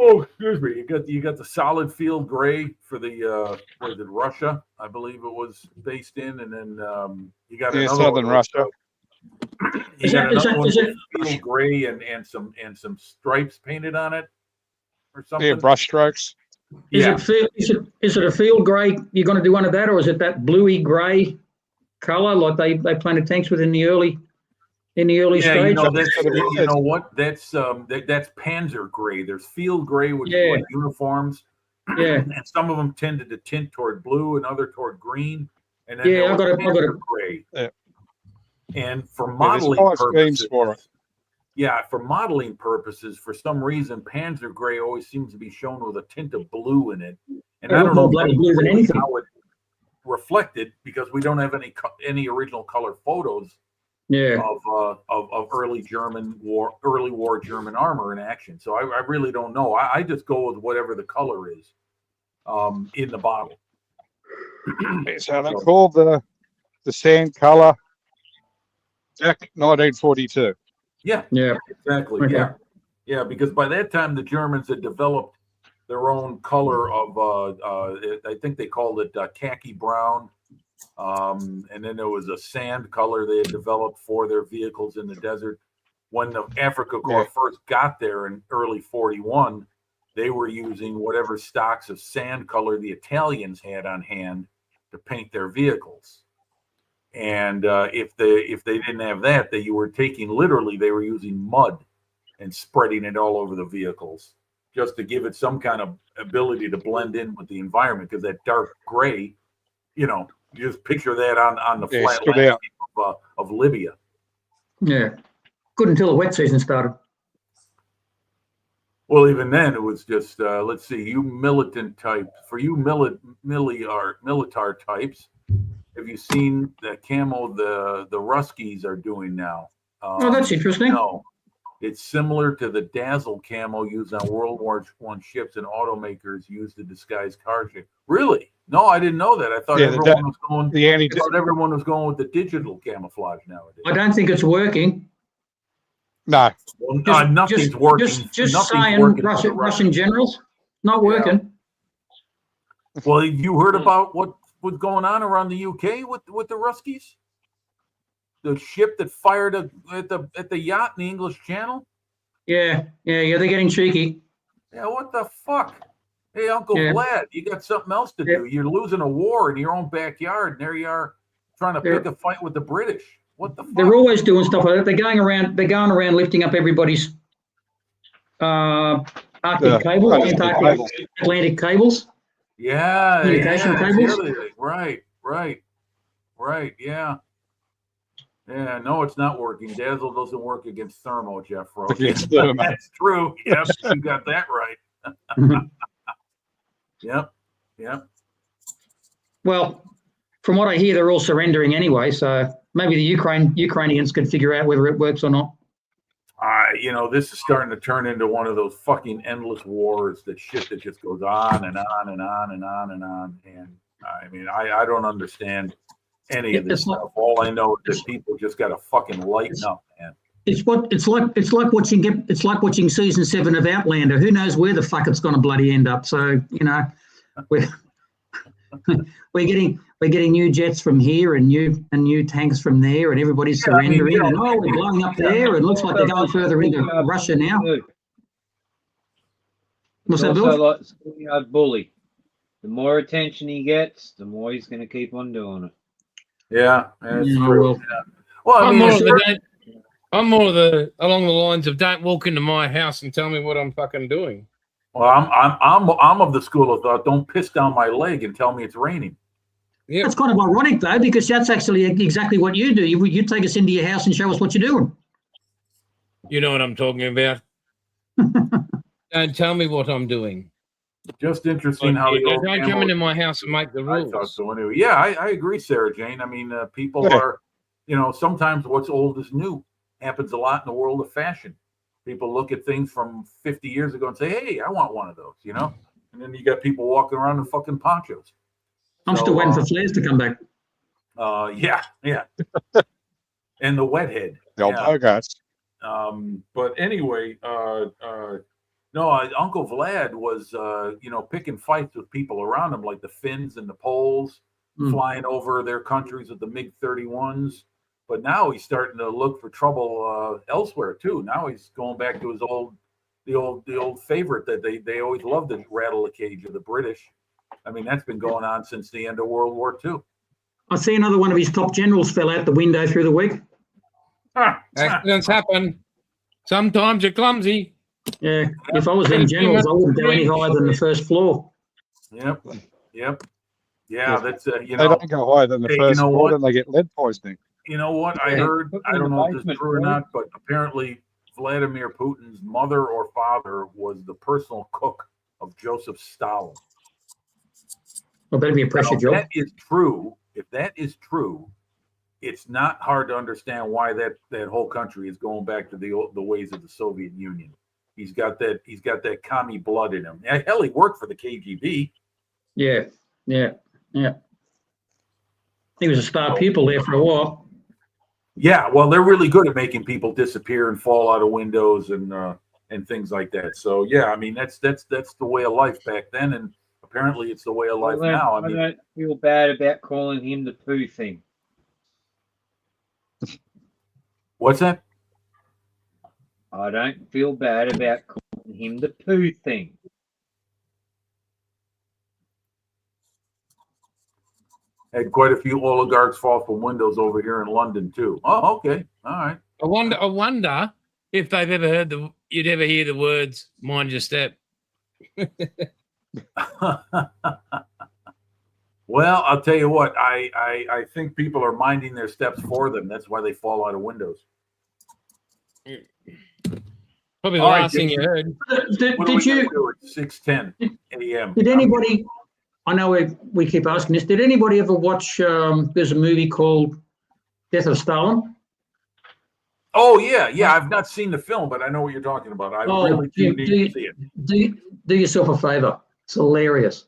Oh, excuse me. You got the solid field gray for the was it Russia? I believe it was based in, and then you got another Southern one, Russia. You got another one with field gray and some stripes painted on it, or something. Yeah, brush strokes. Is it a field grey? You're going to do one of that, or is it that bluey grey colour like they planted tanks with in the early stage? You know what? That's Panzer gray. There's field gray, which is like uniforms. Yeah. And some of them tended to tint toward blue and other toward green. And then I got it. Gray. Yeah. And for modeling purposes, for modeling purposes, for some reason, Panzer gray always seems to be shown with a tint of blue in it. And I don't know blue than anything. how it reflected, because we don't have any original color photos of early war German armor in action. So I really don't know. I just go with whatever the color is in the bottle. So they called the sand color Jack 1942. Yeah, exactly. Okay. Yeah, because by that time the Germans had developed their own color of I think they called it khaki brown. And then there was a sand color they had developed for their vehicles in the desert. When the Africa Corps first got there in early 41, they were using whatever stocks of sand color the Italians had on hand to paint their vehicles. And if they didn't have that, they were using mud and spreading it all over the vehicles just to give it some kind of ability to blend in with the environment, because that dark gray, you just picture that on the flat landscape of Libya. Yeah. Good until the wet season started. Well, even then, it was just let's see, you militant type. For you militar types, have you seen the camo the Ruskies are doing now? Oh, that's interesting. No, it's similar to the Dazzle camo used on World War I ships and automakers used to disguise car shapes. Really? No, I didn't know that. I thought Yeah, everyone was going. The anti I thought everyone was going with the digital camouflage nowadays. I don't think it's working. no. Well, nothing's working. Just Nothing's saying, working for the Russian generals, not Yeah. working. Well, you heard about what was going on around the UK with the Ruskies? The ship that fired at the yacht in the English Channel? Yeah, they're getting cheeky. Yeah, what the fuck? Hey, Uncle Yeah. Vlad, you got something else to Yeah. do. You're losing a war in your own backyard, and there you are trying to pick a fight with the British. What the fuck? They're always doing stuff like that. They're going around lifting up everybody's Arctic cable, Atlantic cables. Yeah, Communication cables? really. Right, yeah. Yeah, no, it's not working. Dazzle doesn't work against thermo, Jeff Roach. Against thermo. That's true. Yep, you got that right. Yep. Well, from what I hear, they're all surrendering anyway. So maybe the Ukrainians could figure out whether it works or not. This is starting to turn into one of those fucking endless wars. That shit that just goes on and on and on and on and on. And I mean, I don't understand any of this stuff. All I know is that people just got to fucking lighten up, man. It's like watching season 7 of Outlander. Who knows where the fuck it's going to bloody end up? So we're getting new jets from here and new tanks from there, and everybody's surrendering. We're blowing up there. It looks like they're going further into Russia now. What's that, Bill? Like schoolyard bully. The more attention he gets, the more he's going to keep on doing it. Yeah, that's Yeah, true. Well, I I'm mean, more of the along the lines of don't walk into my house and tell me what I'm fucking doing. well, I'm of the school of thought. Don't piss down my leg and tell me it's raining. Yeah, That's kind of ironic though, because that's actually exactly what you do. You take us into your house and show us what you're doing. you know what I'm talking about. Don't tell me what I'm doing. Just interesting how You the old don't come into my house and make the I thought rules. so anyway. Yeah, I agree, Sarah Jane. I mean, people Yeah. are, sometimes what's old is new. Happens a lot in the world of fashion. People look at things from 50 years ago and say, "Hey, I want one of those," And then you got people walking around in fucking ponchos. I'm still waiting for flares to come back. Yeah. And the wet head. The old Yeah. Bogarts. But anyway, no, Uncle Vlad was, picking fights with people around him, like the Finns and the Poles, flying over their countries with the MiG-31s. But now he's starting to look for trouble elsewhere too. Now he's going back to the old favorite that they always loved to rattle the cage of the British. I mean, that's been going on since the end of World War II. I see another one of his top generals fell out the window through the week. Accidents happen. Sometimes you're clumsy. Yeah, if I was them generals, I wouldn't go any higher than the first floor. Yep. Yeah, that's They don't go higher than the Hey, you first know floor, what? and they get lead poisoning. You know what I Yeah, heard? put I them in don't the know if this is basement, true or bro. not, but apparently Vladimir Putin's mother or father was the personal cook of Joseph Stalin. Well, that'd be a pressure Now, job. that is true. If that is true, it's not hard to understand why that whole country is going back to the ways of the Soviet Union. He's got that commie blood in him. Hell, he worked for the KGB. Yeah. He was a star pupil there for a while. Yeah, well, they're really good at making people disappear and fall out of windows and things like that. So yeah, I mean that's the way of life back then, and apparently it's the way of life Well, now. I I mean, don't feel bad about calling him the poo thing. what's that? I don't feel bad about calling him the poo thing. Had quite a few oligarchs fall from windows over here in London too. Oh, okay, all right. I wonder if they've ever heard you'd ever hear the words "mind your step." Well, I'll tell you what. I think people are minding their steps for them. That's why they fall out of windows. Probably the All right, last thing you heard. Did, What are we did gonna you? do at 6:10 a.m.? Did anybody? I know we keep asking this. Did anybody ever watch? There's a movie called Death of Stalin. Oh yeah. I've not seen the film, but I know what you're talking about. I Oh, really do Jim, need to see it. Do yourself a favor. It's hilarious.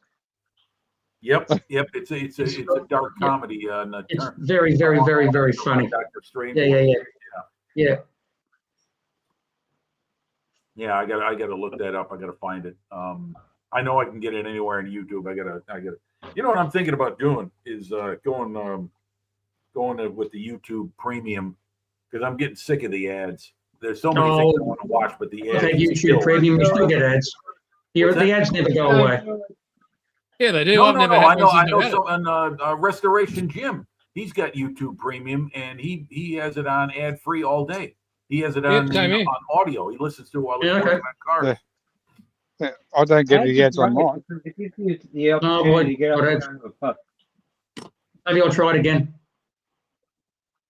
Yep. It's a dark comedy on the It's turn. very, very, very, very funny. Doctor Strange. Yeah. Yeah, I gotta look that up. I gotta find it. I know I can get it anywhere on YouTube. I gotta. You know what I'm thinking about doing is going with the YouTube Premium because I'm getting sick of the ads. There's so many things I want to watch, but the ads. Okay, YouTube Premium, you still get ads. The ads never go away. Yeah, they do. No, I've no, never no. had I know. one I since know. I've had So, on Restoration Jim, he's got YouTube Premium, and he has it on ad free all day. He has it on, same here. on audio. He listens to it while he's Yeah, working okay. on cars. Yeah, I don't get any ads on mine. It gives you the opportunity to get up and have a puff. Maybe I'll try it again.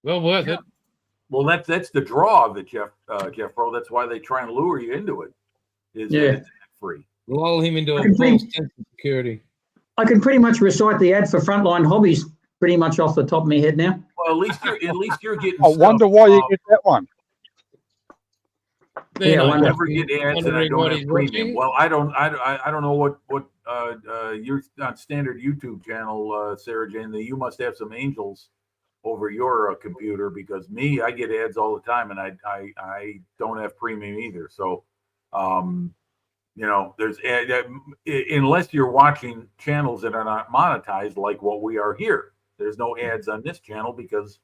Well worth it. Well, that's the draw of it, Jeff Bro. That's why they try and lure you into it. Is that Yeah. it's free. Lull him into a can false bring- sense of security. I can pretty much recite the ad for Frontline Hobbies pretty much off the top of my head now. Well, at least you're getting. I wonder stuff, why you get that one. They're Yeah, I not I wonder. never get ads and I wondering don't what have he's premium. watching. Well, I don't know what you're on standard YouTube channel, Sarah Jane. That you must have some angels over your computer because me, I get ads all the time and I don't have premium either. So, you know, there's unless you're watching channels that are not monetized like what we are here. There's no ads on this channel because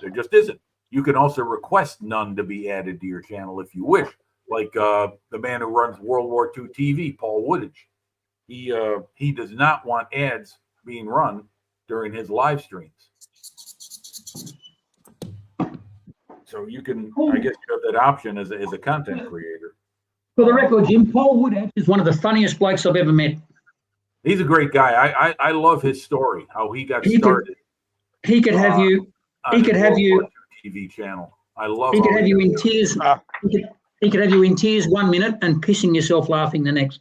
there just isn't. You can also request none to be added to your channel if you wish. Like the man who runs World War II TV, Paul Woodage. He does not want ads being run during his live streams. So you can, I guess you have that option as a content creator. For the record, Jim, Paul Woodage is one of the funniest blokes I've ever met. He's a great guy. I love his story, how he got He could- started. He could have you. on He his could have World you- War II TV channel. I love. He could how have you in tears. Ah. He could have you in tears 1 minute and pissing yourself laughing the next.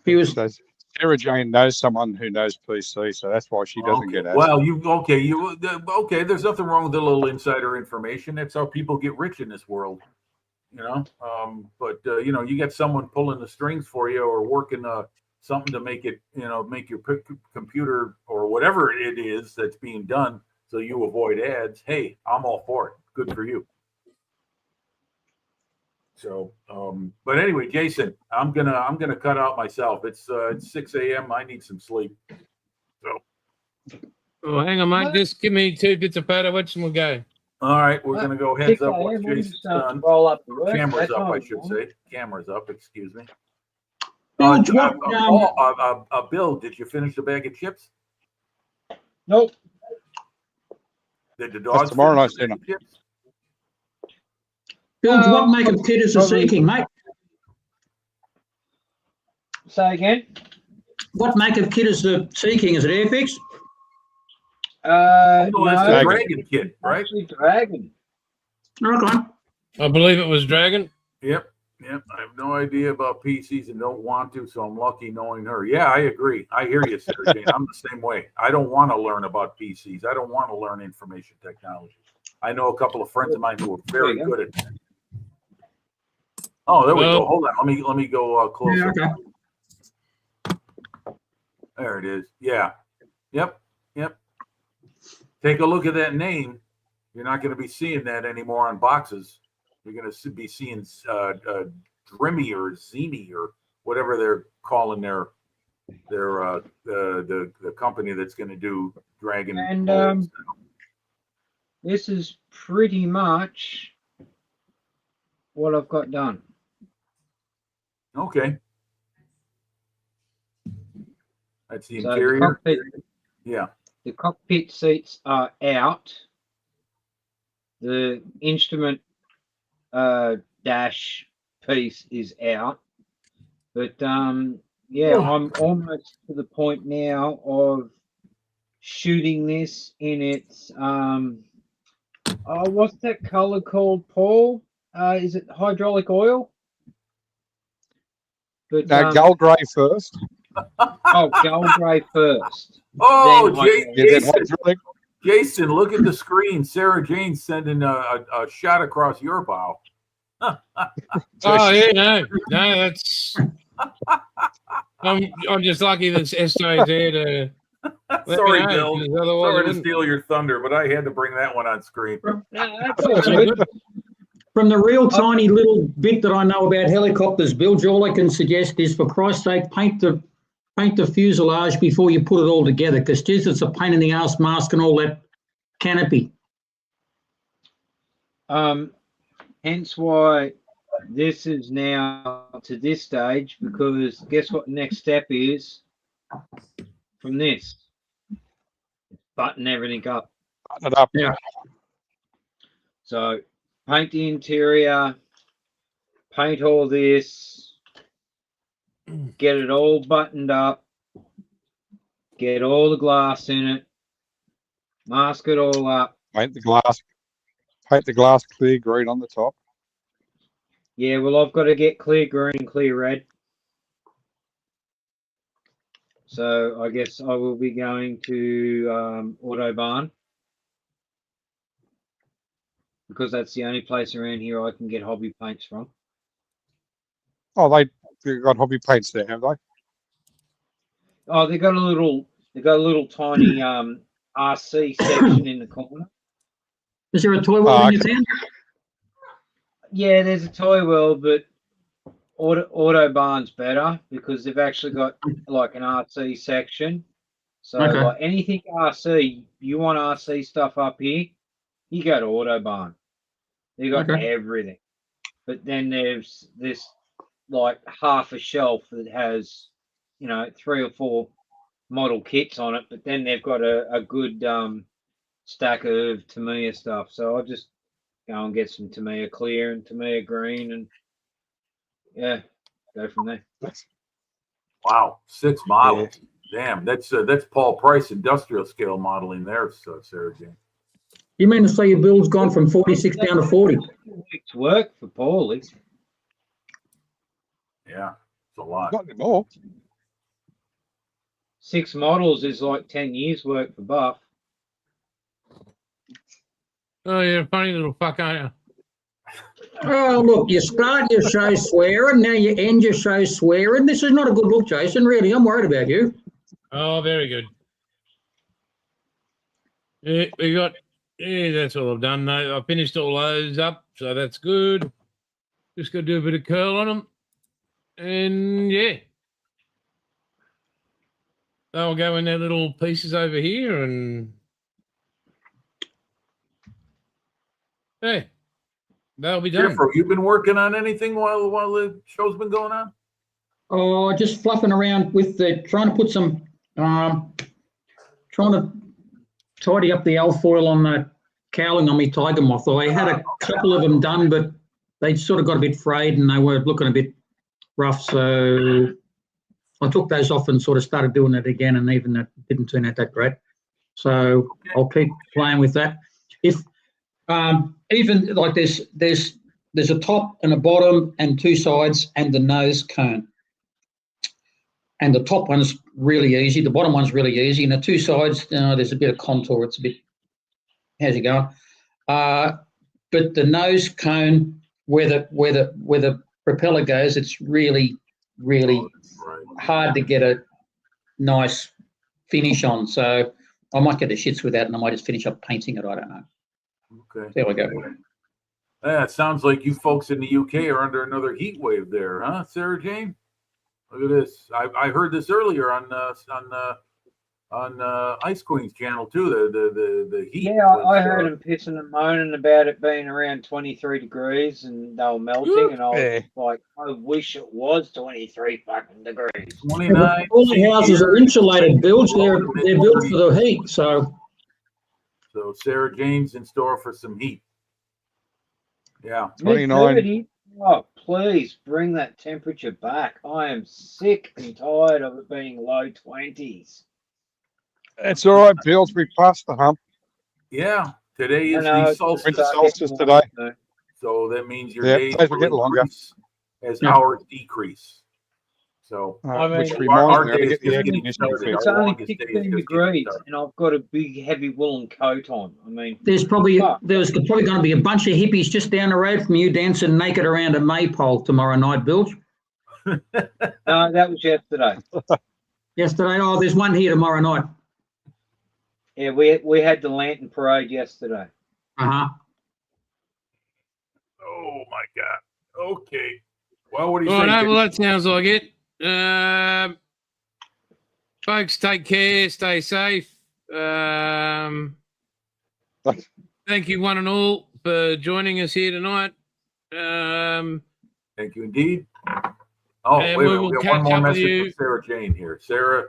He was. So Sarah Jane knows someone who knows PC, so that's why she doesn't get ads. Well, okay. There's nothing wrong with a little insider information. That's how people get rich in this world, you know. But you know, you get someone pulling the strings for you or working something to make it, you know, make your computer or whatever it is that's being done so you avoid ads. Hey, I'm all for it. Good for you. So, but anyway, Jason, I'm gonna cut out myself. It's 6 a.m. I need some sleep. Oh, hang on, mate. Just give me 2 bits of photo watch and we'll go. All right, we're gonna go heads up once We'll Jason's just, done. roll up the work. Cameras That's up, I all. should say. Cameras up. Excuse me. Bill, Bill, did you finish the bag of chips? Nope. Did the dogs? tomorrow finish night's the bag of chips? Bill, what make of kit is the Probably- seeking, mate? Say again. What make of kit is the seeking? Is it Airfix? Oh, no, that's the no, Dragon kit, right? actually Dragon. Okay. I believe it was Dragon. Yep. I have no idea about PCs and don't want to, so I'm lucky knowing her. Yeah, I agree. I hear you, Sarah Jane. I'm the same way. I don't want to learn about PCs. I don't want to learn information technology. I know a couple of friends of mine who are very There you good at that. Oh, there we Well- go. Hold on. Let me go closer. Yeah, okay. There it is. Yeah. Yep. Take a look at that name. You're not going to be seeing that anymore on boxes. You're going to be seeing Dreamy or Zemi or whatever they're calling their the company that's going to do Dragon. And, molds. This is pretty much what I've got done. Okay. That's the So interior. Yeah. the cockpit seats are out. The instrument dash piece is out. But yeah, I'm almost to the point now of shooting this in its What's that color called, Paul? Is it hydraulic oil? But No, gold grey first. gold grey first. Oh, Then hydraulic. Yeah, then Jason, hydraulic. Jason, look at the screen. Sarah Jane's sending a shot across your bow. Oh yeah, no, that's. I'm just lucky that Esto's there to. let me Sorry, know, Bill. 'cause otherwise I Sorry to wouldn't. steal your thunder, but I had to bring that one on screen. No, that's Oh, all good. From the real tiny little bit that I know about helicopters, Bill, all I can suggest is, for Christ's sake, paint the fuselage before you put it all together, because just it's a pain in the ass masking all that canopy. Hence why this is now to this stage, because guess what the next step is from this? Button everything up. Button it up. Yeah. So paint the interior, paint all this, get it all buttoned up, get all the glass in it, mask it all up. Paint the glass clear green on the top. Yeah, well, I've got to get clear green, clear red. So I guess I will be going to Autobarn, because that's the only place around here I can get hobby paints from. Oh, they've got hobby paints there, have they? Oh, they got a little tiny RC section in the corner. Is there a toy world in your town? Yeah, there's a toy world, but Autobarn's better because they've actually got like an RC section. So Okay. like anything RC, you want RC stuff up here, you go to Autobarn. They got Okay. everything. But then there's this like half a shelf that has, 3 or 4 model kits on it, but then they've got a good stack of Tamiya stuff. So I'll just go and get some Tamiya clear and Tamiya green, and yeah, go from there. Wow, 6 models. Damn, that's Paul Price industrial scale modeling there, Sarah Jane. You mean to say your build's gone from 46 down to 40? Week's work for Paulie. Yeah, it's a lot. Not anymore. 6 models is like 10 years work for Buff. Oh, you're a funny little fuck, aren't Oh, look, you start your show swearing, now you end your show swearing. This is not a good look, Jason. Really, I'm worried about you. you? Oh, very good. Yeah, that's all I've done. No, I finished all those up, so that's good. Just got to do a bit of curl on them. And yeah. They'll go in their little pieces over here, and hey, they'll be done. Jennifer, have you been working on anything while the show's been going on? Oh, just fluffing around with trying to put some, trying to tidy up the alfoil on the cowling on my tiger moth. I had a couple of them done, but they sort of got a bit frayed and they were looking a bit rough. So I took those off and sort of started doing it again, and even that didn't turn out that great. So I'll keep playing with that. If even like there's a top and a bottom and 2 sides and the nose cone. And the top one's really easy. The bottom one's really easy. And the 2 sides, there's a bit of contour. It's a bit, how's it going? But the nose cone, where the propeller goes, it's really, really hard to get a nice finish on. So I might get the shits with that, and I might just finish up painting it. I don't know. Okay. There we go. Yeah, it sounds like you folks in the UK are under another heat wave there, huh, Sarah Jane? Look at this. I heard this earlier on Ice Queen's channel too. The heat. Yeah, I heard them pissing and moaning about it being around 23 degrees and they were melting, and I was like, I wish it was 23 fucking degrees. 29. All the houses are insulated builds. They're built for the heat. So Sarah Jane's in store for some heat. Yeah. 29. Mid-30. Oh, please bring that temperature back. I am sick and tired of it being low 20s. It's all right, Bills. We passed the hump. Yeah. Today is No, the it's solstice, Winter just, solstice today. no. so that means your Yeah, days days will will get longer. increase as Yeah. hours decrease. So I mean, Which our reminds me, I day to is get the just air getting conditioning started. It's fixed. Our only longest day is 16 just getting degrees, started. and I've got a big, heavy woolen coat on. I mean, There's probably going to be a bunch of hippies just down the road from you dancing naked around a maypole tomorrow night, Bilge. no, that was yesterday. Yesterday, oh, there's one here tomorrow night. Yeah, we had the lantern parade yesterday. Uh-huh. Oh my God. Okay. Well, what do you All think? right, well, that sounds like it. Folks, take care, stay safe. Thank you, one and all, for joining us here tonight. Thank you indeed. Oh, And wait a we minute. will We got one catch more up with message you. from Sarah Jane here. Sarah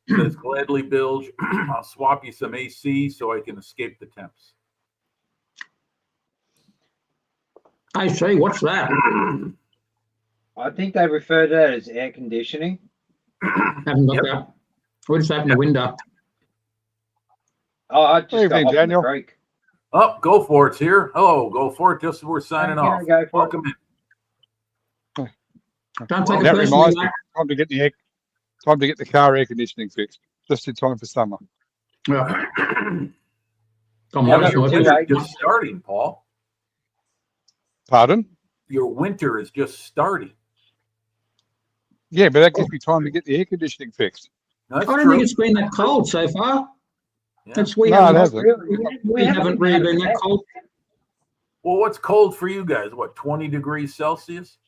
says, gladly, Bilge, I'll swap you some AC so I can escape the temps. I see, what's that? I think they refer to that as air conditioning. Haven't got Yep. that. We just opened the window. Oh, I just got Evening, off in Daniel. the creek. Oh, go for it's here. Hello, go for it. Just as we're signing Okay, off. go for it. Welcome in. Don't take That it personally, reminds me, mate. time to get the car air conditioning fixed. Just in time for summer. Yeah. Come Yeah, on, Your that's it's not- too winter's late. just starting, Paul. Pardon? Your winter is just starting. Yeah, but that gives me time to get the air conditioning fixed. That's I don't true. think it's been that cold so far. Yeah. It's, we No, it haven't, hasn't. we haven't really been that cold. Well, what's cold for you guys? What, 20 degrees Celsius?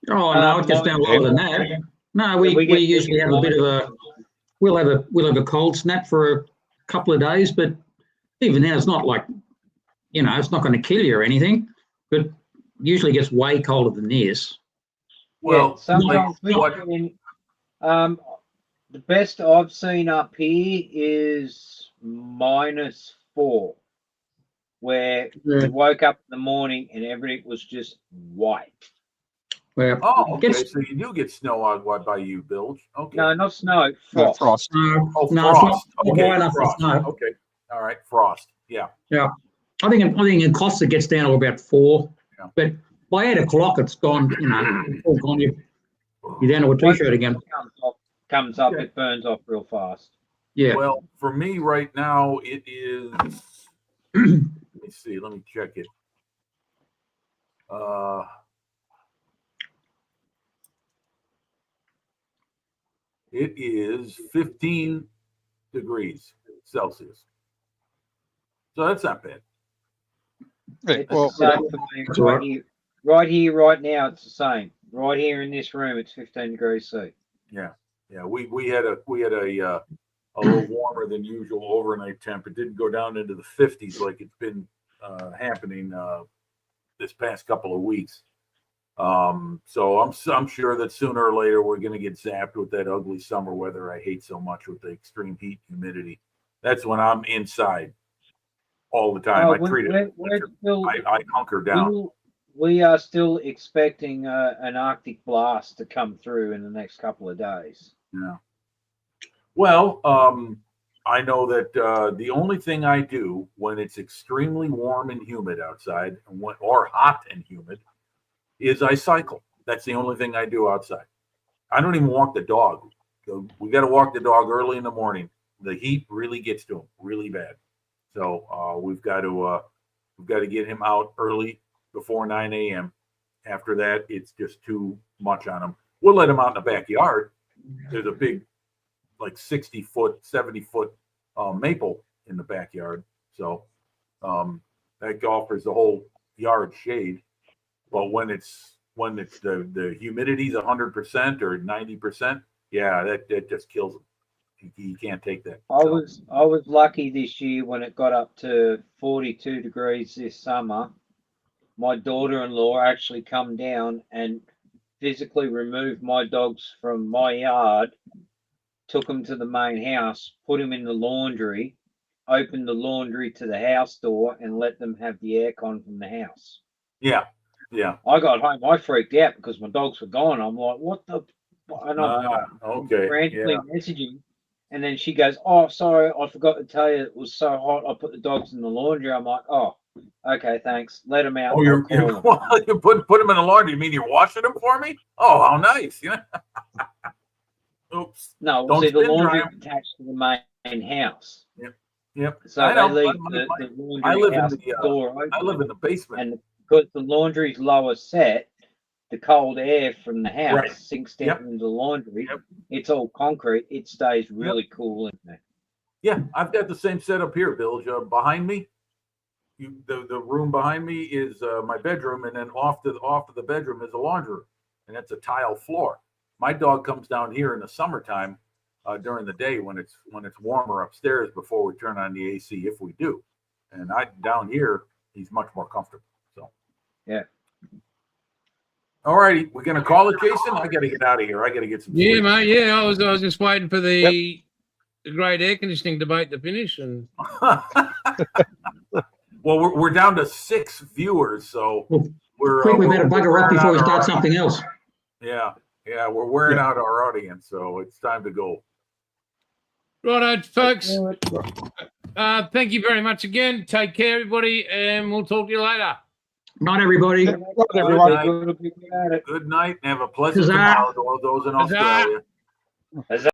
Oh no, it gets down lower than that. No, we we get- usually have a bit of a we'll have a cold snap for a couple of days, but even then it's not like, you know, it's not going to kill you or anything. But usually gets way colder than this. Well, Yeah, sometimes like, what? the best I've seen up here is -4, where Yeah. you woke up in the morning and everything was just white. Where Oh, okay. gets, So you do get snow out by you, Bilge. Okay. No, not snow, No, frost. frost. Oh, no, it's frost. not Okay, high enough for frost. snow. Okay. All right, frost. Yeah. I think in Costa it gets down to about 4, Yeah. but by 8 o'clock it's gone. You know, it's all gone. You're down to a t-shirt again. Comes up, Okay. it burns off real fast. Yeah. Well, for me right now, it is. Let me see. Let me check it. It is 15 degrees Celsius. So that's not bad. Yeah, It's well, the same for me That's all right right. here. Right here, right now, it's the same. Right here in this room, it's 15 degrees C. Yeah. We had a little warmer than usual overnight temp. It didn't go down into the 50s like it's been happening this past couple of weeks. So I'm sure that sooner or later we're going to get zapped with that ugly summer weather I hate so much with the extreme heat and humidity. That's when I'm inside all the time. I treat it. We're still, I hunker down. we are still expecting an Arctic blast to come through in the next couple of days. Yeah. Well, I know that the only thing I do when it's extremely warm and humid outside, or hot and humid, is I cycle. That's the only thing I do outside. I don't even walk the dog. We got to walk the dog early in the morning. The heat really gets to him really bad. So we've got to get him out early before 9 a.m. After that, it's just too much on him. We'll let him out in the backyard. There's a big, like 60-foot, 70-foot maple in the backyard. So that offers the whole yard shade. But when it's the humidity's 100% or 90%, yeah, that just kills him. You can't take that. I was lucky this year when it got up to 42 degrees this summer. My daughter-in-law actually come down and physically removed my dogs from my yard, took them to the main house, put them in the laundry, opened the laundry to the house door, and let them have the aircon from the house. Yeah. I got home, I freaked out because my dogs were gone. I'm like, what the? And I'm Okay. frantically Yeah. messaging And then she goes, "Oh, sorry, I forgot to tell you it was so hot. I put the dogs in the laundry." I'm like, "Oh, okay, thanks. Let them out." Oh, I'll call them." well, you put them in the laundry. You mean you're washing them for me? Oh, how nice. You know? Oops. No, Don't see, the spin laundry dry 'em. is attached to the main house. Yep. So I they know. leave I the live laundry in house the, door open. I live in the basement. And because the laundry's lower set, the cold air from the house Right. sinks down Yep. into the laundry. Yep. It's all concrete. It stays really cool in there. Yeah, I've got the same setup here, Bill. Behind me, the room behind me is my bedroom, and then off to the bedroom is a laundry room, and it's a tile floor. My dog comes down here in the summertime during the day when it's warmer upstairs before we turn on the AC, if we do. And down here, he's much more comfortable. So Yeah. All righty, we're gonna call it, Jason. I got to get out of here. I got to get some Yeah, sleep. mate. Yeah, I was just waiting for the great air conditioning debate to finish, and Well, we're down to 6 viewers, so Well, we're. I think we we're- better bugger we're off before we out start our- something else. Yeah, we're wearing out our audience, so it's time to go. righto, folks. Thank you very much again. Take care, everybody, and we'll talk to you later. Not everybody. Right, everyone. night. Good night, and have a pleasant Huzzah. tomorrow to all those in Huzzah. Australia.